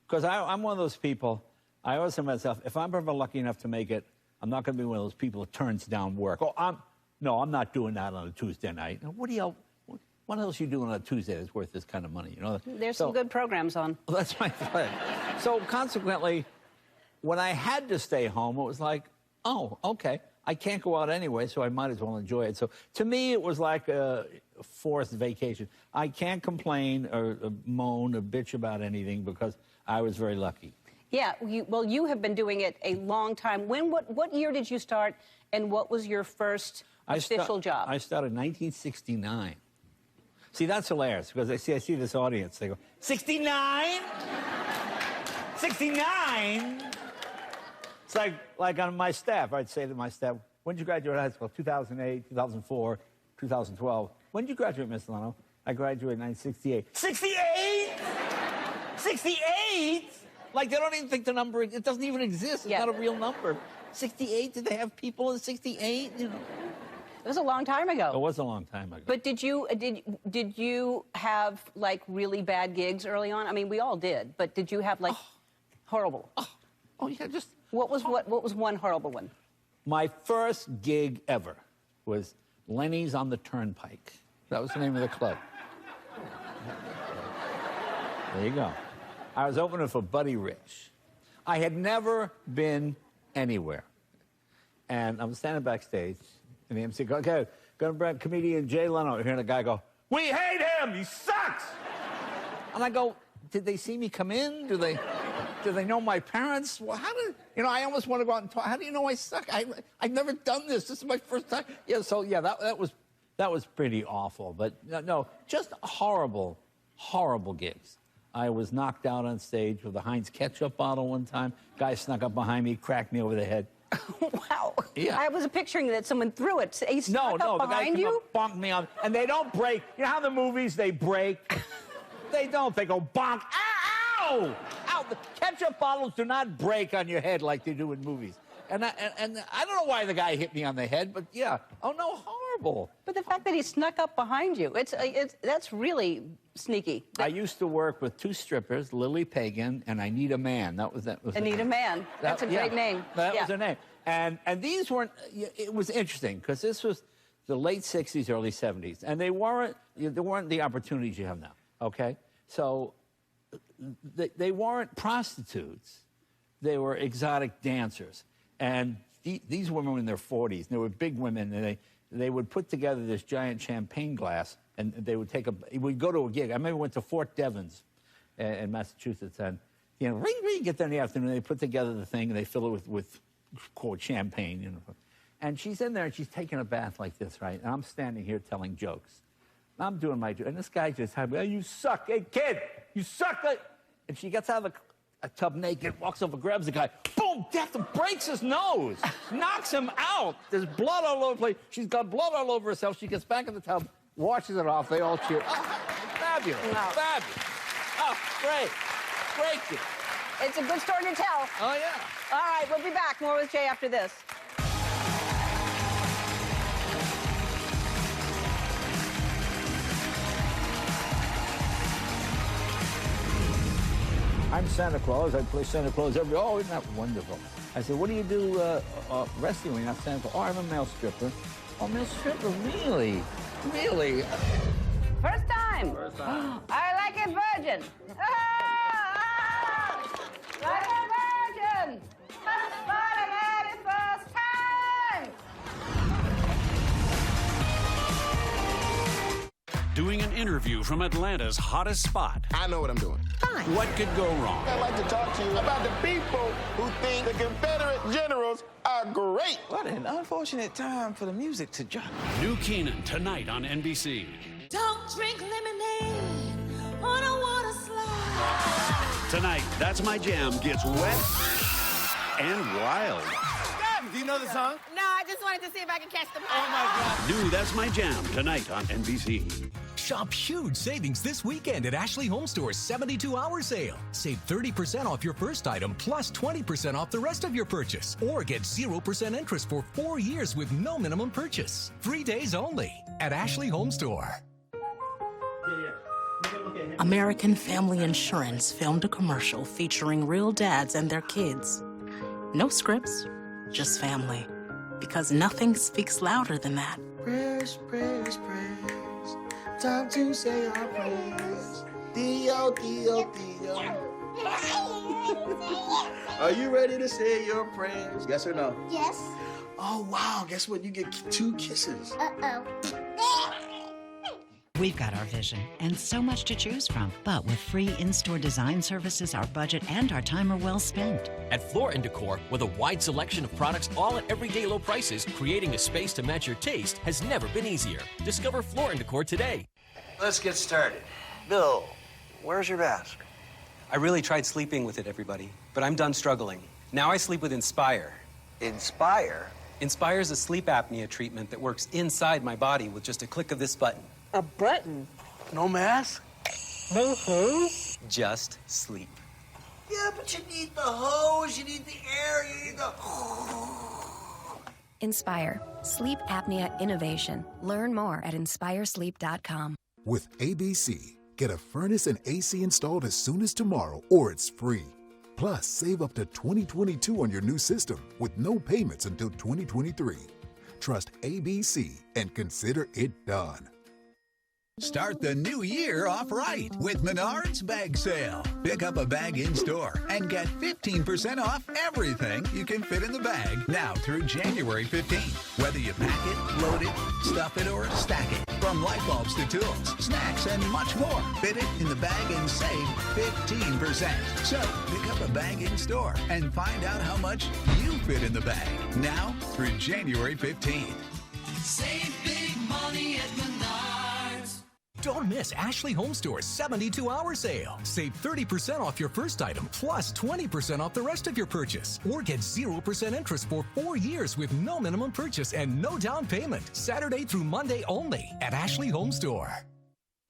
[SPEAKER 1] because I'm one of those people, I always say to myself, if I'm ever lucky enough to make it, I'm not going to be one of those people who turns down work. Oh, I'm not doing that on a Tuesday night. What else you do on a Tuesday that's worth this kind of money, you know?
[SPEAKER 2] There's some good programs on.
[SPEAKER 1] That's my thing. So consequently, when I had to stay home, it was like, oh, okay. I can't go out anyway, so I might as well enjoy it. So to me, it was like a forced vacation. I can't complain or moan or bitch about anything because I was very lucky.
[SPEAKER 2] Yeah, well, you have been doing it a long time. What year did you start, and what was your first official job?
[SPEAKER 1] I started in 1969. See, that's hilarious because I see this audience. They go, 69? 69? It's like on my staff, I'd say to my staff, when did you graduate high school? 2008, 2004, 2012. When did you graduate, Miss Leno? I graduated in 1968. 68? 68? Like, they don't even think the number, it doesn't even exist. It's not a real number. 68? Did they have people in 68? You know.
[SPEAKER 2] It was a long time ago.
[SPEAKER 1] It was a long time ago.
[SPEAKER 2] But did you have, like, really bad gigs early on? I mean, we all did. But did you have, like, horrible?
[SPEAKER 1] Oh, yeah, just...
[SPEAKER 2] What was one horrible one?
[SPEAKER 1] My first gig ever was Lenny's on the Turnpike. That was the name of the club. There you go. I was opening for Buddy Rich. I had never been anywhere. And I'm standing backstage, and the MC goes, okay, gonna bring comedian Jay Leno. Hearing a guy go, we hate him, he sucks! And I go, did they see me come in? Do they know my parents? Well, I almost want to go out and talk. How do you know I suck? I've never done this. This is my first time. Yeah, so yeah, that was pretty awful. But no, just horrible, horrible gigs. I was knocked out on stage with a Heinz ketchup bottle one time. Guy snuck up behind me, cracked me over the head.
[SPEAKER 2] Wow.
[SPEAKER 1] Yeah.
[SPEAKER 2] I was picturing that someone threw it. He snuck up
[SPEAKER 1] the guy
[SPEAKER 2] behind
[SPEAKER 1] came
[SPEAKER 2] you?
[SPEAKER 1] up, bonked me on, and they don't break. You know how the movies, they break? They don't. They go bonk. Ow! Ow! The ketchup bottles do not break on your head like they do in movies. And I don't know why the guy hit me on the head, but yeah. Oh, no, horrible.
[SPEAKER 2] But the fact that he snuck up behind you, that's really sneaky.
[SPEAKER 1] I used to work with two strippers, Lily Pagan and I Need a Man. That was
[SPEAKER 2] Anita Man. That's a great name.
[SPEAKER 1] That was her name. And these weren't, it was interesting because this was the late 60s, early 70s. And there weren't the opportunities you have now, okay? So they weren't prostitutes. They were exotic dancers. And these women were in their 40s. And they were big women. And they would put together this giant champagne glass. And they would we'd go to a gig. I remember we went to Fort Devens in Massachusetts. And, ring, get there in the afternoon. They put together the thing. And they fill it with quote, champagne. And she's in there. And she's taking a bath like this, right? And I'm standing here telling jokes. I'm doing my joke. And this guy just had me, hey, you suck. Hey, kid, you suck. And she gets out of a tub naked, walks over, grabs the guy, boom, death, breaks his nose, knocks him out. There's blood all over the place. She's got blood all over herself. She gets back in the tub, washes it off. They all cheer. Oh, fabulous. Wow. Fabulous. Oh, great. Great gig.
[SPEAKER 2] It's a good story to tell.
[SPEAKER 1] Oh, yeah.
[SPEAKER 2] All right, we'll be back. More with Jay after this.
[SPEAKER 1] I'm Santa Claus. I play Santa Claus every... Oh, isn't that wonderful? I said, what do you do rescuing? You're not Santa Claus. Oh, I'm a male stripper. Oh, male stripper? Really? Really?
[SPEAKER 2] First time. First time. I like a virgin. Like a virgin. For the very first time.
[SPEAKER 9] Doing an interview from Atlanta's hottest spot.
[SPEAKER 11] I know what I'm doing.
[SPEAKER 2] Fine.
[SPEAKER 9] What could go wrong?
[SPEAKER 11] I'd like to talk to you about the people who think the Confederate generals are great.
[SPEAKER 15] What an unfortunate time for the music to drop.
[SPEAKER 9] New Keenan tonight on NBC.
[SPEAKER 5] Don't drink lemonade on a water slide.
[SPEAKER 9] Tonight, That's My Jam gets wet and wild.
[SPEAKER 11] Do you know the song?
[SPEAKER 16] No, I just wanted to see if I could catch the ball.
[SPEAKER 11] Oh, my God.
[SPEAKER 9] New That's My Jam tonight on NBC.
[SPEAKER 21] Shop huge savings this weekend at Ashley Home Store's 72-hour sale. Save 30% off your first item plus 20% off the rest of your purchase. Or get 0% interest for 4 years with no minimum purchase. 3 days only at Ashley Home Store.
[SPEAKER 25] American Family Insurance filmed a commercial featuring real dads and their kids. No scripts, just family. Because nothing speaks louder than that.
[SPEAKER 11] Prayers, prayers, prayers. Time to say our prayers. Dio, Dio, Dio. Are you ready to say your prayers? Yes or no?
[SPEAKER 5] Yes.
[SPEAKER 11] Oh, wow. Guess what? You get 2 kisses.
[SPEAKER 10] Uh-oh.
[SPEAKER 12] We've got our vision and so much to choose from. But with free in-store design services, our budget and our time are well spent.
[SPEAKER 17] At Floor & Decor, with a wide selection of products all at everyday low prices, creating a space to match your taste has never been easier. Discover Floor & Decor today.
[SPEAKER 18] Let's get started. Bill, where's your mask?
[SPEAKER 20] I really tried sleeping with it, everybody, but I'm done struggling. Now I sleep with Inspire.
[SPEAKER 18] Inspire?
[SPEAKER 20] Inspire is a sleep apnea treatment that works inside my body with just a click of this button.
[SPEAKER 18] A button? No mask? No hose?
[SPEAKER 20] Just sleep.
[SPEAKER 11] Yeah, but you need the hose, you need the air, you need the...
[SPEAKER 23] Inspire. Sleep apnea innovation. Learn more at inspiresleep.com.
[SPEAKER 27] With ABC, get a furnace and AC installed as soon as tomorrow, or it's free. Plus, save up to $2022 on your new system with no payments until 2023. Trust ABC and consider it done.
[SPEAKER 28] Start the new year off right with Menards Bag Sale. Pick up a bag in-store and get 15% off everything you can fit in the bag now through January 15th. Whether you pack it, load it, stuff it, or stack it. From light bulbs to tools, snacks, and much more. Fit it in the bag and save 15%. So pick up a bag in-store and find out how much you fit in the bag now through January 15th.
[SPEAKER 5] Save big money at Menards.
[SPEAKER 21] Don't miss Ashley Home Store's 72-hour sale. Save 30% off your first item plus 20% off the rest of your purchase. Or get 0% interest for 4 years with no minimum purchase and no down payment. Saturday through Monday only at Ashley Home Store.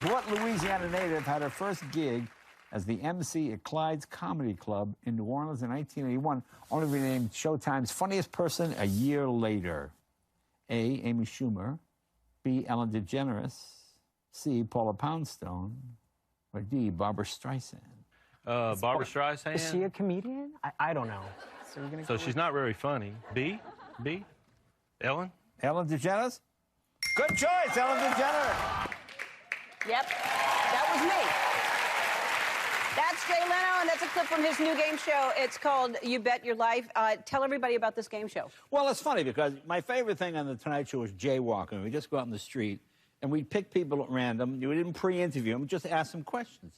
[SPEAKER 1] What Louisiana native had her first gig as the MC at Clyde's Comedy Club in New Orleans in 1981, only to be named Showtime's funniest person a year later? A. Amy Schumer, B. Ellen DeGeneres, C. Paula Poundstone, or D. Barbara Streisand?
[SPEAKER 29] Barbara Streisand.
[SPEAKER 30] Is she a comedian? I don't know. So, we're gonna
[SPEAKER 29] So she's not very funny. B? Ellen?
[SPEAKER 1] Ellen DeGeneres? Good choice, Ellen DeGeneres.
[SPEAKER 2] Yep, that was me. That's Jay Leno, and that's a clip from his new game show. It's called You Bet Your Life. Tell everybody about this game show.
[SPEAKER 1] Well, it's funny because my favorite thing on The Tonight Show was jaywalking. We just go out in the street, and we'd pick people at random. We didn't pre-interview them, just ask them questions.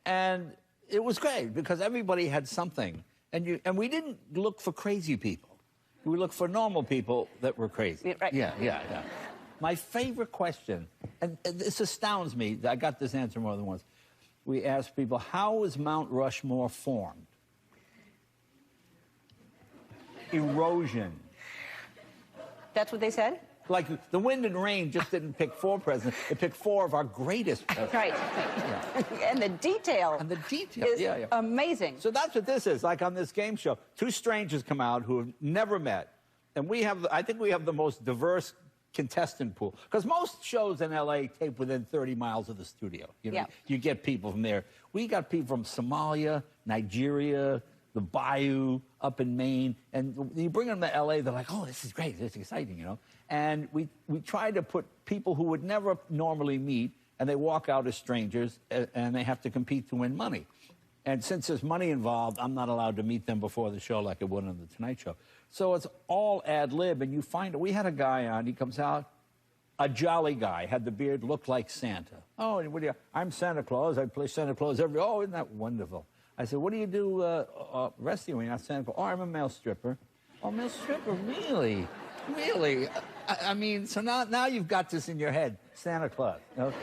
[SPEAKER 1] And it was great because everybody had something. And we didn't look for crazy people. We looked for normal people that were crazy.
[SPEAKER 2] Yeah, right.
[SPEAKER 1] Yeah. My favorite question, and this astounds me, I got this answer more than once. We asked people, how was Mount Rushmore formed? Erosion.
[SPEAKER 2] That's what they said?
[SPEAKER 1] Like, the wind and rain just didn't pick 4 presidents. It picked 4 of our greatest presidents.
[SPEAKER 2] Right.
[SPEAKER 1] Yeah.
[SPEAKER 2] And the detail. Is amazing.
[SPEAKER 1] So that's what this is. Like on this game show, 2 strangers come out who have never met. And I think we have the most diverse contestant pool. Because most shows in L.A. tape within 30 miles of the studio. You know, you get people from there. We got people from Somalia, Nigeria, the Bayou, up in Maine. And you bring them to L.A., they're like, oh, this is great. This is exciting, you know. And we try to put people who would never normally meet, and they walk out as strangers, and they have to compete to win money. And since there's money involved, I'm not allowed to meet them before the show like I would on The Tonight Show. So it's all ad lib, and you find it. We had a guy on, he comes out, a jolly guy, had the beard, looked like Santa. Oh, and what do you, I'm Santa Claus, I play Santa Claus oh, isn't that wonderful? I said, what do you do rest of you when you're not Santa Claus? Oh, I'm a male stripper. Oh, male stripper, really? Really? I mean, so now you've got this in your head, Santa Claus. Okay.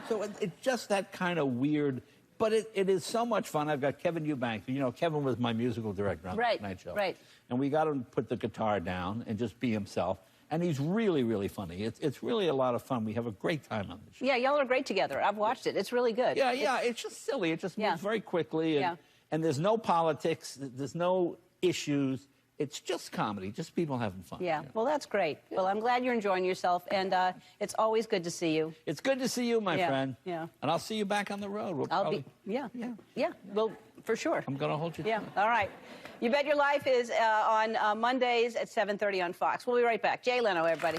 [SPEAKER 1] So it's just that kind of weird, but it is so much fun. I've got Kevin Eubanks. You know, Kevin was my musical director on The Tonight Show.
[SPEAKER 2] Right.
[SPEAKER 1] And we got him to put the guitar down and just be himself. And he's really, really funny. It's really a lot of fun. We have a great time on the show.
[SPEAKER 2] Yeah, y'all are great together. I've watched it. It's really good.
[SPEAKER 1] Yeah, it's just silly. It just moves very quickly. And there's no politics. There's no issues. It's just comedy, just people having fun.
[SPEAKER 2] Yeah, well, that's great. Well, I'm glad you're enjoying yourself, and it's always good to see you.
[SPEAKER 1] It's good to see you, my friend.
[SPEAKER 2] Yeah.
[SPEAKER 1] And I'll see you back on the road.
[SPEAKER 2] Yeah, well, for sure.
[SPEAKER 1] I'm going to hold you.
[SPEAKER 2] Yeah, all right. You Bet Your Life is on Mondays at 7:30 on Fox. We'll be right back. Jay Leno, everybody.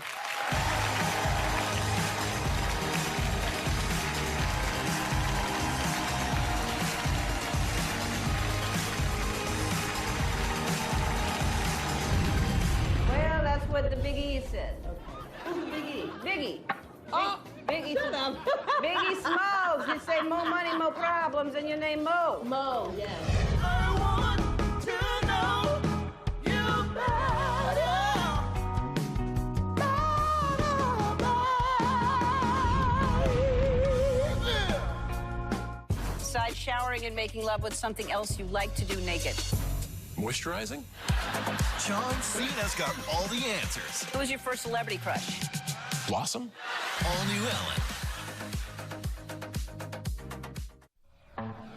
[SPEAKER 2] Well, what the Big E said. Who's the Big E? Biggie. Oh, Biggie. Shut up. Biggie Smalls. You say more money, more problems, and your name Mo. Mo, yes.
[SPEAKER 5] I want to know you
[SPEAKER 2] Besides showering and making love, what's something else you like to do naked?
[SPEAKER 3] Moisturizing? John Cena's got all the answers.
[SPEAKER 2] Who was your first celebrity crush?
[SPEAKER 3] Blossom? All new Ellen.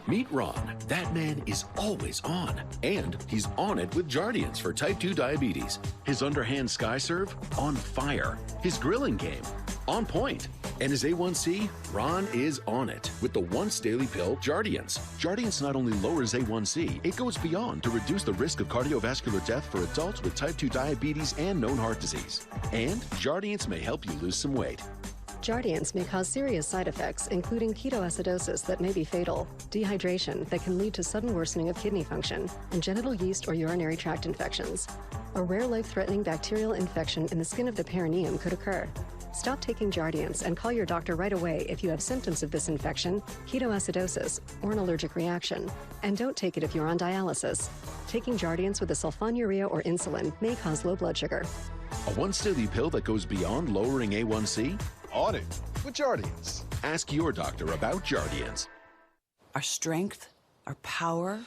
[SPEAKER 9] Meet Ron. That man is always on. And he's on it with Jardiance for type 2 diabetes. His underhand sky serve? On fire. His grilling game? On point. And his A1C? Ron is on it with the once daily pill Jardiance. Jardiance not only lowers A1C, it goes beyond to reduce the risk of cardiovascular death for adults with type 2 diabetes and known heart disease. And Jardiance may help you lose some weight.
[SPEAKER 4] Jardiance may cause serious side effects, including ketoacidosis that may be fatal, dehydration that can lead to sudden worsening of kidney function, and genital yeast or urinary tract infections. A rare life-threatening bacterial infection in the skin of the perineum could occur. Stop taking Jardiance and call your doctor right away if you have symptoms of this infection, ketoacidosis, or an allergic reaction. And don't take it if you're on dialysis. Taking Jardiance with a sulfonylurea or insulin may cause low blood sugar.
[SPEAKER 9] A once daily pill that goes beyond lowering A1C?
[SPEAKER 3] On it with Jardiance.
[SPEAKER 9] Ask your doctor about Jardiance.
[SPEAKER 6] Our strength, our power,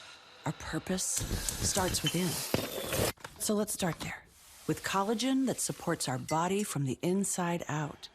[SPEAKER 6] our purpose starts within. So let's start there. With collagen that supports our body from the inside out.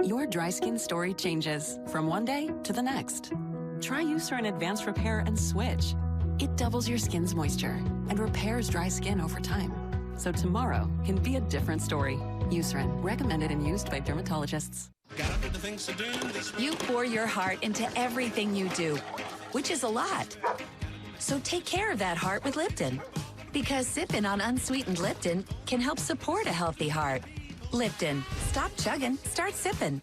[SPEAKER 10] Your dry skin story changes from one day to the next. Try Eucerin Advanced Repair and Switch. It doubles your skin's moisture and repairs dry skin over time. So tomorrow can be a different story. Eucerin, recommended and used by dermatologists.
[SPEAKER 3] Got up to the things to do this week.
[SPEAKER 13] You pour your heart into everything you do, which is a lot. So take care of that heart with Lipton. Because sipping on unsweetened Lipton can help support a healthy heart. Lipton. Stop chugging, start sipping.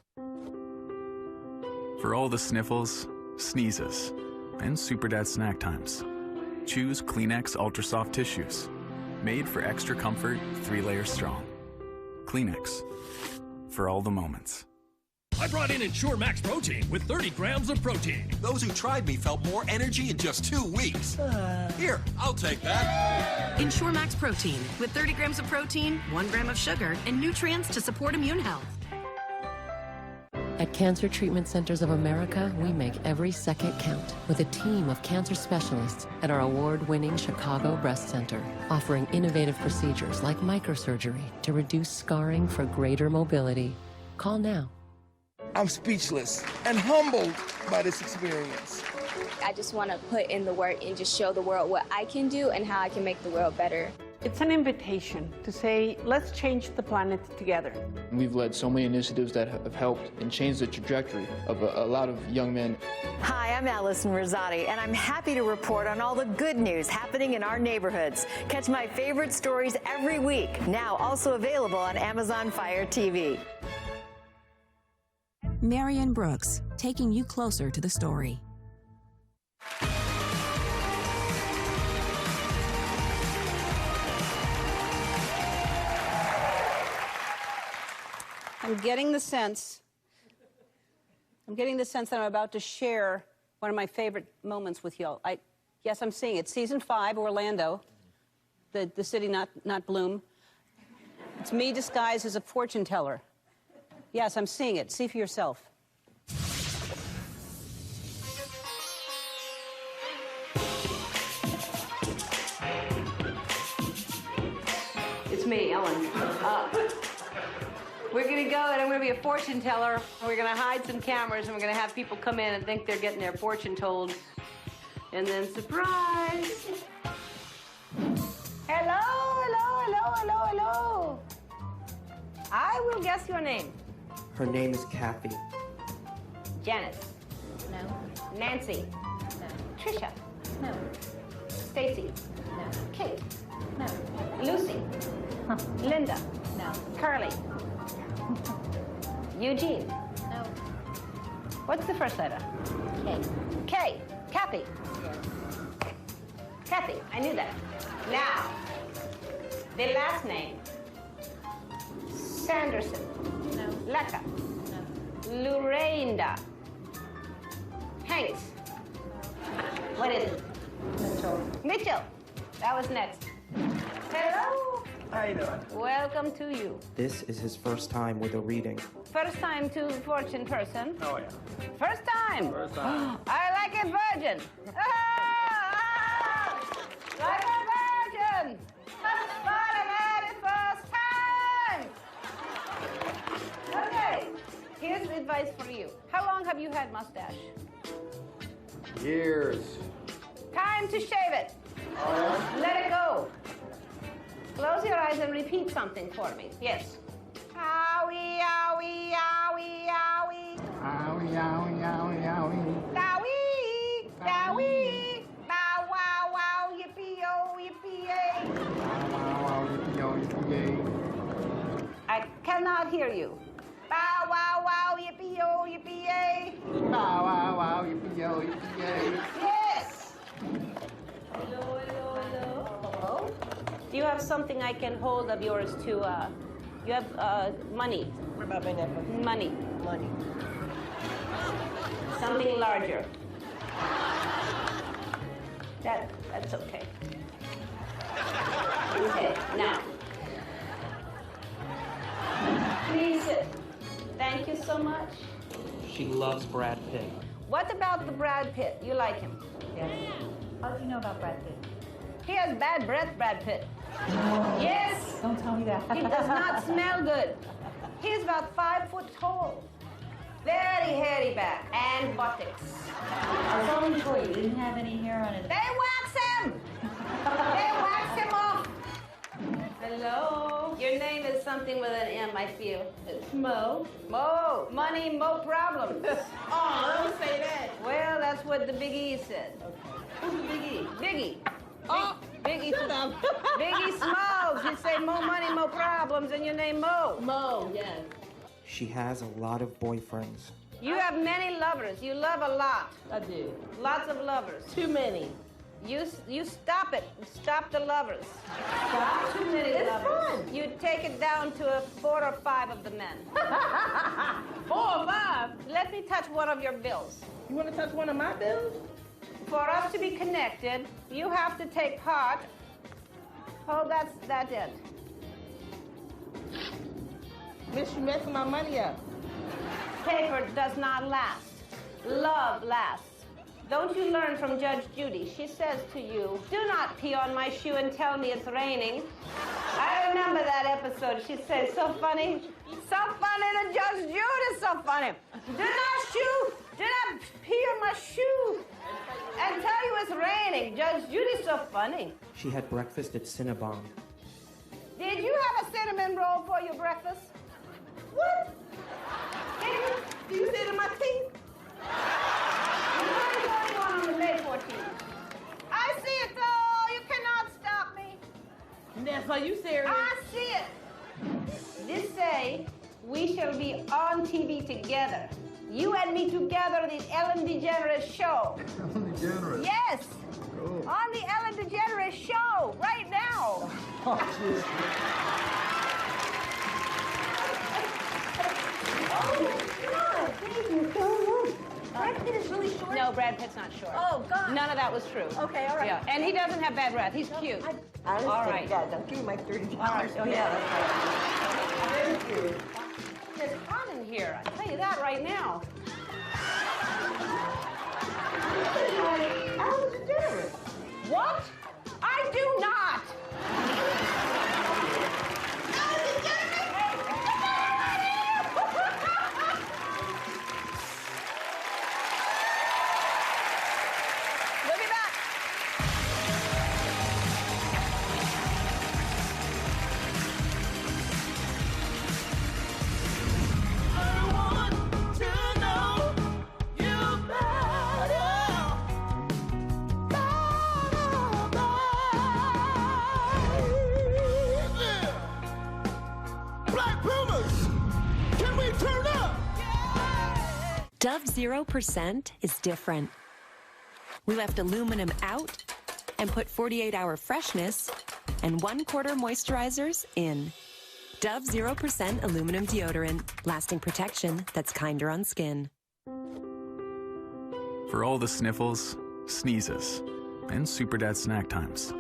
[SPEAKER 14] For all the sniffles, sneezes, and super dad snack times, choose Kleenex Ultra Soft Tissues. Made for extra comfort, 3 layers strong. Kleenex. For all the moments.
[SPEAKER 19] I brought in Ensure Max Protein with 30 grams of protein.
[SPEAKER 3] Those who tried me felt more energy in just 2 weeks. Here, I'll take that.
[SPEAKER 8] Ensure Max Protein with 30 grams of protein, 1 gram of sugar, and nutrients to support immune health.
[SPEAKER 22] At Cancer Treatment Centers of America, we make every second count with a team of cancer specialists at our award-winning Chicago Breast Center, offering innovative procedures like microsurgery to reduce scarring for greater mobility. Call now.
[SPEAKER 15] I'm speechless and humbled by this experience.
[SPEAKER 24] I just want to put in the work and just show the world what I can do and how I can make the world better.
[SPEAKER 26] It's an invitation to say, let's change the planet together.
[SPEAKER 31] We've led so many initiatives that have helped and changed the trajectory of a lot of young men.
[SPEAKER 32] Hi, I'm Allison Rosati, and I'm happy to report on all the good news happening in our neighborhoods. Catch my favorite stories every week, now also available on Amazon Fire TV.
[SPEAKER 8] Marion Brooks, taking you closer to the story.
[SPEAKER 2] I'm getting the sense that I'm about to share one of my favorite moments with y'all. Yes, I'm seeing it. Season 5, Orlando, the city not Bloom. It's me disguised as a fortune teller. Yes, I'm seeing it. See for yourself. It's me, Ellen. We're going to go and I'm going to be a fortune teller. We're going to hide some cameras and we're going to have people come in and think they're getting their fortune told. And then surprise. Hello, hello, hello, hello, hello. I will guess your name.
[SPEAKER 32] Her name is Kathy.
[SPEAKER 2] Janice. No. Nancy. No. Trisha. No. Stacy. No. Kate. No. Lucy. Linda. No. Carly. Eugene. No. What's the first letter? K. K. Kathy. Yes. Kathy, I knew that. Now, the last name. Sanderson. No. Leka. No. Lurenda. Hanks. What is it? Mitchell. Mitchell. That was next. Hello.
[SPEAKER 7] How you doing?
[SPEAKER 2] Welcome to you.
[SPEAKER 7] This is his first time with a reading.
[SPEAKER 2] First time to fortune person.
[SPEAKER 7] Oh, yeah.
[SPEAKER 2] First time.
[SPEAKER 7] First time.
[SPEAKER 2] I like a virgin. Like a virgin. But I had it first time. Okay. Here's advice for you. How long have you had mustache?
[SPEAKER 7] Years.
[SPEAKER 2] Time to shave it. Let it go. Close your eyes and repeat something for me. Yes. Owie, owie, owie, owie.
[SPEAKER 7] Owie, owie, owie, owie.
[SPEAKER 2] Dowie, dowie. Bow, wow, wow, yippee, oh, yippee, yay.
[SPEAKER 7] Wow, wow, yippee, oh, yippee, yay.
[SPEAKER 2] I cannot hear you. Bow, wow, wow, yippee, oh, yippee, yay.
[SPEAKER 7] Bow, wow, wow, yippee, oh, yippee, yay.
[SPEAKER 2] Yes. Hello, hello, hello. Hello. Do you have something I can hold of yours to, you have, money? Money. Money. Something larger. That's okay. Okay, now. Please sit. Thank you so much.
[SPEAKER 7] She loves Brad Pitt.
[SPEAKER 2] What about the Brad Pitt? You like him?
[SPEAKER 11] Yes. How do you know about Brad Pitt?
[SPEAKER 2] He has bad breath, Brad Pitt. Yes.
[SPEAKER 11] Don't tell me that.
[SPEAKER 2] He does not smell good. He's about 5 foot tall. Very hairy back and buttocks.
[SPEAKER 11] I saw him before. He didn't have any hair on his.
[SPEAKER 2] They wax him! They wax him off! Hello? Your name is something with an M, I feel. It's Mo. Mo. Money, Mo problems.
[SPEAKER 11] Oh, don't say that.
[SPEAKER 2] Well, that's what the Big E said.
[SPEAKER 11] Who's the Big E?
[SPEAKER 2] Biggie.
[SPEAKER 11] Oh,
[SPEAKER 2] Biggie.
[SPEAKER 11] shut up.
[SPEAKER 2] Biggie Smalls. You say more money, more problems, and your name Mo.
[SPEAKER 11] Mo, yes.
[SPEAKER 7] She has a lot of boyfriends.
[SPEAKER 2] You have many lovers. You love a lot.
[SPEAKER 11] I do.
[SPEAKER 2] Lots of lovers.
[SPEAKER 11] Too many.
[SPEAKER 2] You stop it. Stop the lovers.
[SPEAKER 11] Stop?
[SPEAKER 2] Too many
[SPEAKER 11] It's
[SPEAKER 2] lovers.
[SPEAKER 11] fun.
[SPEAKER 2] You take it down to 4 or 5 of the men.
[SPEAKER 11] 4 or 5?
[SPEAKER 2] Let me touch one of your bills.
[SPEAKER 11] You want to touch one of my bills?
[SPEAKER 2] For us to be connected, you have to take part. Oh, that's it.
[SPEAKER 11] Miss, you messing my money up.
[SPEAKER 2] Paper does not last. Love lasts. Don't you learn from Judge Judy? She says to you, do not pee on my shoe and tell me it's raining. I remember that episode. She says, so funny. So funny, the Judge Judy is so funny. Do not pee on my shoe and tell you it's raining. Judge Judy's so funny.
[SPEAKER 7] She had breakfast at Cinnabon.
[SPEAKER 2] Did you have a cinnamon roll for your breakfast? What?
[SPEAKER 11] Do you see it in my teeth?
[SPEAKER 2] What is going on the May 14th? I see it though. You cannot stop me.
[SPEAKER 11] That's why you serious?
[SPEAKER 2] I see it. This say we shall be on TV together. You and me together, the Ellen DeGeneres show.
[SPEAKER 7] Ellen DeGeneres?
[SPEAKER 2] Yes.
[SPEAKER 7] Cool.
[SPEAKER 2] On the Ellen DeGeneres show right now.
[SPEAKER 7] Oh, jeez.
[SPEAKER 2] Oh, thank you so much. Brad Pitt is really short? No, Brad Pitt's not short.
[SPEAKER 11] Oh, God.
[SPEAKER 2] None of that was true.
[SPEAKER 11] Okay, all right.
[SPEAKER 2] Yeah, and he doesn't have bad breath. He's cute.
[SPEAKER 11] I
[SPEAKER 2] All right.
[SPEAKER 11] Guys, I'm giving my $30.
[SPEAKER 2] All right.
[SPEAKER 11] Oh, yeah, that's right. Thank you.
[SPEAKER 2] It's hot in here. I'll tell you that right now.
[SPEAKER 11] Ellen DeGeneres.
[SPEAKER 2] What? I do not. We'll be back.
[SPEAKER 10] Dove 0% is different. We left aluminum out and put 48-hour freshness and 1/4 moisturizers in. Dove 0% aluminum deodorant, lasting protection that's kinder on skin.
[SPEAKER 14] For all the sniffles, sneezes, and super dad snack times,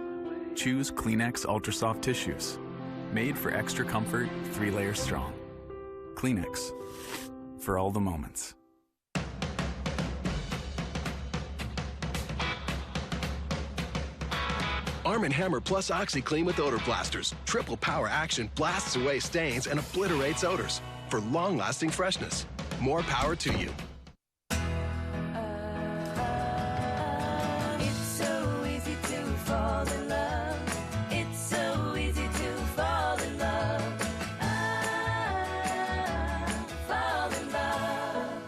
[SPEAKER 14] choose Kleenex Ultra Soft Tissues, made for extra comfort, 3 layers strong. Kleenex, for all the moments.
[SPEAKER 12] Arm & Hammer Plus OxyClean with odor blasters. Triple power action blasts away stains and obliterates odors for long-lasting freshness. More power to you.
[SPEAKER 5] It's so easy to fall in love. It's so easy to fall in love. Fall in love.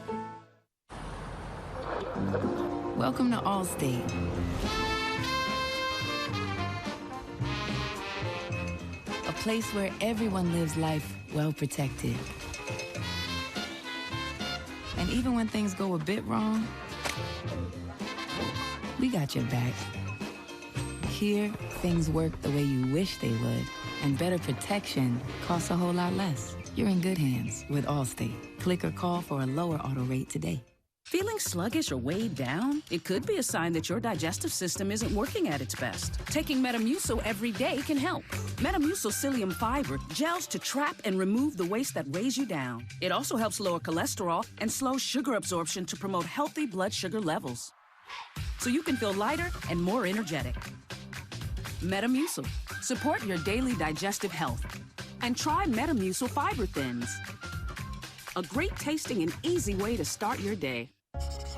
[SPEAKER 16] Welcome to Allstate. A place where everyone lives life well protected. And even when things go a bit wrong, we got your back. Here, things work the way you wish they would, and better protection costs a whole lot less. You're in good hands with Allstate. Click or call for a lower auto rate today.
[SPEAKER 8] Feeling sluggish or weighed down? It could be a sign that your digestive system isn't working at its best. Taking Metamucil every day can help. Metamucil psyllium fiber gels to trap and remove the waste that weighs you down. It also helps lower cholesterol and slows sugar absorption to promote healthy blood sugar levels, so you can feel lighter and more energetic. Metamucil. Support your daily digestive health. And try Metamucil Fiber Thins. A great tasting and easy way to start your day.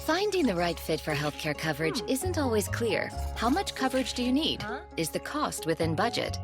[SPEAKER 17] Finding the right fit for healthcare coverage isn't always clear. How much coverage do you need? Is the cost within budget?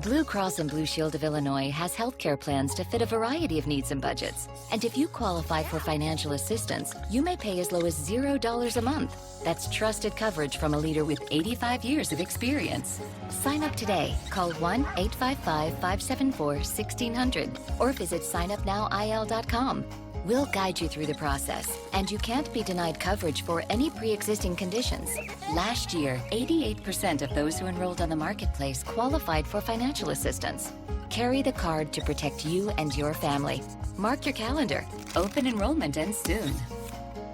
[SPEAKER 17] Blue Cross and Blue Shield of Illinois has healthcare plans to fit a variety of needs and budgets. And if you qualify for financial assistance, you may pay as low as $0 a month. That's trusted coverage from a leader with 85 years of experience. Sign up today. Call 1-855-574-1600 or visit signupnowil.com. We'll guide you through the process, and you can't be denied coverage for any pre-existing conditions. Last year, 88% of those who enrolled on the marketplace qualified for financial assistance. Carry the card to protect you and your family. Mark your calendar. Open enrollment ends soon.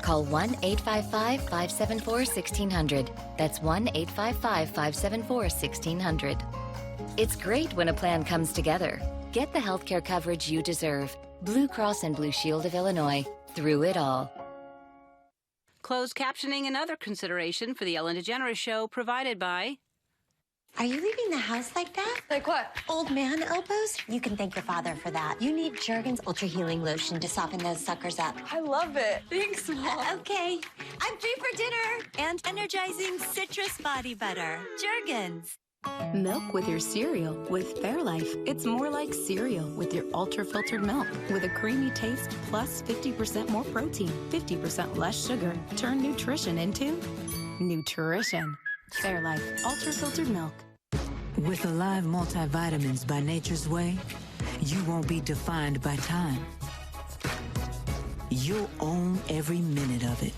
[SPEAKER 17] Call 1-855-574-1600. That's 1-855-574-1600. It's great when a plan comes together. Get the healthcare coverage you deserve. Blue Cross and Blue Shield of Illinois. Through it all.
[SPEAKER 2] Closed captioning and other consideration for the Ellen DeGeneres Show provided by...
[SPEAKER 18] Are you leaving the house like that?
[SPEAKER 11] Like what?
[SPEAKER 18] Old man elbows? You can thank your father for that. You need Jergens Ultra Healing Lotion to soften those suckers up.
[SPEAKER 11] I love it. Thanks, Mom.
[SPEAKER 18] Okay. I'm free for dinner. And energizing citrus body butter. Jergens.
[SPEAKER 20] Milk with your cereal with Fairlife. It's more like cereal with your ultra-filtered milk with a creamy taste plus 50% more protein, 50% less sugar. Turn nutrition into nutrition. Fairlife ultra-filtered milk.
[SPEAKER 21] With Alive multivitamins by Nature's Way, you won't be defined by time. You'll own every minute of it.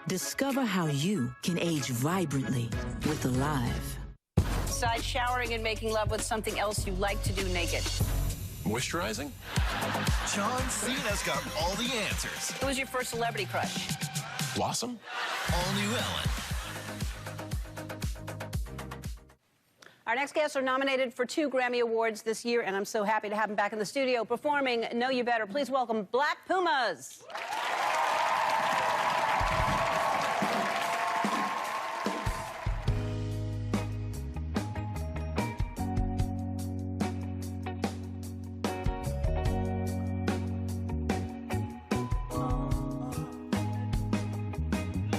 [SPEAKER 21] Discover how you can age vibrantly with Alive.
[SPEAKER 2] Besides showering and making love, with something else you like to do naked?
[SPEAKER 3] Moisturizing? John Cena's got all the answers.
[SPEAKER 2] Who was your first celebrity crush?
[SPEAKER 3] Blossom? All new Ellen.
[SPEAKER 2] Our next guests are nominated for 2 Grammy Awards this year, and I'm so happy to have them back in the studio performing Know You Better. Please welcome Black Pumas.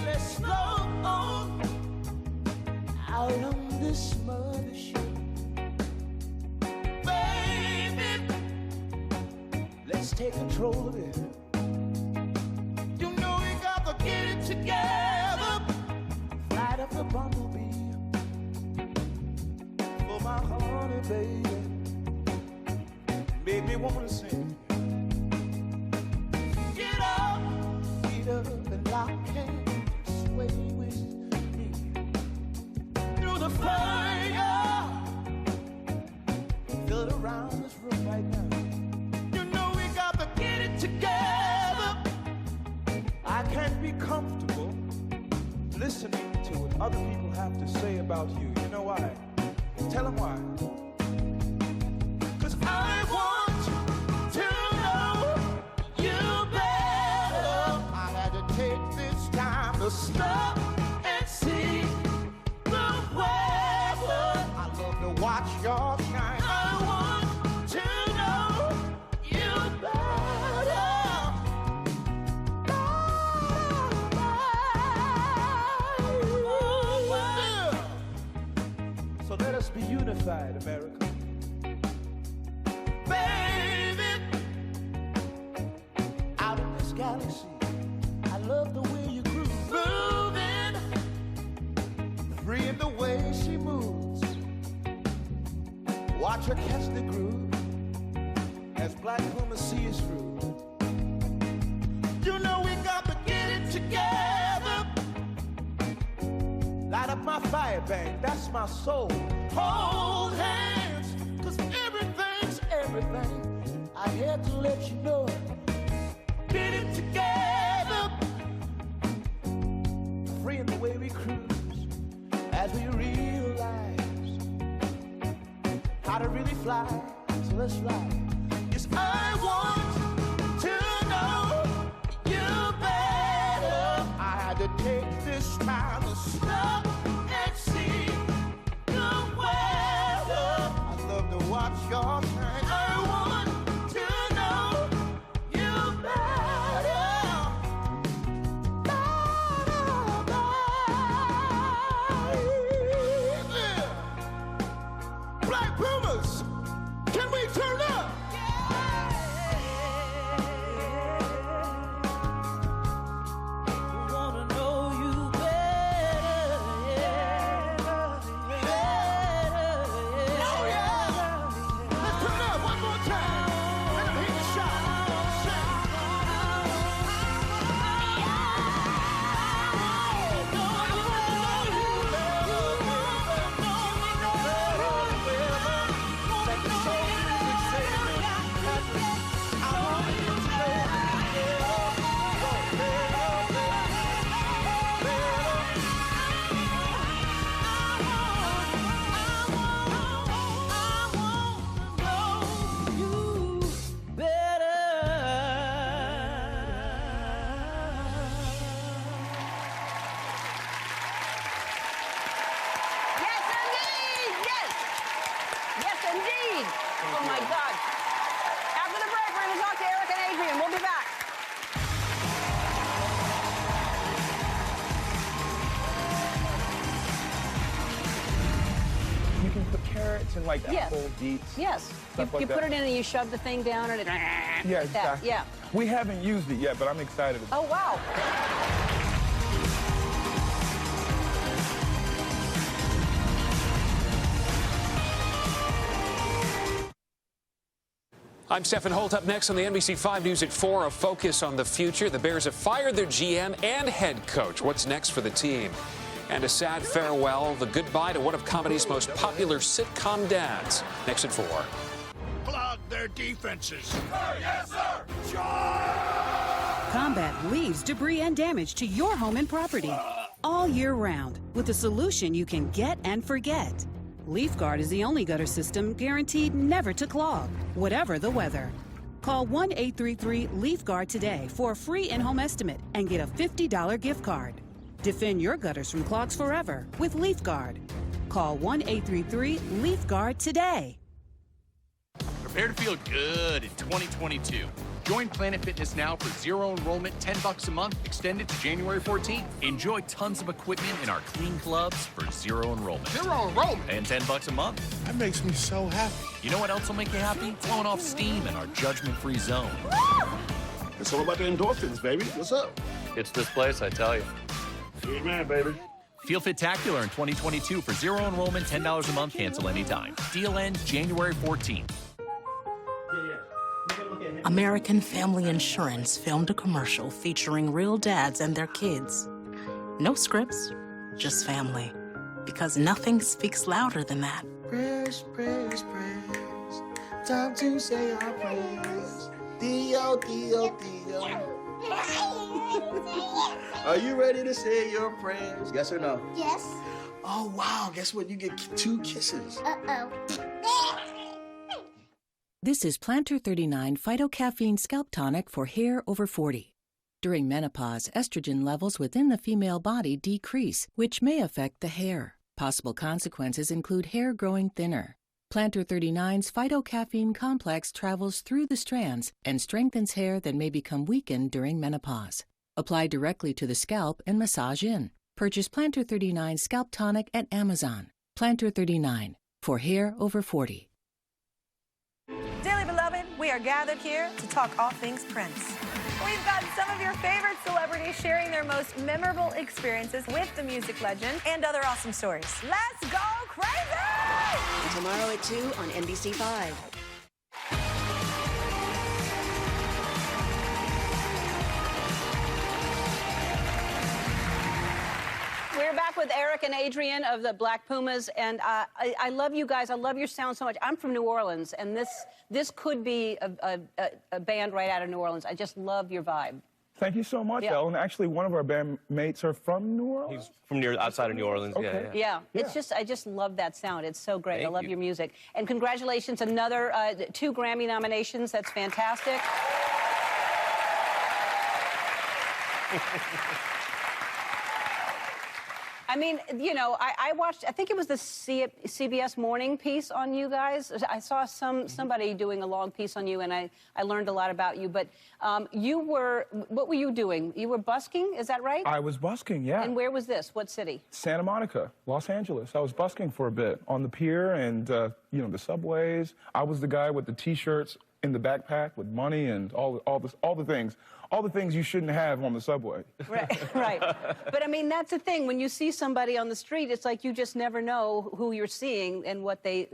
[SPEAKER 5] Let's go on out on this mothership, baby. Let's take control of it. You know we got to get it together. Light up the bumblebee for my honey, baby. Make me wanna sing. Get up, feet up, and lock hands, sway with me. fire. Feel it around this room right now. You know we got to get it together. I can't be comfortable listening to what other people have to say about you. You know why? Tell them why. 'Cause I want to know you better. I had to take this time to stop and see the weather. I love to watch your shine. I want to know you better. So let us be unified, America. Baby, out in this galaxy, I love the way you groove. Moving, free in the way she moves. Watch her catch the groove as black women see us through. You know we got to get it together. Light up my fire bank, that's my soul. Hold hands, 'cause everything's everything. I had to let you know. Get it together. Free in the way we cruise as we realize how to really fly. So let's fly. Yes, I want to know you better. I had to take this time to stop and see the weather. I love to watch your shine. I want to know you better. Black boomers, can we turn up? Wanna know you better, Oh yeah. Let's turn up one more time. Let them hear the shot.
[SPEAKER 2] Yes, indeed. Yes. Yes, indeed. Oh, my God. After the break, we're going to talk to Eric and Adrian. We'll be back.
[SPEAKER 1] You can put carrots and like
[SPEAKER 2] Yeah.
[SPEAKER 1] apple, beets.
[SPEAKER 2] Yes. You,
[SPEAKER 1] stuff like
[SPEAKER 2] you
[SPEAKER 1] that.
[SPEAKER 2] put it in and you shove the thing down and it...
[SPEAKER 1] Yeah,
[SPEAKER 2] like that.
[SPEAKER 1] exactly.
[SPEAKER 2] Yeah.
[SPEAKER 1] We haven't used it yet, but I'm excited about
[SPEAKER 2] Oh, wow.
[SPEAKER 4] I'm Stephen Holt. Up next on the NBC 5 News at 4, a focus on the future. The Bears have fired their GM and head coach. What's next for the team? And a sad farewell, the goodbye to one of comedy's most popular sitcom dads. Next at 4.
[SPEAKER 6] Clog their defenses. Sir, yes, sir.
[SPEAKER 9] Combat leaves debris and damage to your home and property all year round with a solution you can get and forget. LeafGuard is the only gutter system guaranteed never to clog, whatever the weather. Call 1-833-LeafGuard today for a free in-home estimate and get a $50 gift card. Defend your gutters from clogs forever with LeafGuard. Call 1-833-LeafGuard today.
[SPEAKER 13] Prepare to feel good in 2022. Join Planet Fitness now for zero enrollment, $10 a month, extended to January 14th. Enjoy tons of equipment in our clean clubs for zero enrollment.
[SPEAKER 6] Zero enrollment?
[SPEAKER 13] And $10 a month.
[SPEAKER 6] That makes me so happy.
[SPEAKER 13] You know what else will make you happy? Blowing off steam in our judgment-free zone.
[SPEAKER 6] It's all about the endorphins, baby. What's up?
[SPEAKER 13] It's this place, I tell you.
[SPEAKER 6] Amen, baby.
[SPEAKER 13] Feel Fit-tacular in 2022 for zero enrollment, $10 a month, cancel anytime. Deal ends January 14th.
[SPEAKER 19] American Family Insurance filmed a commercial featuring real dads and their kids. No scripts, just family. because nothing speaks louder than that.
[SPEAKER 5] Prayers, prayers, prayers. Time to say our prayers. Dio, Dio, Dio. Are you ready to say your prayers? Yes or no?
[SPEAKER 15] Yes.
[SPEAKER 5] Oh, wow. Guess what? You get 2 kisses.
[SPEAKER 15] Uh-oh.
[SPEAKER 22] This is Plantar 39 Phytocaffeine Scalp Tonic for hair over 40. During menopause, estrogen levels within the female body decrease, which may affect the hair. Possible consequences include hair growing thinner. Plantar 39's phytocaffeine complex travels through the strands and strengthens hair that may become weakened during menopause. Apply directly to the scalp and massage in. Purchase Plantar 39 Scalp Tonic at Amazon. Plantar 39 for hair over 40.
[SPEAKER 23] Dearly beloved, we are gathered here to talk all things Prince. We've got some of your favorite celebrities sharing their most memorable experiences with the music legend and other awesome stories. Let's go crazy!
[SPEAKER 24] Tomorrow at 2 on NBC5.
[SPEAKER 2] We're back with Eric and Adrian of the Black Pumas, and I love you guys. I love your sound so much. I'm from New Orleans, and this could be a band right out of New Orleans. I just love your vibe.
[SPEAKER 1] Thank you so much, Ellen. Actually, one of our bandmates are from New Orleans.
[SPEAKER 25] He's from outside of New Orleans.
[SPEAKER 1] Okay.
[SPEAKER 2] Yeah. I just love that sound. It's so great. I love your music. And congratulations, another 2 Grammy nominations. That's fantastic. I mean, you know, I watched, I think it was the CBS morning piece on you guys. I saw somebody doing a long piece on you, and I learned a lot about you. But what were you doing? You were busking, is that right?
[SPEAKER 1] I was busking, yeah.
[SPEAKER 2] And where was this? What city?
[SPEAKER 1] Santa Monica, Los Angeles. I was busking for a bit on the pier and, you know, the subways. I was the guy with the T-shirts in the backpack with money and all the things you shouldn't have on the subway.
[SPEAKER 2] Right. But I mean, that's the thing. When you see somebody on the street, it's like you just never know who you're seeing and what they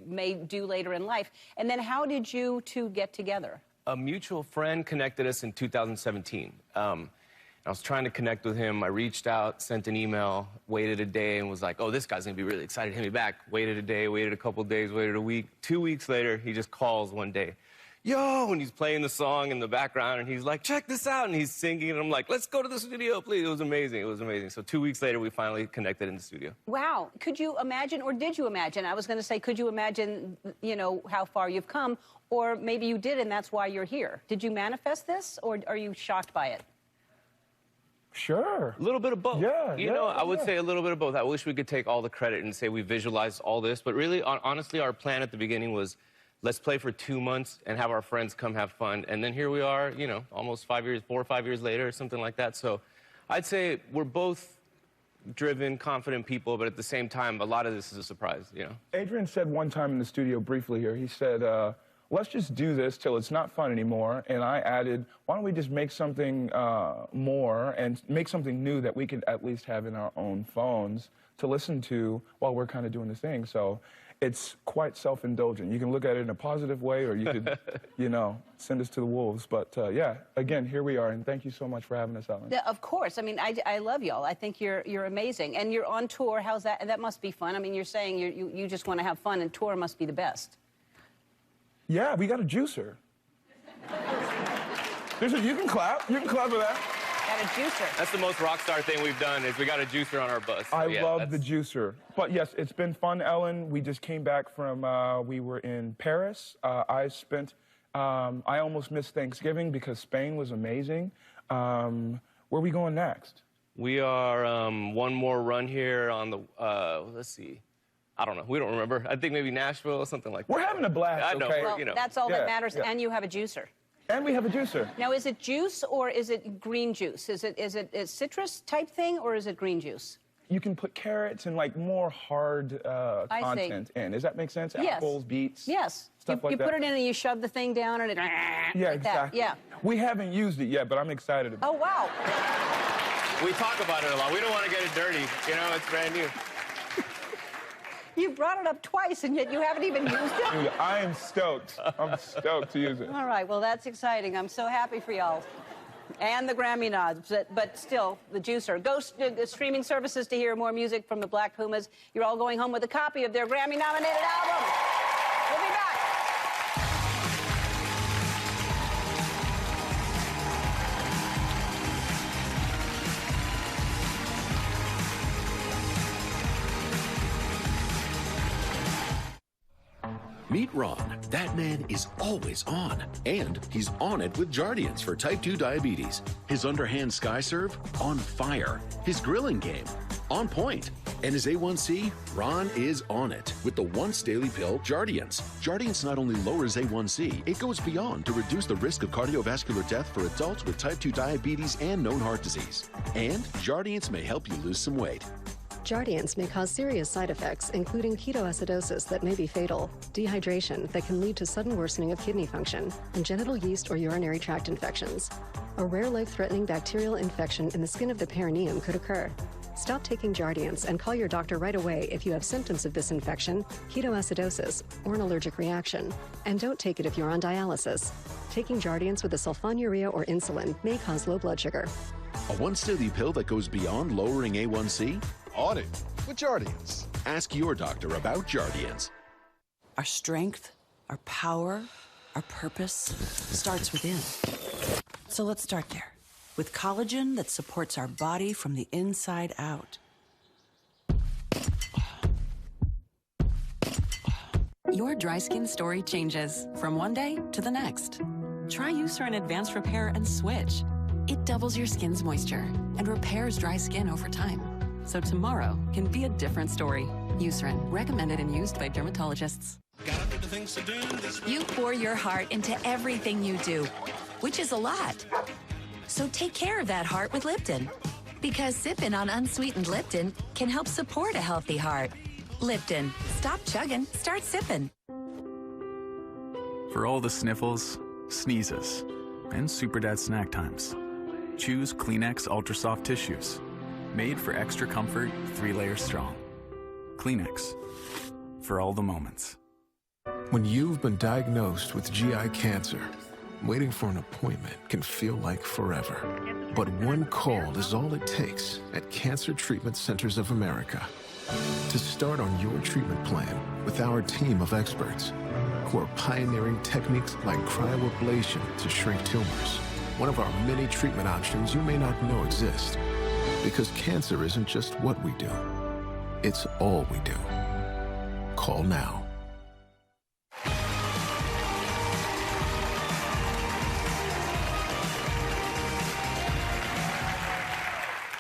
[SPEAKER 2] may do later in life. And then how did you two get together?
[SPEAKER 25] A mutual friend connected us in 2017. I was trying to connect with him. I reached out, sent an email, waited a day, and was like, oh, this guy's going to be really excited to hit me back. Waited a day, waited a couple days, waited a week. 2 weeks later, he just calls one day. Yo, and he's playing the song in the background, and he's like, check this out, and he's singing, and I'm like, let's go to the studio, please. It was amazing. It was amazing. So 2 weeks later, we finally connected in the studio.
[SPEAKER 2] Wow. Could you imagine, or did you imagine? I was going to say, could you imagine, you know, how far you've come, or maybe you did, and that's why you're here. Did you manifest this, or are you shocked by it?
[SPEAKER 1] Sure.
[SPEAKER 25] A little bit of both.
[SPEAKER 1] Yeah,
[SPEAKER 25] You know, I would say a little bit of both. I wish we could take all the credit and say we visualized all this, but really, honestly, our plan at the beginning was, let's play for 2 months and have our friends come have fun. And then here we are, you know, almost 4 or 5 years later, or something like that. So I'd say we're both driven, confident people, but at the same time, a lot of this is a surprise, you know?
[SPEAKER 1] Adrian said one time in the studio briefly here, he said, let's just do this till it's not fun anymore. And I added, why don't we just make something more and make something new that we could at least have in our own phones to listen to while we're kind of doing the thing. So it's quite self-indulgent. You can look at it in a positive way, or you could, you know, send us to the wolves. But, yeah, again, here we are, and thank you so much for having us, Ellen.
[SPEAKER 2] Yeah, of course. I mean, I love y'all. I think you're amazing. And you're on tour. How's that? That must be fun. I mean, you're saying you just want to have fun, and tour must be the best.
[SPEAKER 1] Yeah, we got a juicer. You can clap. You can clap for that.
[SPEAKER 2] Got a juicer.
[SPEAKER 25] That's the most rock star thing we've done, is we got a juicer on our bus. So
[SPEAKER 1] I love the juicer. But yes, it's been fun, Ellen. We just came back from, we were in Paris. I almost missed Thanksgiving because Spain was amazing. Where are we going next?
[SPEAKER 25] We are one more run here on the, let's see. I don't know. We don't remember. I think maybe Nashville or something like that.
[SPEAKER 1] We're having a blast,
[SPEAKER 25] I know.
[SPEAKER 1] okay?
[SPEAKER 2] Well,
[SPEAKER 25] You know.
[SPEAKER 2] that's all that matters,
[SPEAKER 1] yeah.
[SPEAKER 2] and you have a juicer.
[SPEAKER 1] And we have a juicer.
[SPEAKER 2] Now, is it juice or is it green juice? Is it a citrus type thing or is it green juice?
[SPEAKER 1] You can put carrots and like more hard content in. Does that make sense?
[SPEAKER 2] Yes.
[SPEAKER 1] Apples, beets.
[SPEAKER 2] Yes.
[SPEAKER 1] Stuff like
[SPEAKER 2] you
[SPEAKER 1] that.
[SPEAKER 2] put it in and you shove the thing down and it.
[SPEAKER 1] Yeah,
[SPEAKER 2] like
[SPEAKER 1] exactly.
[SPEAKER 2] That. Yeah.
[SPEAKER 1] We haven't used it yet, but I'm excited about it.
[SPEAKER 2] Oh wow.
[SPEAKER 25] We talk about it a lot. We don't want to get it dirty. You know, it's brand new.
[SPEAKER 2] You brought it up twice and yet you haven't even used it.
[SPEAKER 1] Dude, I am stoked. I'm stoked to use it.
[SPEAKER 2] All right. Well, that's exciting. I'm so happy for y'all. And the Grammy nods, but still, the juicer. Go streaming services to hear more music from the Black Pumas. You're all going home with a copy of their Grammy-nominated album. We'll be back.
[SPEAKER 7] Meet Ron. That man is always on. And he's on it with Jardiance for type 2 diabetes. His underhand sky serve, on fire. His grilling game, on point. And his A1C, Ron is on it with the once daily pill Jardiance. Jardiance not only lowers A1C, it goes beyond to reduce the risk of cardiovascular death for adults with type 2 diabetes and known heart disease. And Jardiance may help you lose some weight.
[SPEAKER 10] Jardiance may cause serious side effects, including ketoacidosis that may be fatal, dehydration that can lead to sudden worsening of kidney function, and genital yeast or urinary tract infections. A rare life-threatening bacterial infection in the skin of the perineum could occur. Stop taking Jardiance and call your doctor right away if you have symptoms of this infection, ketoacidosis, or an allergic reaction. And don't take it if you're on dialysis. Taking Jardiance with a sulfonylurea or insulin may cause low blood sugar.
[SPEAKER 7] A once daily pill that goes beyond lowering A1C?
[SPEAKER 12] On it with Jardiance.
[SPEAKER 7] Ask your doctor about Jardiance.
[SPEAKER 19] Our strength, our power, our purpose starts within. So let's start there. With collagen that supports our body from the inside out.
[SPEAKER 14] Your dry skin story changes from one day to the next. Try Eucerin Advanced Repair and switch. It doubles your skin's moisture and repairs dry skin over time. So tomorrow can be a different story. Eucerin, recommended and used by dermatologists.
[SPEAKER 15] You pour your heart into everything you do, which is a lot. So take care of that heart with Lipton. Because sipping on unsweetened Lipton can help support a healthy heart. Lipton. Stop chugging, start sipping.
[SPEAKER 26] For all the sniffles, sneezes, and super dad snack times, choose Kleenex Ultra Soft Tissues. Made for extra comfort, 3 layers strong. Kleenex. For all the moments.
[SPEAKER 27] When you've been diagnosed with GI cancer, waiting for an appointment can feel like forever. But one call is all it takes at Cancer Treatment Centers of America to start on your treatment plan with our team of experts who are pioneering techniques like cryoablation to shrink tumors, one of our many treatment options you may not know exist. Because cancer isn't just what we do, it's all we do. Call now.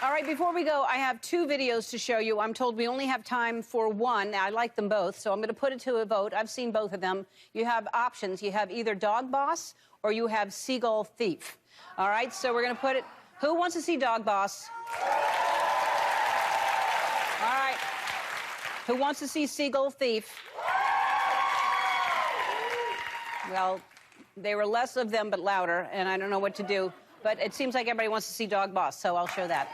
[SPEAKER 2] All right, before we go, I have 2 videos to show you. I'm told we only have time for one. I like them both, so I'm going to put it to a vote. I've seen both of them. You have options. You have either Dog Boss or you have Seagull Thief. All right, so we're going to put it. Who wants to see Dog Boss? All right. Who wants to see Seagull Thief? Well, there were less of them but louder, and I don't know what to do. But it seems like everybody wants to see Dog Boss, so I'll show that.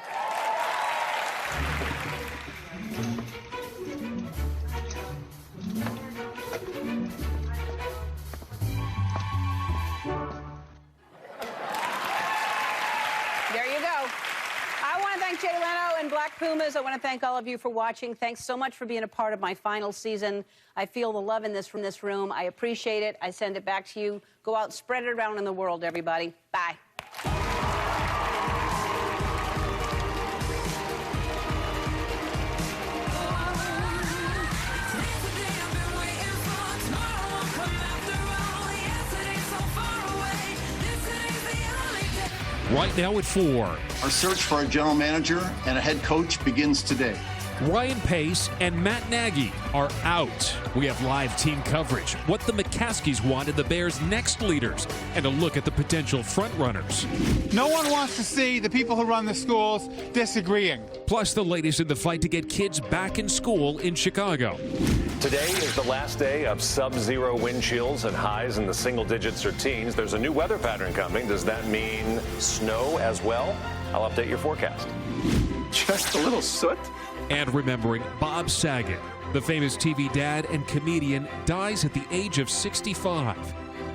[SPEAKER 2] There you go. I want to thank Jay Leno and Black Pumas. I want to thank all of you for watching. Thanks so much for being a part of my final season. I feel the love in this room. I appreciate it. I send it back to you. Go out, spread it around in the world, everybody. Bye.
[SPEAKER 28] Right now at 4.
[SPEAKER 6] Our search for a general manager and a head coach begins today.
[SPEAKER 28] Ryan Pace and Matt Nagy are out. We have live team coverage, what the McCaskies want in the Bears' next leaders, and a look at the potential frontrunners.
[SPEAKER 29] No one wants to see the people who run the schools disagreeing.
[SPEAKER 28] Plus the latest in the fight to get kids back in school in Chicago.
[SPEAKER 30] Today is the last day of sub-zero wind chills and highs in the single digits or teens. There's a new weather pattern coming. Does that mean snow as well? I'll update your forecast.
[SPEAKER 6] Just a little soot?
[SPEAKER 28] And remembering Bob Saget, the famous TV dad and comedian, dies at the age of 65.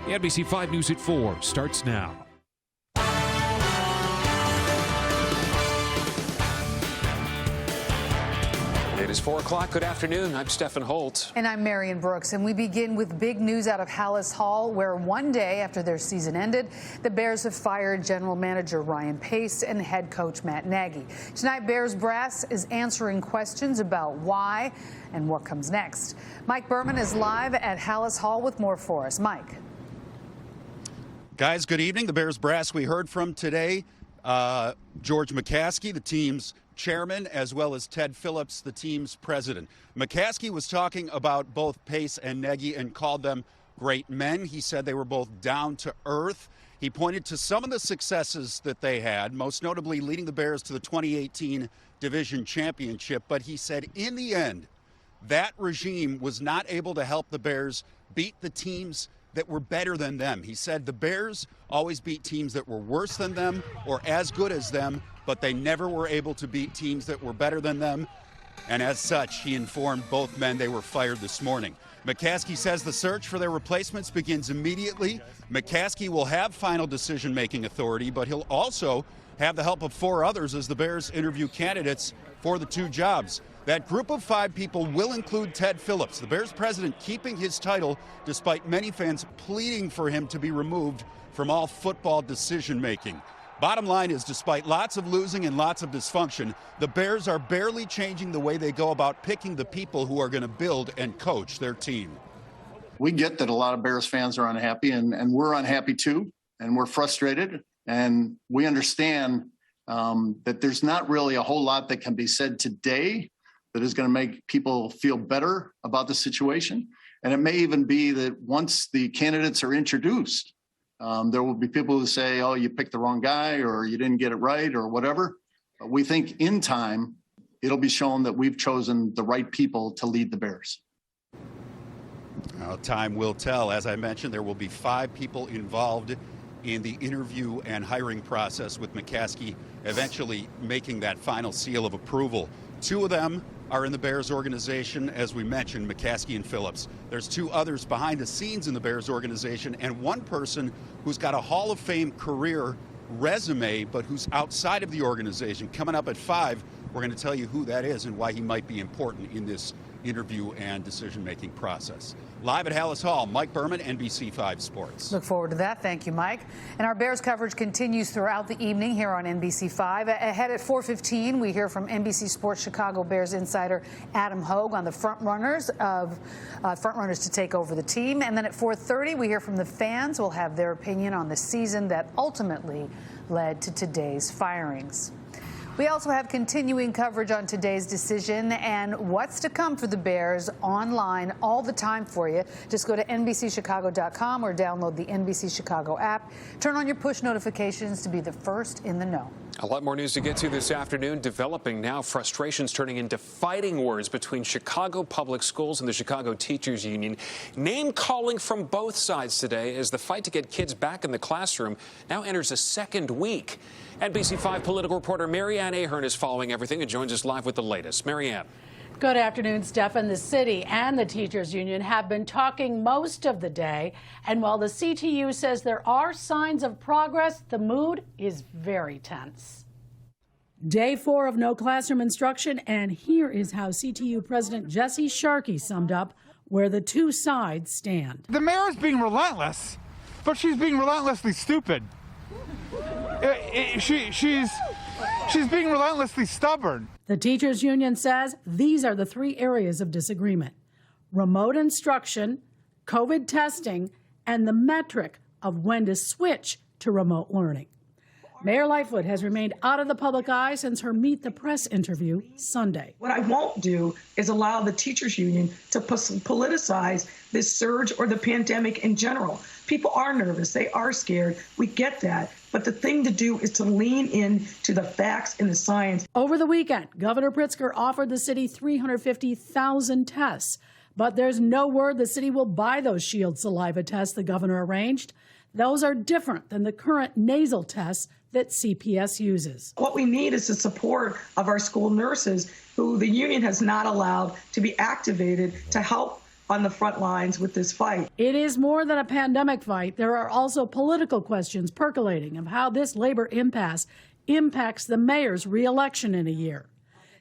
[SPEAKER 28] The NBC 5 News at 4 starts now.
[SPEAKER 3] It is 4 o'clock. Good afternoon. I'm Stephen Holt.
[SPEAKER 4] And I'm Marion Brooks. And we begin with big news out of Hallis Hall, where one day after their season ended, the Bears have fired general manager Ryan Pace and head coach Matt Nagy. Tonight, Bears brass is answering questions about why and what comes next. Mike Berman is live at Hallis Hall with more for us. Mike.
[SPEAKER 8] Guys, good evening. The Bears brass we heard from today, George McCaskey, the team's chairman, as well as Ted Phillips, the team's president. McCaskey was talking about both Pace and Nagy and called them great men. He said they were both down to earth. He pointed to some of the successes that they had, most notably leading the Bears to the 2018 division championship. But he said in the end, that regime was not able to help the Bears beat the teams that were better than them. He said the Bears always beat teams that were worse than them or as good as them, but they never were able to beat teams that were better than them. And as such, he informed both men they were fired this morning. McCaskey says the search for their replacements begins immediately. McCaskey will have final decision-making authority, but he'll also have the help of 4 others as the Bears interview candidates for the 2 jobs. That group of 5 people will include Ted Phillips, the Bears president, keeping his title despite many fans pleading for him to be removed from all football decision-making. Bottom line is, despite lots of losing and lots of dysfunction, the Bears are barely changing the way they go about picking the people who are going to build and coach their team.
[SPEAKER 9] We get that a lot of Bears fans are unhappy, and we're unhappy too, and we're frustrated, and we understand that there's not really a whole lot that can be said today that is going to make people feel better about the situation. And it may even be that once the candidates are introduced, there will be people who say, oh, you picked the wrong guy or you didn't get it right or whatever. But we think in time, it'll be shown that we've chosen the right people to lead the Bears.
[SPEAKER 8] Well, time will tell. As I mentioned, there will be 5 people involved in the interview and hiring process, with McCaskey eventually making that final seal of approval. 2 of them are in the Bears organization, as we mentioned, McCaskey and Phillips. There's 2 others behind the scenes in the Bears organization, and 1 person who's got a Hall of Fame career resume, but who's outside of the organization. Coming up at 5, we're going to tell you who that is and why he might be important in this interview and decision-making process. Live at Hallis Hall, Mike Berman, NBC5 Sports.
[SPEAKER 4] Look forward to that. Thank you, Mike. And our Bears coverage continues throughout the evening here on NBC5. Ahead at 4:15, we hear from NBC Sports Chicago Bears insider Adam Hogue on the front runners to take over the team. And then at 4:30, we hear from the fans who will have their opinion on the season that ultimately led to today's firings. We also have continuing coverage on today's decision and what's to come for the Bears online all the time for you. Just go to NBCChicago.com or download the NBC Chicago app. Turn on your push notifications to be the first in the know.
[SPEAKER 3] A lot more news to get to this afternoon. Developing now, frustrations turning into fighting words between Chicago Public Schools and the Chicago Teachers Union. Name calling from both sides today as the fight to get kids back in the classroom now enters a second week. NBC5 political reporter Marianne Ahern is following everything and joins us live with the latest. Marianne.
[SPEAKER 11] Good afternoon, Stefan. The city and the teachers union have been talking most of the day. And while the CTU says there are signs of progress, the mood is very tense. Day 4 of no classroom instruction. And here is how CTU President Jesse Sharkey summed up where the 2 sides stand.
[SPEAKER 29] The mayor is being relentless, but she's being relentlessly stupid. She's being relentlessly stubborn.
[SPEAKER 11] The teachers union says these are the 3 areas of disagreement: remote instruction, COVID testing, and the metric of when to switch to remote learning. Mayor Lightfoot has remained out of the public eye since her Meet the Press interview Sunday.
[SPEAKER 16] What I won't do is allow the teachers union to politicize this surge or the pandemic in general. People are nervous. They are scared. We get that. But the thing to do is to lean in to the facts and the science.
[SPEAKER 11] Over the weekend, Governor Pritzker offered the city 350,000 tests. But there's no word the city will buy those Shield saliva tests the governor arranged. Those are different than the current nasal tests that CPS uses.
[SPEAKER 16] What we need is the support of our school nurses, who the union has not allowed to be activated to help on the front lines with this fight.
[SPEAKER 11] It is more than a pandemic fight. There are also political questions percolating of how this labor impasse impacts the mayor's reelection in a year.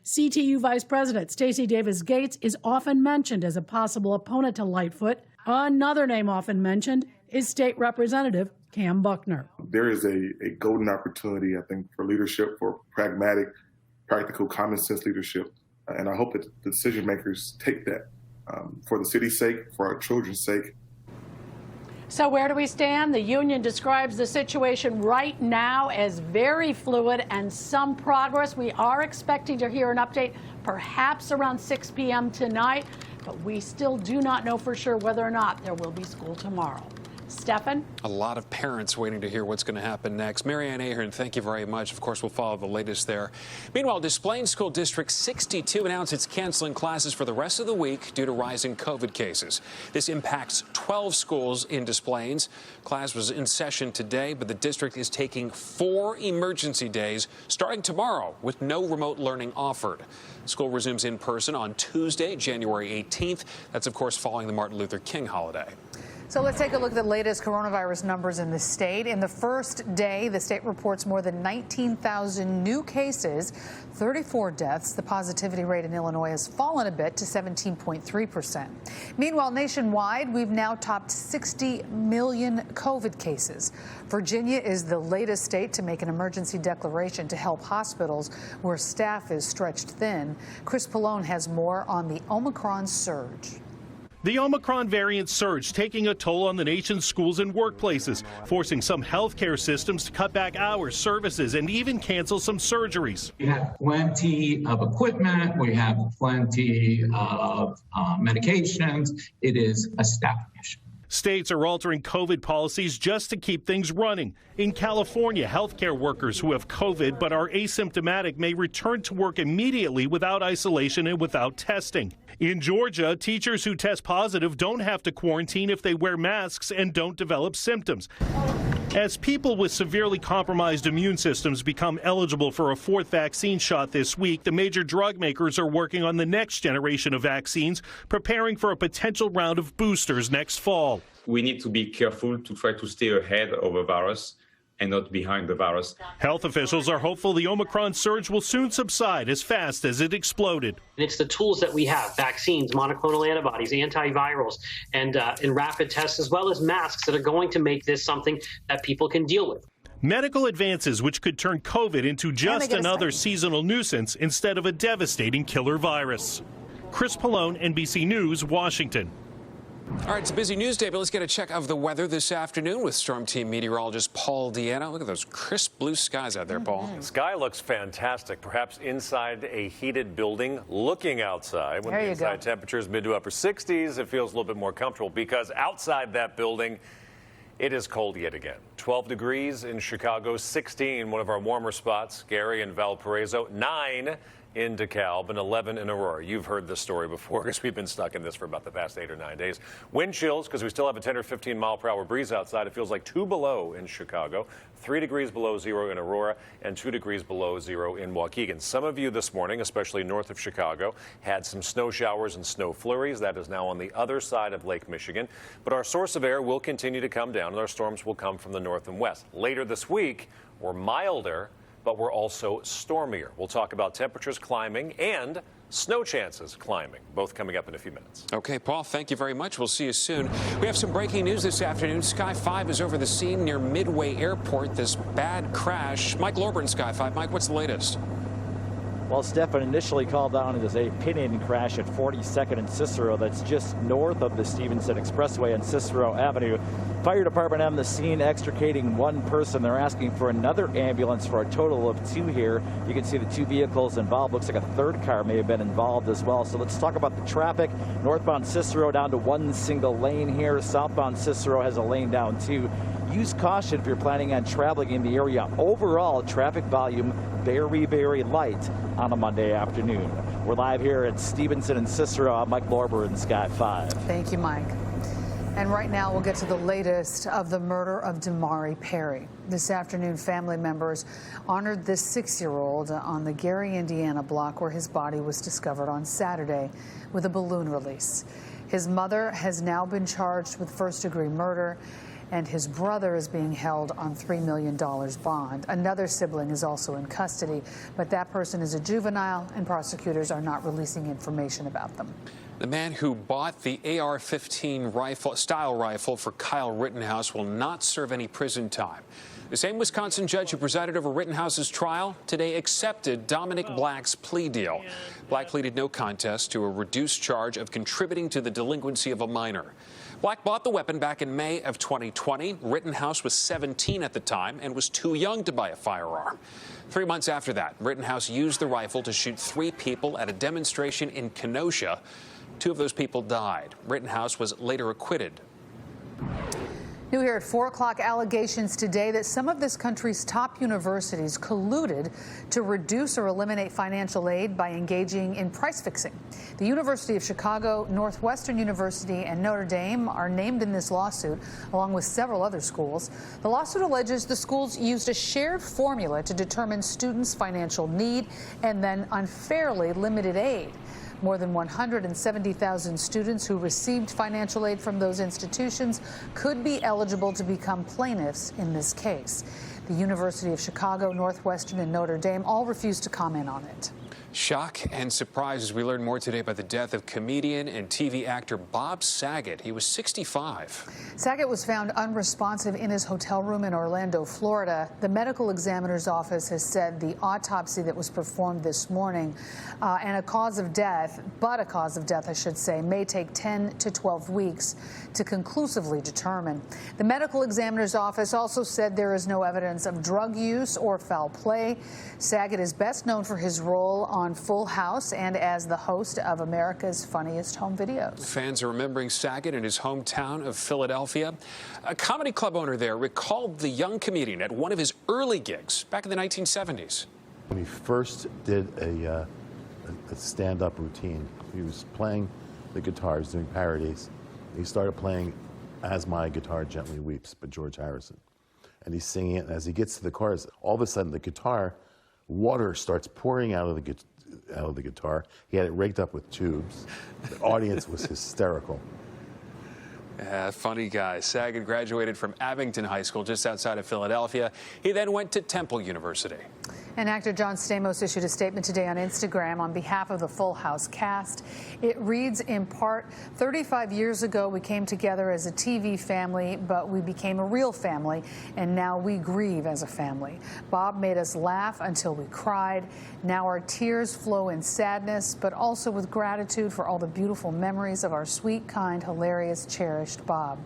[SPEAKER 11] CTU Vice President Stacey Davis Gates is often mentioned as a possible opponent to Lightfoot. Another name often mentioned is State Representative Cam Buckner.
[SPEAKER 5] There is a golden opportunity, I think, for leadership, for pragmatic, practical, common sense leadership. And I hope that the decision makers take that for the city's sake, for our children's sake.
[SPEAKER 11] So where do we stand? The union describes the situation right now as very fluid and some progress. We are expecting to hear an update perhaps around 6 p.m. tonight, but we still do not know for sure whether or not there will be school tomorrow. Stefan?
[SPEAKER 3] A lot of parents waiting to hear what's going to happen next. Marianne Ahern, thank you very much. Of course, we'll follow the latest there. Meanwhile, Des Plaines School District 62 announced it's canceling classes for the rest of the week due to rising COVID cases. This impacts 12 schools in Des Plaines. Class was in session today, but the district is taking 4 emergency days starting tomorrow with no remote learning offered. School resumes in person on Tuesday, January 18th. That's, of course, following the Martin Luther King holiday.
[SPEAKER 4] So let's take a look at the latest coronavirus numbers in the state. In the first day, the state reports more than 19,000 new cases, 34 deaths. The positivity rate in Illinois has fallen a bit to 17.3%. Meanwhile, nationwide, we've now topped 60 million COVID cases. Virginia is the latest state to make an emergency declaration to help hospitals where staff is stretched thin. Chris Pallone has more on the Omicron surge.
[SPEAKER 13] The Omicron variant surge taking a toll on the nation's schools and workplaces, forcing some healthcare systems to cut back hours, services, and even cancel some surgeries.
[SPEAKER 17] We have plenty of equipment. We have plenty of medications. It is a staffing issue.
[SPEAKER 13] States are altering COVID policies just to keep things running. In California, healthcare workers who have COVID but are asymptomatic may return to work immediately without isolation and without testing. In Georgia, teachers who test positive don't have to quarantine if they wear masks and don't develop symptoms. As people with severely compromised immune systems become eligible for a 4th vaccine shot this week, the major drug makers are working on the next generation of vaccines, preparing for a potential round of boosters next fall.
[SPEAKER 18] We need to be careful to try to stay ahead of a virus and not behind the virus.
[SPEAKER 13] Health officials are hopeful the Omicron surge will soon subside as fast as it exploded.
[SPEAKER 20] It's the tools that we have, vaccines, monoclonal antibodies, antivirals, and rapid tests, as well as masks that are going to make this something that people can deal with.
[SPEAKER 13] Medical advances which could turn COVID into just another seasonal nuisance instead of a devastating killer virus. Chris Pallone, NBC News, Washington.
[SPEAKER 3] All right, it's a busy news day, but let's get a check of the weather this afternoon with Storm Team meteorologist Paul Deanna. Look at those crisp blue skies out there, Paul.
[SPEAKER 30] The sky looks fantastic, perhaps inside a heated building, looking outside. When the inside temperature is mid to upper 60s, it feels a little bit more comfortable because outside that building, it is cold yet again. 12 degrees in Chicago, 16, one of our warmer spots, Gary and Valparaiso, 9 in DeKalb, and 11 in Aurora. You've heard this story before because we've been stuck in this for about the past 8 or 9 days. Wind chills because we still have a 10 or 15 mile per hour breeze outside. It feels like 2 below in Chicago, 3 degrees below 0 in Aurora, and 2 degrees below 0 in Waukegan. Some of you this morning, especially north of Chicago, had some snow showers and snow flurries. That is now on the other side of Lake Michigan. But our source of air will continue to come down, and our storms will come from the north and west. Later this week, we're milder, but we're also stormier. We'll talk about temperatures climbing and snow chances climbing, both coming up in a few minutes.
[SPEAKER 3] Okay, Paul, thank you very much. We'll see you soon. We have some breaking news this afternoon. Sky 5 is over the scene near Midway Airport, this bad crash. Mike Lorber in Sky 5. Mike, what's the latest?
[SPEAKER 21] Well, Stefan, initially called down as a pin-in crash at 42nd and Cicero. That's just north of the Stevenson Expressway and Cicero Avenue. Fire department on the scene extricating one person. They're asking for another ambulance for a total of 2 here. You can see the 2 vehicles involved. Looks like a third car may have been involved as well. So let's talk about the traffic. Northbound Cicero down to 1 single lane here. Southbound Cicero has a lane down too. Use caution if you're planning on traveling in the area. Overall, traffic volume very, very light on a Monday afternoon. We're live here at Stevenson and Cicero. I'm Mike Lorber in Sky 5.
[SPEAKER 4] Thank you, Mike. And right now we'll get to the latest of the murder of Damari Perry. This afternoon, family members honored this 6-year-old on the Gary, Indiana block where his body was discovered on Saturday with a balloon release. His mother has now been charged with first-degree murder. and his brother is being held on $3 million bond. Another sibling is also in custody, but that person is a juvenile, and prosecutors are not releasing information about them.
[SPEAKER 3] The man who bought the AR-15 style rifle for Kyle Rittenhouse will not serve any prison time. The same Wisconsin judge who presided over Rittenhouse's trial today accepted Dominic Black's plea deal. Black pleaded no contest to a reduced charge of contributing to the delinquency of a minor. Black bought the weapon back in May of 2020. Rittenhouse was 17 at the time and was too young to buy a firearm. 3 months after that, Rittenhouse used the rifle to shoot 3 people at a demonstration in Kenosha. 2 of those people died. Rittenhouse was later acquitted.
[SPEAKER 4] New here at 4 o'clock, allegations today that some of this country's top universities colluded to reduce or eliminate financial aid by engaging in price fixing. The University of Chicago, Northwestern University, and Notre Dame are named in this lawsuit, along with several other schools. The lawsuit alleges the schools used a shared formula to determine students' financial need and then unfairly limited aid. More than 170,000 students who received financial aid from those institutions could be eligible to become plaintiffs in this case. The University of Chicago, Northwestern, and Notre Dame all refused to comment on it.
[SPEAKER 3] Shock and surprise as we learn more today about the death of comedian and TV actor Bob Saget. He was 65.
[SPEAKER 4] Saget was found unresponsive in his hotel room in Orlando, Florida. The medical examiner's office has said the autopsy that was performed this morning and a cause of death, I should say, may take 10 to 12 weeks to conclusively determine. The medical examiner's office also said there is no evidence of drug use or foul play. Saget is best known for his role on Full House and as the host of America's Funniest Home Videos.
[SPEAKER 3] Fans are remembering Saget in his hometown of Philadelphia. A comedy club owner there recalled the young comedian at one of his early gigs back in the 1970s.
[SPEAKER 1] When he first did a stand-up routine, he was playing the guitars, doing parodies. He started playing As My Guitar Gently Weeps by George Harrison. And he's singing it, and as he gets to the chorus, all of a sudden the guitar, water starts pouring out of the guitar. He had it rigged up with tubes. The audience was hysterical.
[SPEAKER 3] Funny guy. Saget graduated from Abington High School just outside of Philadelphia. He then went to Temple University.
[SPEAKER 4] And actor John Stamos issued a statement today on Instagram on behalf of the Full House cast. It reads in part, 35 years ago we came together as a TV family, but we became a real family, and now we grieve as a family. Bob made us laugh until we cried. Now our tears flow in sadness, but also with gratitude for all the beautiful memories of our sweet, kind, hilarious, cherished Bob.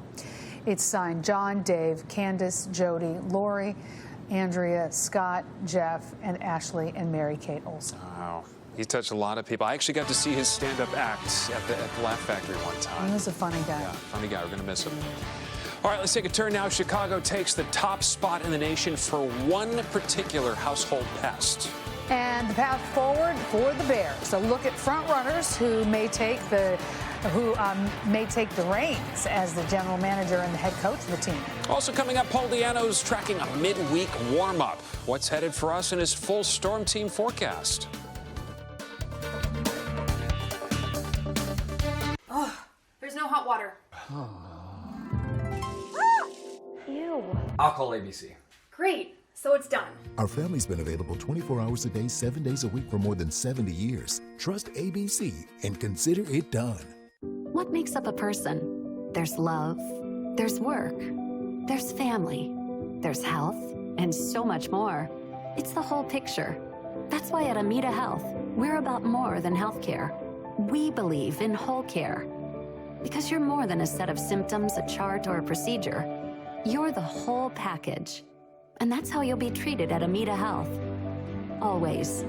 [SPEAKER 4] It's signed John, Dave, Candace, Jody, Lori, Andrea, Scott, Jeff, and Ashley, and Mary-Kate Olsen.
[SPEAKER 3] Wow. He touched a lot of people. I actually got to see his stand-up act at the Laugh Factory one time.
[SPEAKER 4] He was a funny guy.
[SPEAKER 3] Yeah, funny guy. We're going to miss him. All right, let's take a turn now. Chicago takes the top spot in the nation for one particular household pest.
[SPEAKER 4] And the path forward for the Bears. A look at front runners who may take the reins as the general manager and the head coach of the team.
[SPEAKER 3] Also coming up, Paul Diano's tracking a midweek warm-up. What's headed for us in his full storm team forecast?
[SPEAKER 7] Oh, there's no hot water. Ew.
[SPEAKER 10] I'll call ABC.
[SPEAKER 7] Great. So it's done.
[SPEAKER 12] Our family's been available 24 hours a day, 7 days a week for more than 70 years. Trust ABC and consider it done.
[SPEAKER 14] What makes up a person? There's love, there's work, there's family, there's health, and so much more. It's the whole picture. That's why at Amita Health, we're about more than healthcare. We believe in whole care. Because you're more than a set of symptoms, a chart, or a procedure. You're the whole package. And that's how you'll be treated at Amita Health. Always.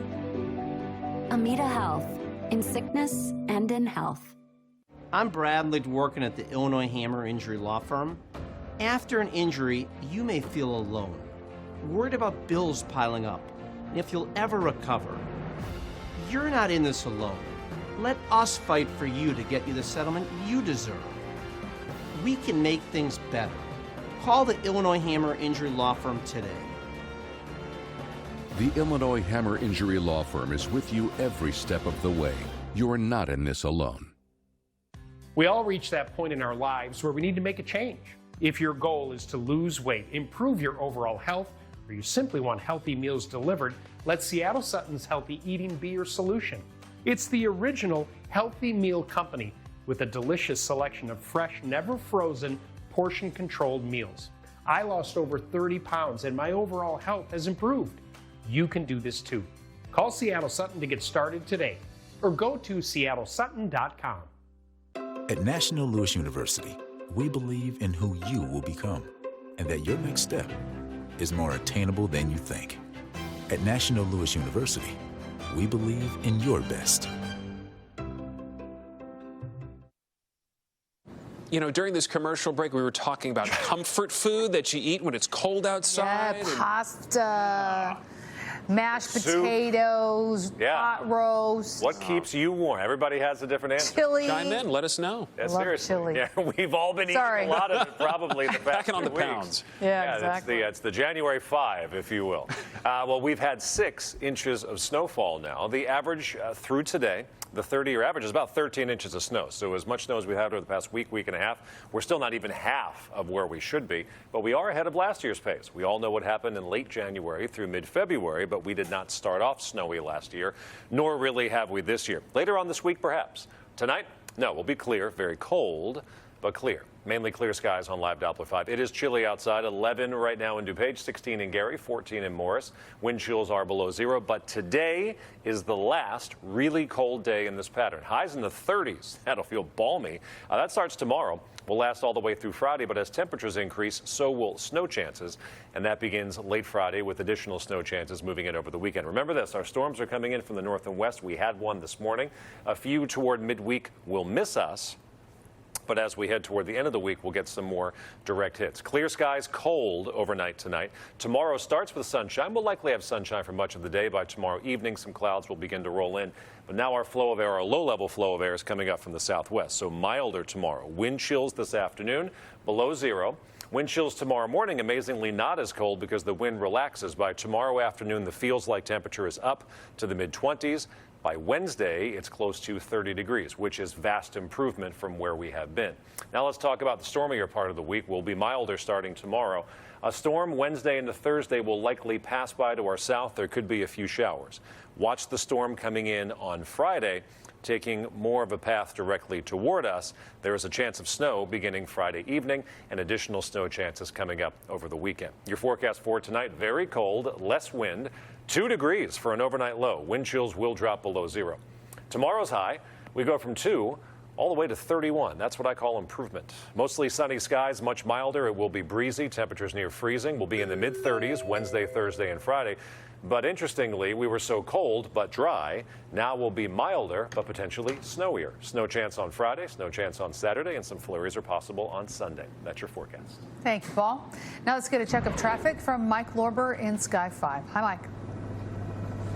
[SPEAKER 14] Amita Health, in sickness and in health.
[SPEAKER 19] I'm Bradley, working at the Illinois Hammer Injury Law Firm. After an injury, you may feel alone, worried about bills piling up, and if you'll ever recover. You're not in this alone. Let us fight for you to get you the settlement you deserve. We can make things better. Call the Illinois Hammer Injury Law Firm today.
[SPEAKER 22] The Illinois Hammer Injury Law Firm is with you every step of the way. You're not in this alone.
[SPEAKER 23] We all reach that point in our lives where we need to make a change.
[SPEAKER 2] If your goal is to lose weight, improve your overall health, or you simply want healthy meals delivered, let Seattle Sutton's Healthy Eating be your solution. It's the original healthy meal company with a delicious selection of fresh, never frozen, portion-controlled meals. I lost over 30 pounds and my overall health has improved. You can do this too. Call Seattle Sutton to get started today or go to seattlesutton.com.
[SPEAKER 12] At National Louis University, we believe in who you will become and that your next step is more attainable than you think. At National Louis University, we believe in your best.
[SPEAKER 3] You know, during this commercial break, we were talking about comfort food that you eat when it's cold outside.
[SPEAKER 4] Yeah, pasta, mashed potatoes, pot roast.
[SPEAKER 30] What keeps you warm? Everybody has a different answer.
[SPEAKER 4] Chili.
[SPEAKER 3] Chime in, let us know.
[SPEAKER 30] Yeah,
[SPEAKER 4] Love
[SPEAKER 30] seriously.
[SPEAKER 4] chili.
[SPEAKER 30] Yeah, we've all been eating a lot of it probably the past
[SPEAKER 3] Packing on
[SPEAKER 30] 2
[SPEAKER 3] the
[SPEAKER 30] weeks.
[SPEAKER 3] pounds.
[SPEAKER 4] Yeah, exactly.
[SPEAKER 30] It's the January 5, if you will. Well, we've had 6 inches of snowfall now. The average through today, the 30-year average is about 13 inches of snow. So as much snow as we've had over the past week and a half, we're still not even half of where we should be. But we are ahead of last year's pace. We all know what happened in late January through mid-February, but we did not start off snowy last year, nor really have we this year. Later on this week, perhaps. Tonight, no, we'll be clear, very cold, but clear. Mainly clear skies on Live Doppler 5. It is chilly outside, 11 right now in DuPage, 16 in Gary, 14 in Morris. Wind chills are below 0, but today is the last really cold day in this pattern. Highs in the 30s. That'll feel balmy. That starts tomorrow. Will last all the way through Friday, but as temperatures increase, so will snow chances, and that begins late Friday with additional snow chances moving in over the weekend. Remember this, our storms are coming in from the north and west. We had one this morning. A few toward midweek will miss us, but as we head toward the end of the week, we'll get some more direct hits. Clear skies, cold overnight tonight. Tomorrow starts with sunshine. We'll likely have sunshine for much of the day. By tomorrow evening, some clouds will begin to roll in. But now our flow of air, our low-level flow of air is coming up from the southwest, so milder tomorrow. Wind chills this afternoon, below 0. Wind chills tomorrow morning, amazingly not as cold because the wind relaxes. By tomorrow afternoon, the feels-like temperature is up to the mid-20s. By Wednesday, it's close to 30 degrees, which is vast improvement from where we have been. Now let's talk about the stormier part of the week. We'll be milder starting tomorrow. A storm Wednesday into Thursday will likely pass by to our south. There could be a few showers. Watch the storm coming in on Friday, taking more of a path directly toward us. There is a chance of snow beginning Friday evening and additional snow chances coming up over the weekend. Your forecast for tonight, very cold, less wind, 2 degrees for an overnight low. Wind chills will drop below 0. Tomorrow's high, we go from 2 all the way to 31. That's what I call improvement. Mostly sunny skies, much milder. It will be breezy. Temperatures near freezing. We'll be in the mid-30s Wednesday, Thursday, and Friday. But interestingly, we were so cold but dry. Now we'll be milder but potentially snowier. Snow chance on Friday, snow chance on Saturday, and some flurries are possible on Sunday. That's your forecast.
[SPEAKER 4] Thank you, Paul. Now let's get a check of traffic from Mike Lorber in Sky 5. Hi, Mike.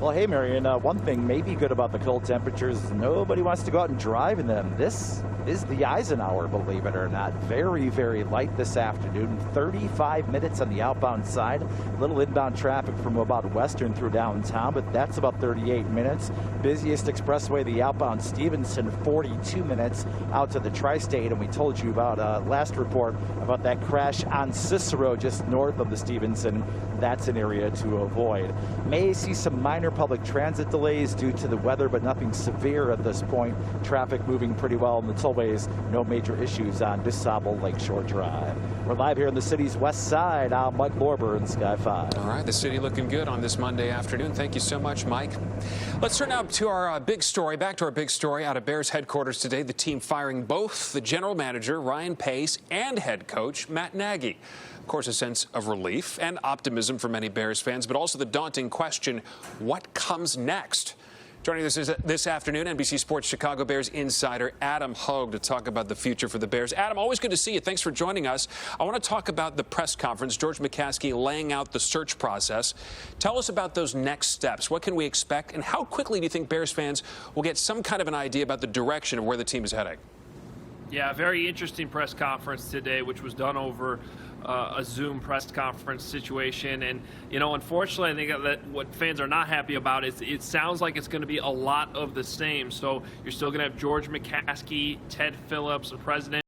[SPEAKER 21] Well, hey, Marion, one thing may be good about the cold temperatures, nobody wants to go out and drive in them. This is the Eisenhower, believe it or not. Very, very light this afternoon. 35 minutes on the outbound side. Little inbound traffic from about western through downtown, but that's about 38 minutes. Busiest expressway, the outbound Stevenson, 42 minutes out to the tri-state. And we told you about last report about that crash on Cicero just north of the Stevenson. That's an area to avoid. May see some minor public transit delays due to the weather, but nothing severe at this point. Traffic moving pretty well on the tollways. No major issues on DeSable Lakeshore Drive. We're live here in the city's west side. I'm Mike Lorber in Sky 5.
[SPEAKER 3] All right, the city looking good on this Monday afternoon. Thank you so much, Mike. Let's turn now to our big story. Back to our big story out of Bears headquarters today. The team firing both the general manager, Ryan Pace, and head coach, Matt Nagy. Of course, a sense of relief and optimism for many Bears fans, but also the daunting question, what comes next? Joining us this afternoon, NBC Sports Chicago Bears insider Adam Hogue to talk about the future for the Bears. Adam, always good to see you. Thanks for joining us. I want to talk about the press conference, George McCaskey laying out the search process. Tell us about those next steps. What can we expect, and how quickly do you think Bears fans will get some kind of an idea about the direction of where the team is heading?
[SPEAKER 6] Yeah, very interesting press conference today, which was done over a Zoom press conference situation. And, you know, unfortunately, I think that what fans are not happy about is it sounds like it's going to be a lot of the same. So you're still going to have George McCaskey, Ted Phillips, the president.